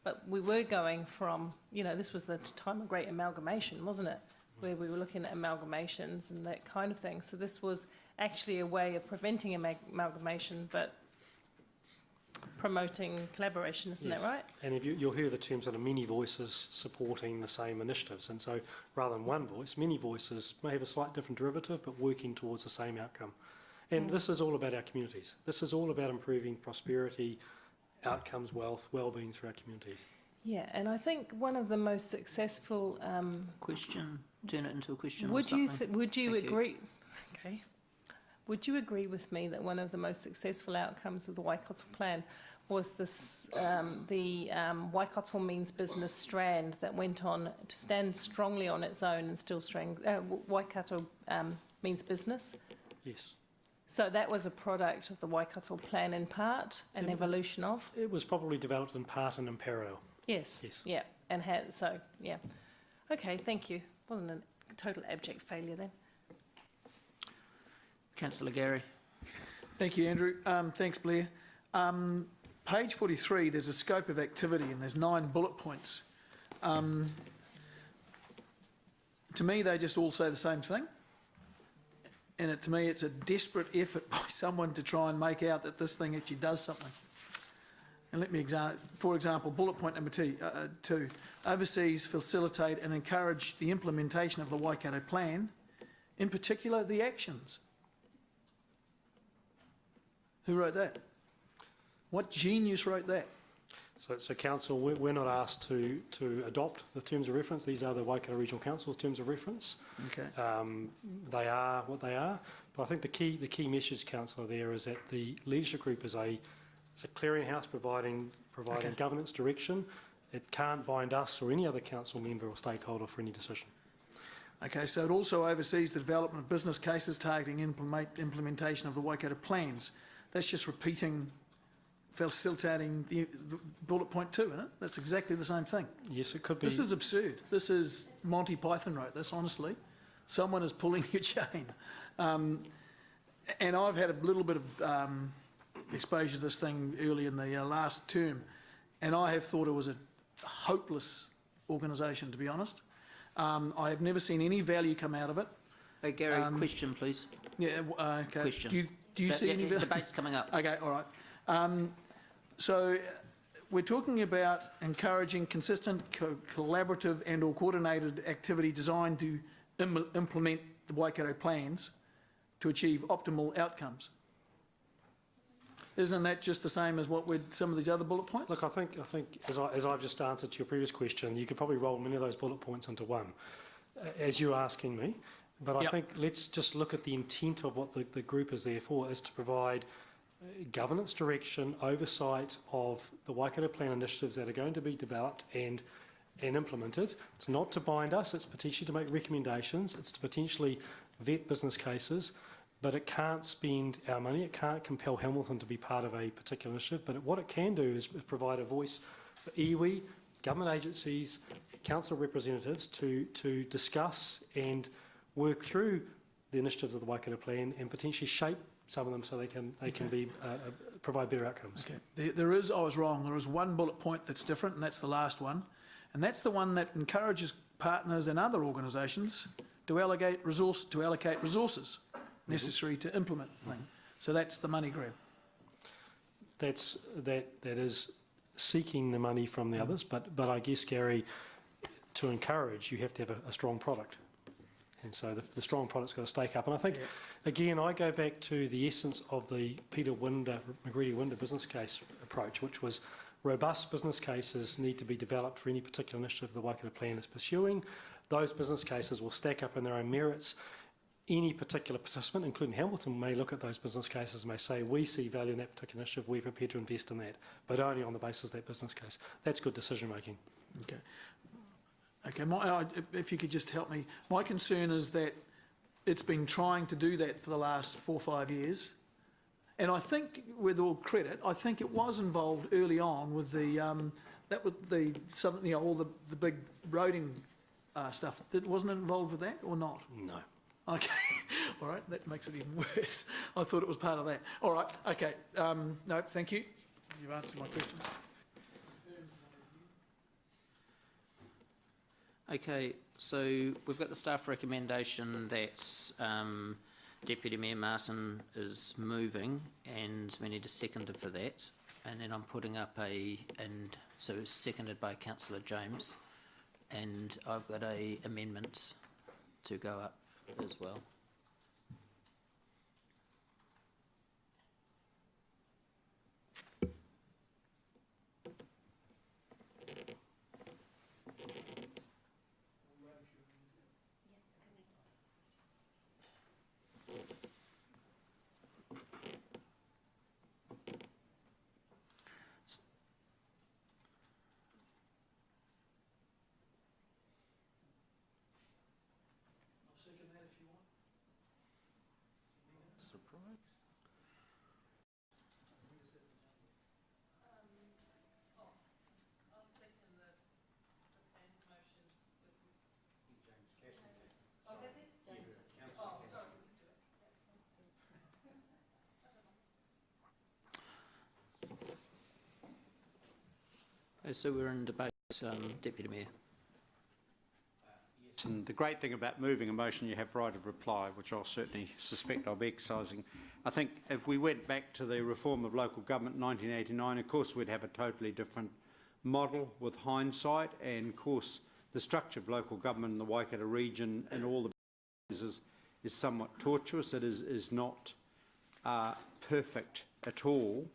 But we were going from, you know, this was the time of great amalgamation, wasn't it? Where we were looking at amalgamations and that kind of thing. So this was actually a way of preventing amalgamation, but promoting collaboration, isn't that right? And if you'll hear the terms that are many voices supporting the same initiatives. And so rather than one voice, many voices may have a slight different derivative, but working towards the same outcome. And this is all about our communities. This is all about improving prosperity, outcomes, wealth, well-being through our communities. Yeah, and I think one of the most successful... Question, turn it into a question would or you something. would you Thank agree... Okay. Would you agree with me that one of the most successful outcomes of the Waikato plan was this, the Waikato Means Business strand that went on to stand strongly on its own and still Waikato Means Business? Yes. So that was a product of the Waikato plan in part, an evolution of? It was probably developed in part and in parallel. Yes. Yes. Yeah, and had, so, yeah. Okay, thank you. Wasn't a total abject failure then. Councillor Gary. Thank you, Andrew. Thanks, Blair. Page 43, there's a scope of activity and there's 9 bullet points. To me, they just all say the same thing. And to me, it's a desperate effort by someone to try and make out that this thing actually does something. And let me for example, bullet point number 2, overseas, facilitate and encourage the implementation of the Waikato plan, in particular the actions. Who wrote that? What genius wrote that? So Council, we're not asked to adopt the terms of reference. These are the Waikato Regional Council's terms of reference. Okay. They are what they are. But I think the key message, Councillor, there is that the leadership group is a clearinghouse providing Okay. governance direction. It can't bind us or any other council member or stakeholder for any decision. Okay, so it also oversees the development of business cases targeting implementation of the Waikato plans. That's just repeating, facilitating the bullet point 2, isn't it? That's exactly the same thing. Yes, it could be. This is absurd. This is Monty Python wrote this, honestly. Someone is pulling your chain. And I've had a little bit of exposure to this thing early in the last term, and I have thought it was a hopeless organisation, to be honest. I have never seen any value come out of it. Hey, Gary, question, please. Yeah, okay. Question. Do you see any value? Debate's coming up. Okay, all right. So we're talking about encouraging consistent, collaborative and or coordinated activity designed to implement the Waikato plans to achieve optimal outcomes. Isn't that just the same as what with some of these other bullet points? Look, I think as I've just answered to your previous question, you could probably roll many of those bullet points into one, as you're asking me. But I think let's just look at the intent of what the group is there for, is to provide governance direction, oversight of the Waikato plan initiatives that are going to be developed and implemented. It's not to bind us, it's potentially to make recommendations, it's to potentially vet business cases, but it can't spend our money, it can't compel Hamilton to be part of a particular initiative, but what it can do is provide a voice for iwi, government agencies, council representatives to discuss and work through the initiatives of the Waikato plan and potentially shape some of them so they can be provide better outcomes. Okay. I was wrong. There is one bullet point that's different, and that's the last one, and that's the one that encourages partners and other organisations to allocate resources necessary to implement the thing. So that's the money grab. That is seeking the money from the others, but I guess, Gary, to encourage, you have to have a strong product. And so the strong product's got to stake up. And I think, again, I go back to the essence of the McGreedy-Winder business case approach, which was robust business cases need to be developed for any particular initiative the Waikato plan is pursuing. Those business cases will stack up in their own merits. Any particular participant, including Hamilton, may look at those business cases and may say, we see value in that particular initiative, we're prepared to invest in that, but only on the basis of that business case. That's good decision making. Okay. Okay, if you could just help me. My concern is that it's been trying to do that for the last 4 or 5 years. And I think, with all credit, I think it was involved early on with the, all the big roading stuff. Wasn't it involved with that or not? No. Okay, all right, that makes it even worse. I thought it was part of that. All right, okay, no, thank you. You've answered my question. Okay, so we've got the staff recommendation that Deputy Mayor Martin is moving, and we need a seconder for that. And then I'm putting up so seconded by Councillor James, and I've got a amendment to go up as well. So we're in debate, Deputy Mayor. Yes, and the great thing about moving a motion, you have right of reply, which I'll certainly suspect I'll be exercising. I think if we went back to the reform of local government in 1989, of course we'd have a totally different model with hindsight, and of course the structure of local government in the Waikato region and all the is somewhat tortuous. It is not perfect at all.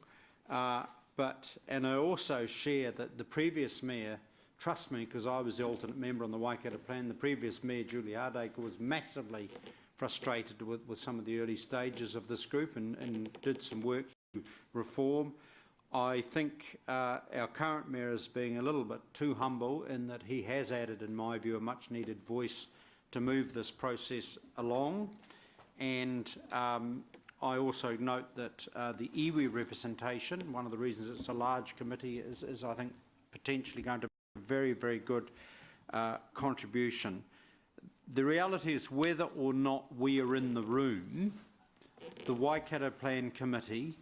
And I also share that the previous mayor, trust me, because I was the alternate member on the Waikato plan, the previous mayor, Julie Hardacre, was massively frustrated with some of the early stages of this group and did some work to reform. I think our current mayor is being a little bit too humble in that he has added, in my view, a much needed voice to move this process along. And I also note that the iwi representation, one of the reasons it's a large committee, is I think potentially going to be a very, very good contribution. The reality is whether or not we are in the room, the Waikato Plan Committee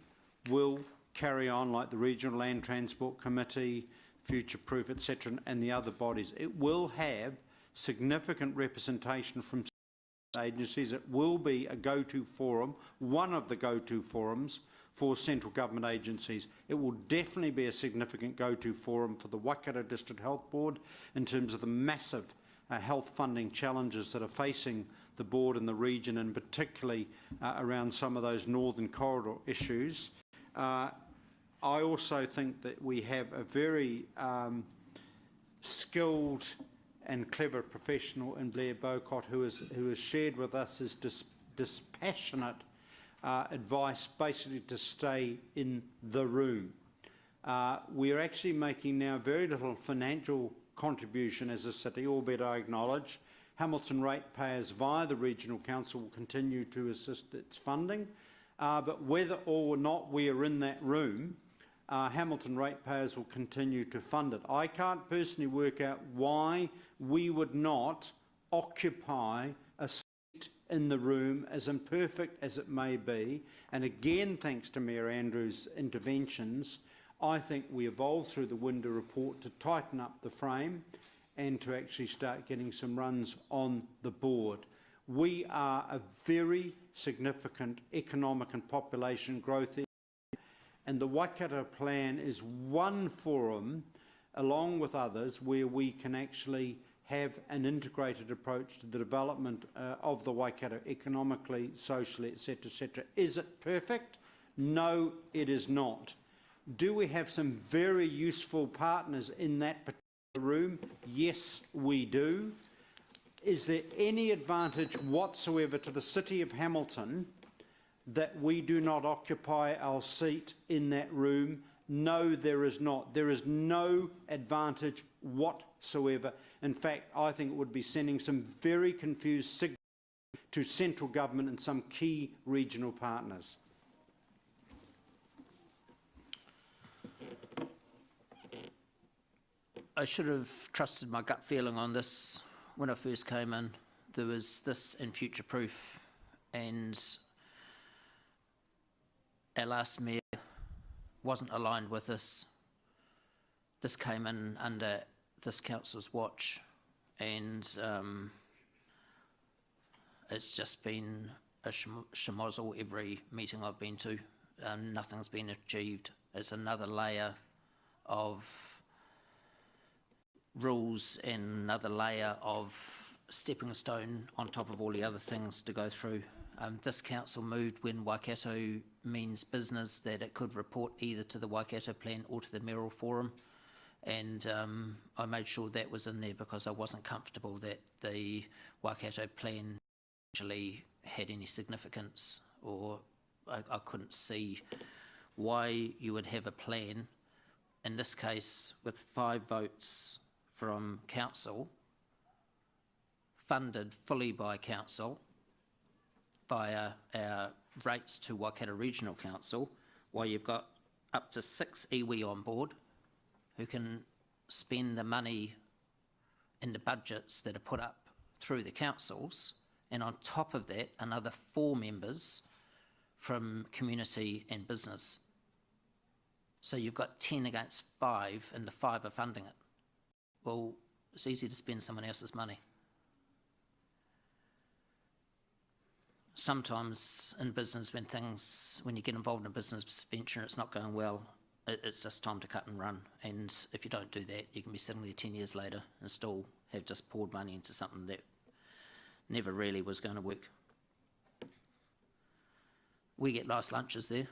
will carry on like the Regional Land Transport Committee, Future Proof, etc., and the other bodies. It will have significant representation from agencies. It will be a go-to forum, one of the go-to forums for central government agencies. It will definitely be a significant go-to forum for the Waikato District Health Board in terms of the massive health funding challenges that are facing the board and the region, and particularly around some of those northern corridor issues. I also think that we have a very skilled and clever professional in Blair Bowcott who has shared with us his dispassionate advice basically to stay in the room. We are actually making now very little financial contribution as a city, albeit I acknowledge Hamilton ratepayers via the Regional Council will continue to assist its funding, but whether or not we are in that room, Hamilton ratepayers will continue to fund it. I can't personally work out why we would not occupy a seat in the room, as imperfect as it may be, and again thanks to Mayor Andrews' interventions, I think we evolved through the Winder report to tighten up the frame and to actually start getting some runs on the board. We are a very significant economic and population growth area, and the Waikato Plan is one forum, along with others, where we can actually have an integrated approach to the development of the Waikato economically, socially, etc., etc. Is it perfect? No, it is not. Do we have some very useful partners in that particular room? Yes, we do. Is there any advantage whatsoever to the City of Hamilton that we do not occupy our seat in that room? No, there is not. There is no advantage whatsoever. In fact, I think it would be sending some very confused signals to central government and some key regional partners. I should have trusted my gut feeling on this when I first came in. There was this in future-proof, and our last mayor wasn't aligned with this. This came in under this council's watch, and it's just been a schmozzle every meeting I've been to. Nothing's been achieved. It's another layer of rules and another layer of stepping stone on top of all the other things to go through. This council moved when Waikato means business that it could report either to the Waikato plan or to the mayoral forum, and I made sure that was in there because I wasn't comfortable that the Waikato plan actually had any significance, or I couldn't see why you would have a plan, in this case with 5 votes from council, funded fully by council via our rates to Waikato Regional Council, while you've got up to 6 iwi on board who can spend the money in the budgets that are put up through the councils, and on top of that another 4 members from community and business. So you've got 10 against 5 and the 5 are funding it. Well, it's easy to spend someone else's money. Sometimes in business, when you get involved in a business venture and it's not going well, it's just time to cut and run. And if you don't do that, you can be sitting there 10 years later and still have just poured money into something that never really was going to work. We get nice lunches there.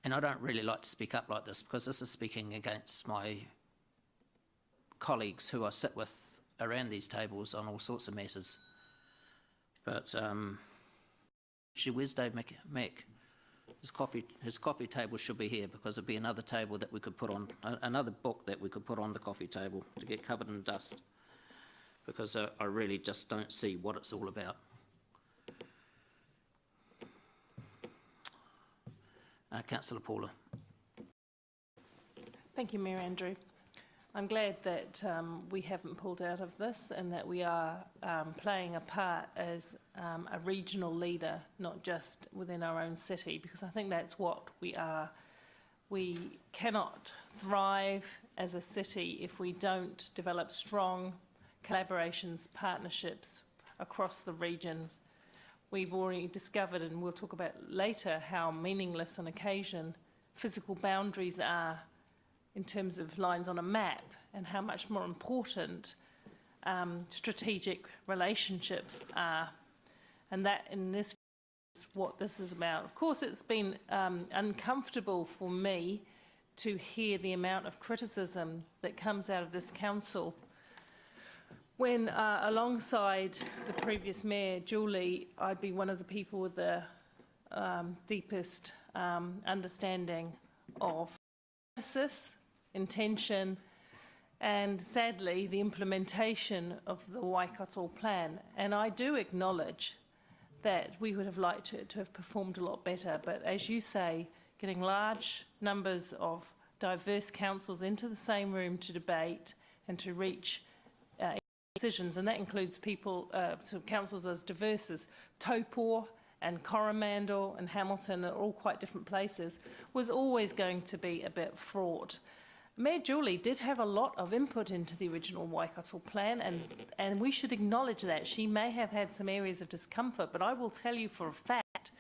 And I don't really like to speak up like this because this is speaking against my colleagues who I sit with around these tables on all sorts of matters. But actually, where's Dave Mack? His coffee table should be here, because there'd be another table that we could put on, another book that we could put on the coffee table to get covered in dust, because I really just don't see what it's all about. Councillor Paula. Thank you, Mayor Andrew. I'm glad that we haven't pulled out of this and that we are playing a part as a regional leader, not just within our own city, because I think that's what we are. We cannot thrive as a city if we don't develop strong collaborations, partnerships across the regions. We've already discovered, and we'll talk about later, how meaningless on occasion physical boundaries are in terms of lines on a map, and how much more important strategic relationships are. And that, in this, is what this is about. Of course, it's been uncomfortable for me to hear the amount of criticism that comes out of this council when, alongside the previous mayor, Julie, I'd be one of the people with the deepest understanding of emphasis, intention, and sadly, the implementation of the Waikato plan. And I do acknowledge that we would have liked to have performed a lot better, but as you say, getting large numbers of diverse councils into the same room to debate and to reach decisions, and that includes people, councils as diverse as Taupō and Coromandel and Hamilton, are all quite different places, was always going to be a bit fraught. Mayor Julie did have a lot of input into the original Waikato plan, and we should acknowledge that. She may have had some areas of discomfort, but I will tell you for a fact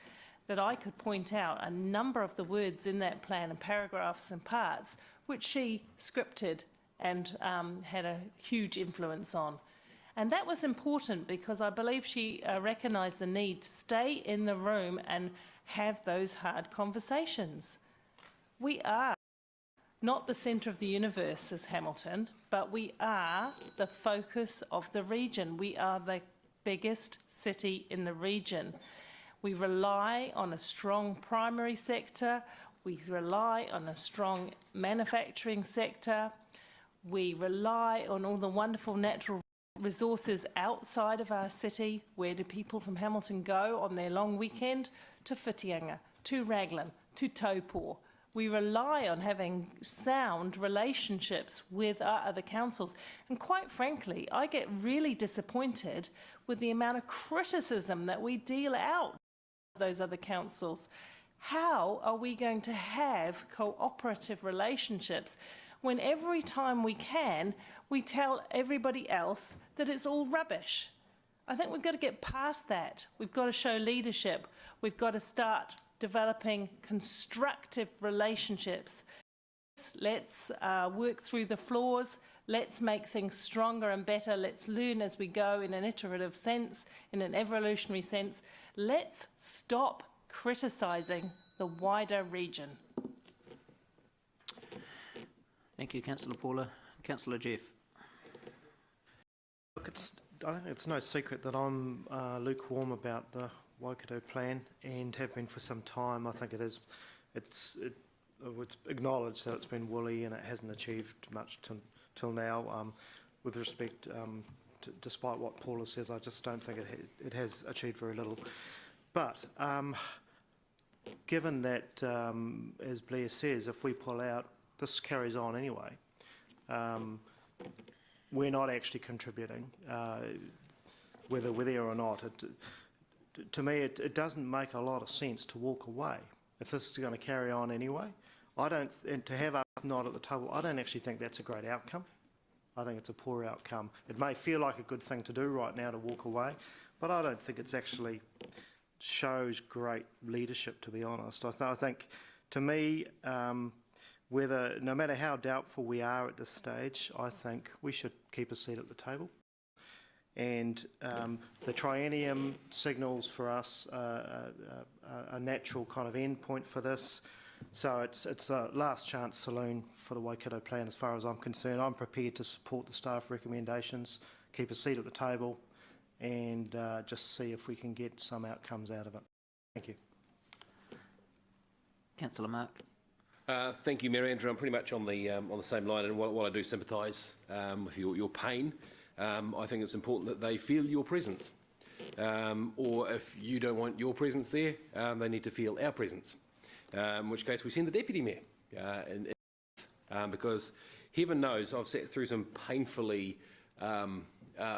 that I could point out a number of the words in that plan and paragraphs and parts which she scripted and had a huge influence on. And that was important because I believe she recognised the need to stay in the room and have those hard conversations. We are not the centre of the universe as Hamilton, but we are the focus of the region. We are the biggest city in the region. We rely on a strong primary sector We rely on a strong manufacturing sector. We rely on all the wonderful natural resources outside of our city. Where do people from Hamilton go on their long weekend? To Whitianga, to Raglan, to Taupo. We rely on having sound relationships with our other councils. And quite frankly, I get really disappointed with the amount of criticism that we deal out of those other councils. How are we going to have cooperative relationships when every time we can, we tell everybody else that it's all rubbish? I think we've got to get past that. We've got to show leadership. We've got to start developing constructive relationships. Let's work through the flaws. Let's make things stronger and better. Let's learn as we go in an iterative sense, in an evolutionary sense. Let's stop criticising the wider region. Thank you, Councillor Paula. Councillor Jeff. Look, I think it's no secret that I'm lukewarm about the Waikato plan and have been for some time. I think it's acknowledged that it's been woolly and it hasn't achieved much till now. With respect, despite what Paula says, I just don't think it has achieved very little. But given that, as Blair says, if we pull out, this carries on anyway. We're not actually contributing, whether we're there or not. To me, it doesn't make a lot of sense to walk away if this is going to carry on anyway. And to have us not at the table, I don't actually think that's a great outcome. I think it's a poor outcome. It may feel like a good thing to do right now to walk away, but I don't think it's actually shows great leadership, to be honest. I think, to me, no matter how doubtful we are at this stage, I think we should keep a seat at the table. And the triennium signals for us a natural kind of end point for this. So it's a last chance saloon for the Waikato plan as far as I'm concerned. I'm prepared to support the staff recommendations, keep a seat at the table, and just see if we can get some outcomes out of it. Thank you. Councillor Mark. Thank you, Mayor Andrew. I'm pretty much on the same line, and while I do sympathise with your pain, I think it's important that they feel your presence. Or if you don't want your presence there, they need to feel our presence. In which case we send the Deputy Mayor. Because heaven knows I've sat through some painfully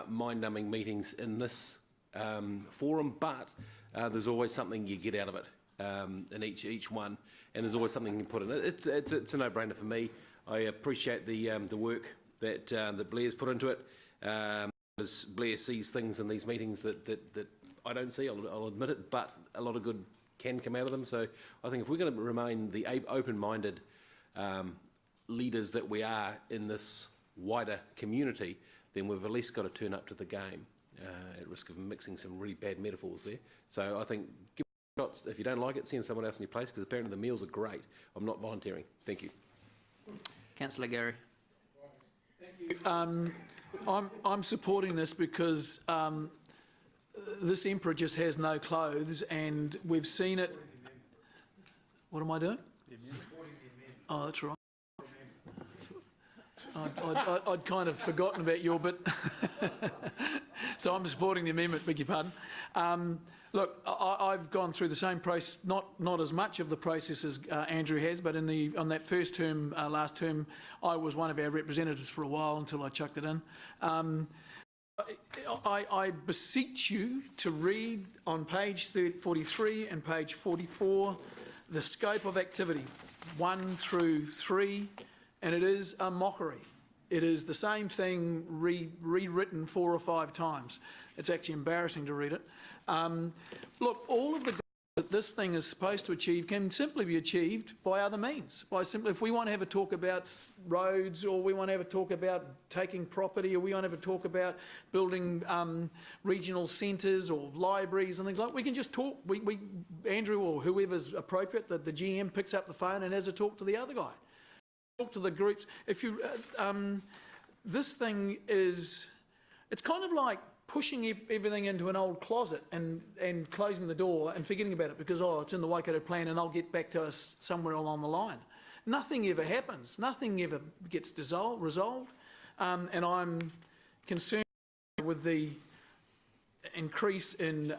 mind-numbing meetings in this forum, but there's always something you get out of it in each one, and there's always something you can put in it. It's a no-brainer for me. I appreciate the work that Blair's put into it. As Blair sees things in these meetings that I don't see, I'll admit it, but a lot of good can come out of them. So I think if we're going to remain the open-minded leaders that we are in this wider community, then we've at least got to turn up to the game, at risk of mixing some really bad metaphors there. So I think give it shots. If you don't like it, send someone else in your place, because apparently the meals are great. I'm not volunteering. Thank you. Councillor Gary. Thank you. I'm supporting this because this emperor just has no clothes, and we've seen it. What am I doing? Oh, that's right. I'd kind of forgotten about your bit. So I'm supporting the amendment, beg your pardon. Look, I've gone through the same process, not as much of the process as Andrew has, but on that first term, last term, I was one of our representatives for a while until I chucked it in. I beseech you to read on page 43 and page 44 the scope of activity 1 through 3, and it is a mockery. It is the same thing rewritten 4 or 5 times. It's actually embarrassing to read it. Look, all of the goals that this thing is supposed to achieve can simply be achieved by other means. If we want to have a talk about roads, or we want to have a talk about taking property, or we want to have a talk about building regional centres or libraries and things like that, we can just talk. Andrew or whoever's appropriate, the GM picks up the phone and has a talk to the other guy. Talk to the groups. If you, this thing is, it's kind of like pushing everything into an old closet and closing the door and forgetting about it because, oh, it's in the Waikato plan and I'll get back to us somewhere along the line. Nothing ever happens. Nothing ever gets resolved. And I'm concerned with the increase in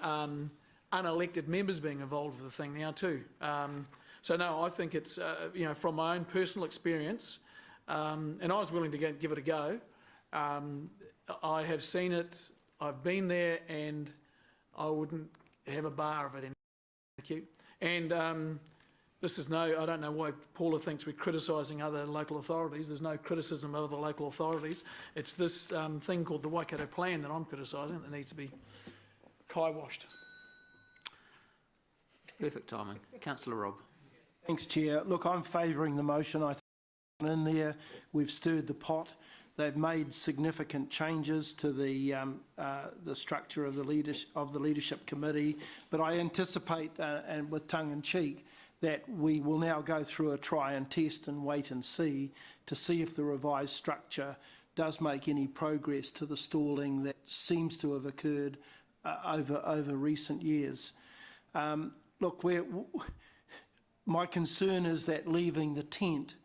unelected members being involved with the thing now too. So no, I think it's, you know, from my own personal experience, and I was willing to give it a go. I have seen it, I've been there, and I wouldn't have a bar of it anymore. Thank you. And this is I don't know why Paula thinks we're criticising other local authorities. There's no criticism of other local authorities. It's this thing called the Waikato Plan that I'm criticising that needs to be kiwashed. Perfect timing. Councillor Robb. Thanks, Chair. Look, I'm favouring the motion. I think in there we've stirred the pot. They've made significant changes to the structure of the leadership committee, but I anticipate, and with tongue in cheek, that we will now go through a try and test and wait and see to see if the revised structure does make any progress to the stalling that seems to have occurred over recent years. Look, my concern is that leaving the tent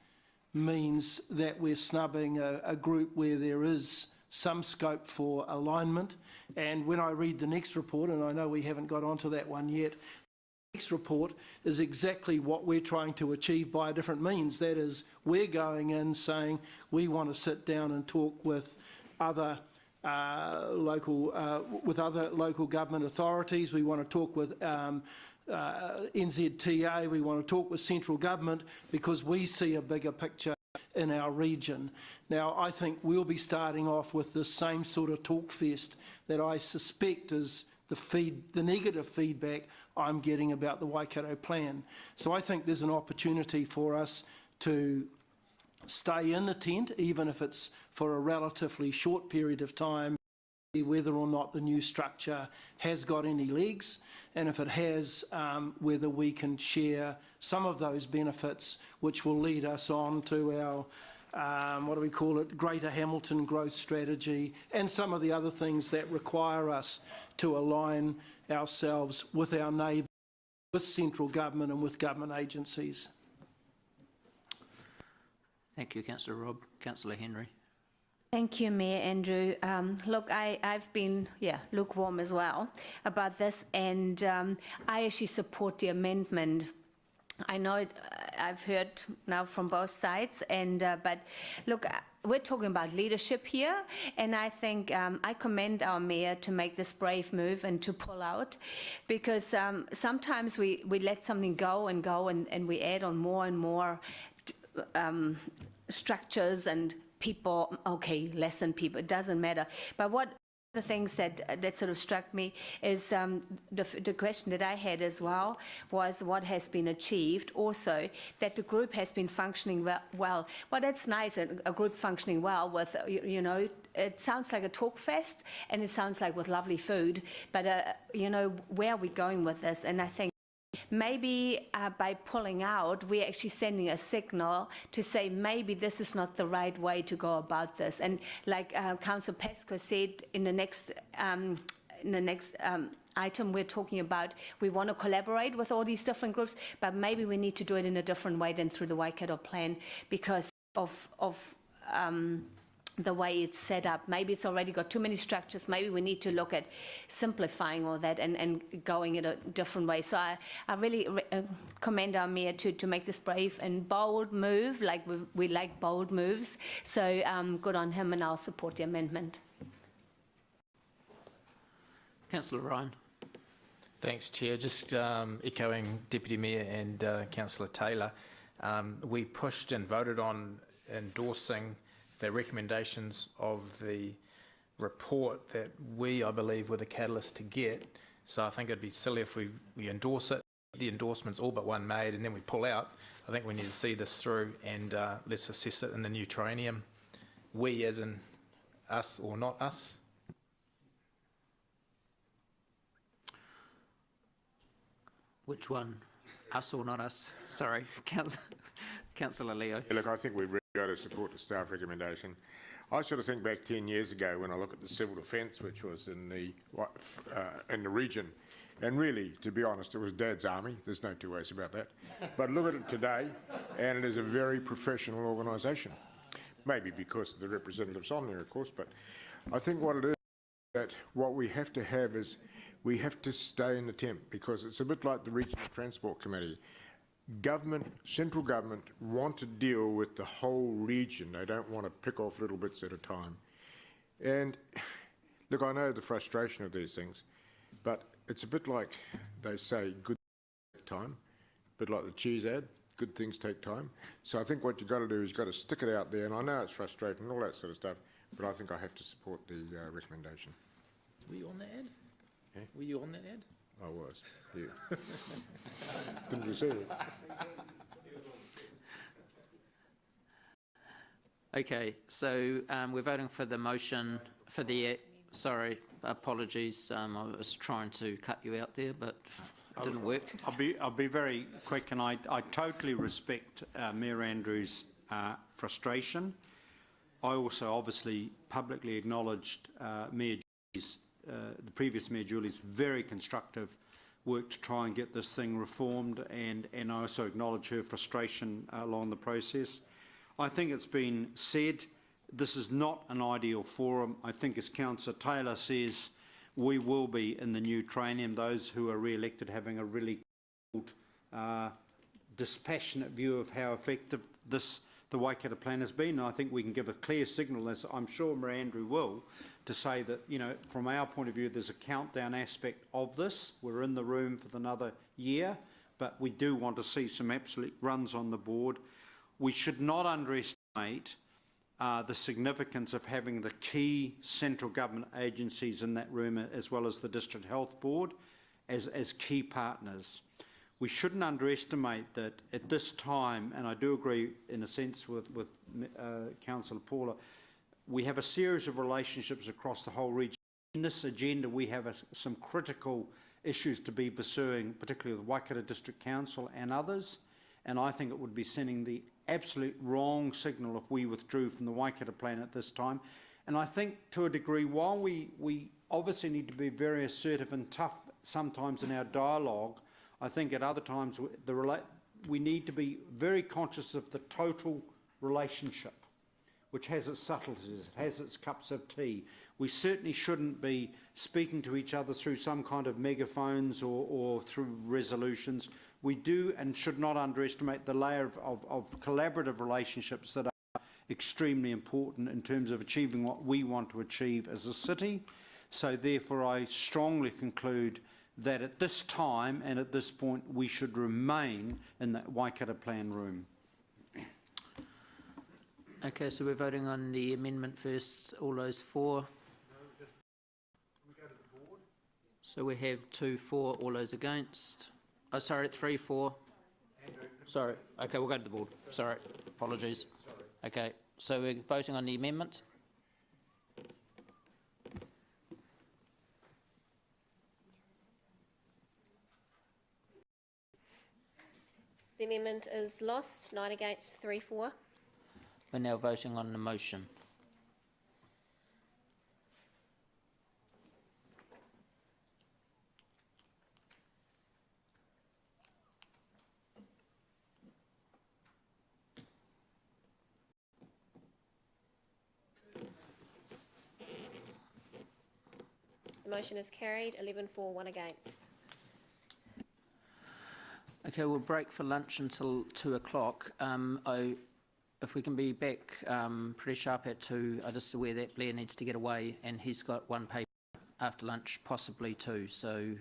means that we're snubbing a group where there is some scope for alignment. And when I read the next report, and I know we haven't got onto that one yet, the next report is exactly what we're trying to achieve by a different means. That is, we're going in saying we want to sit down and talk with other local government authorities. We want to talk with NZTA, we want to talk with central government because we see a bigger picture in our region. Now, I think we'll be starting off with the same sort of talk fest that I suspect is the negative feedback I'm getting about the Waikato plan. So I think there's an opportunity for us to stay in the tent, even if it's for a relatively short period of time, whether or not the new structure has got any legs, and if it has, whether we can share some of those benefits which will lead us on to our, what do we call it, Greater Hamilton growth strategy, and some of the other things that require us to align ourselves with our neighbours, with central government and with government agencies. Thank you, Councillor Robb. Councillor Henry. Thank you, Mayor Andrew. Look, I've been, lukewarm as well about this, and I actually support the amendment. I know I've heard now from both sides, and but look, we're talking about leadership here, and I think I commend our mayor to make this brave move and to pull out, because sometimes we let something go, and we add on more and more structures and people, okay, less than people, it doesn't matter. But what the things that sort of struck me is the question that I had as well was what has been achieved. Also, that the group has been functioning well. Well, that's nice, a group functioning well with, you know, it sounds like a talk fest and it sounds like with lovely food, but, you know, where are we going with this? And I think maybe by pulling out, we're actually sending a signal to say maybe this is not the right way to go about this. And like Councillor Pesco said, in the next item we're talking about, we want to collaborate with all these different groups, but maybe we need to do it in a different way than through the Waikato plan because of the way it's set up. Maybe it's already got too many structures. Maybe we need to look at simplifying all that and going in a different way. So I really commend our mayor to make this brave and bold move, like we like bold moves. So good on him, and I'll support the amendment. Councillor Ryan. Thanks, Chair. Just echoing Deputy Mayor and Councillor Taylor, we pushed and voted on endorsing the recommendations of the report that I believe, were the catalyst to get. So I think it'd be silly if we endorse it, the endorsements all but one made, and then we pull out. I think we need to see this through and let's assess it in the new triennium. We as in us or not us. Which one? Us or not us? Sorry, Councillor Leo. Yeah, look, I think we've really got to support the staff recommendation. I sort of think back 10 years ago when I look at the civil defence, which was in the region, and really, to be honest, it was Dad's army. There's no two ways about that. But look at it today, and it is a very professional organisation. Maybe because of the representatives on there, of course, but I think what it is that what we have to have is we have to stay in the temp, because it's a bit like the Regional Transport Committee. Government, central government, want to deal with the whole region. They don't want to pick off little bits at a time. And look, I know the frustration of these things, but it's a bit like they say, good things take time, a bit like the cheese ad, good things take time. So I think what you've got to do is you've got to stick it out there, and I know it's frustrating and all that sort of stuff, but I think I have to support the recommendation. Were you on that ad? Yeah? Were you on that ad? I was, yeah. Didn't you see it? Okay, so we're voting for the motion for the, sorry, apologies, I was trying to cut you out there, but it didn't work. I'll be very quick, and I totally respect Mayor Andrews' frustration. I also obviously publicly acknowledged Mayor Julie's, the previous Mayor Julie's very constructive work to try and get this thing reformed, and I also acknowledge her frustration along the process. I think it's been said, this is not an ideal forum. I think, as Councillor Taylor says, we will be in the new training, those who are re-elected having a really dispassionate view of how effective the Waikato plan has been. And I think we can give a clear signal, as I'm sure Mayor Andrew will, to say that, you know, from our point of view, there's a countdown aspect of this. We're in the room for another year, but we do want to see some absolute runs on the board. We should not underestimate the significance of having the key central government agencies in that room, as well as the District Health Board, as key partners. We shouldn't underestimate that at this time, and I do agree in a sense with Councillor Paula, we have a series of relationships across the whole region. In this agenda, we have some critical issues to be pursuing, particularly with Waikato District Council and others, and I think it would be sending the absolute wrong signal if we withdrew from the Waikato plan at this time. And I think, to a degree, while we obviously need to be very assertive and tough sometimes in our dialogue, I think at other times we need to be very conscious of the total relationship, which has its subtleties, it has its cups of tea. We certainly shouldn't be speaking to each other through some kind of megaphones or through resolutions. We do and should not underestimate the layer of collaborative relationships that are extremely important in terms of achieving what we want to achieve as a city. So therefore I strongly conclude that at this time and at this point we should remain in that Waikato plan room. Okay, so we're voting on the amendment first. All those for? So we have 2 for, all those against. Oh, sorry, 3 for. Sorry. Okay, we'll go to the board. Sorry. Apologies. Okay, so we're voting on the amendment. The amendment is lost, 9 against, 3 for. We're now voting on the motion. The motion is carried, 11 for, 1 against. Okay, we'll break for lunch until 2 o'clock. If we can be back pretty sharp at 2, I'm just aware that Blair needs to get away and he's got 1 paper after lunch, possibly 2. So,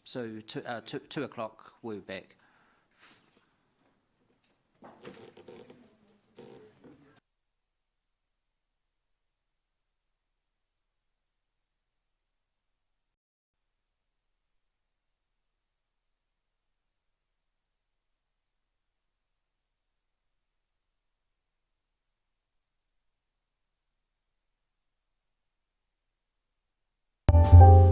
so 2 o'clock we're back. you.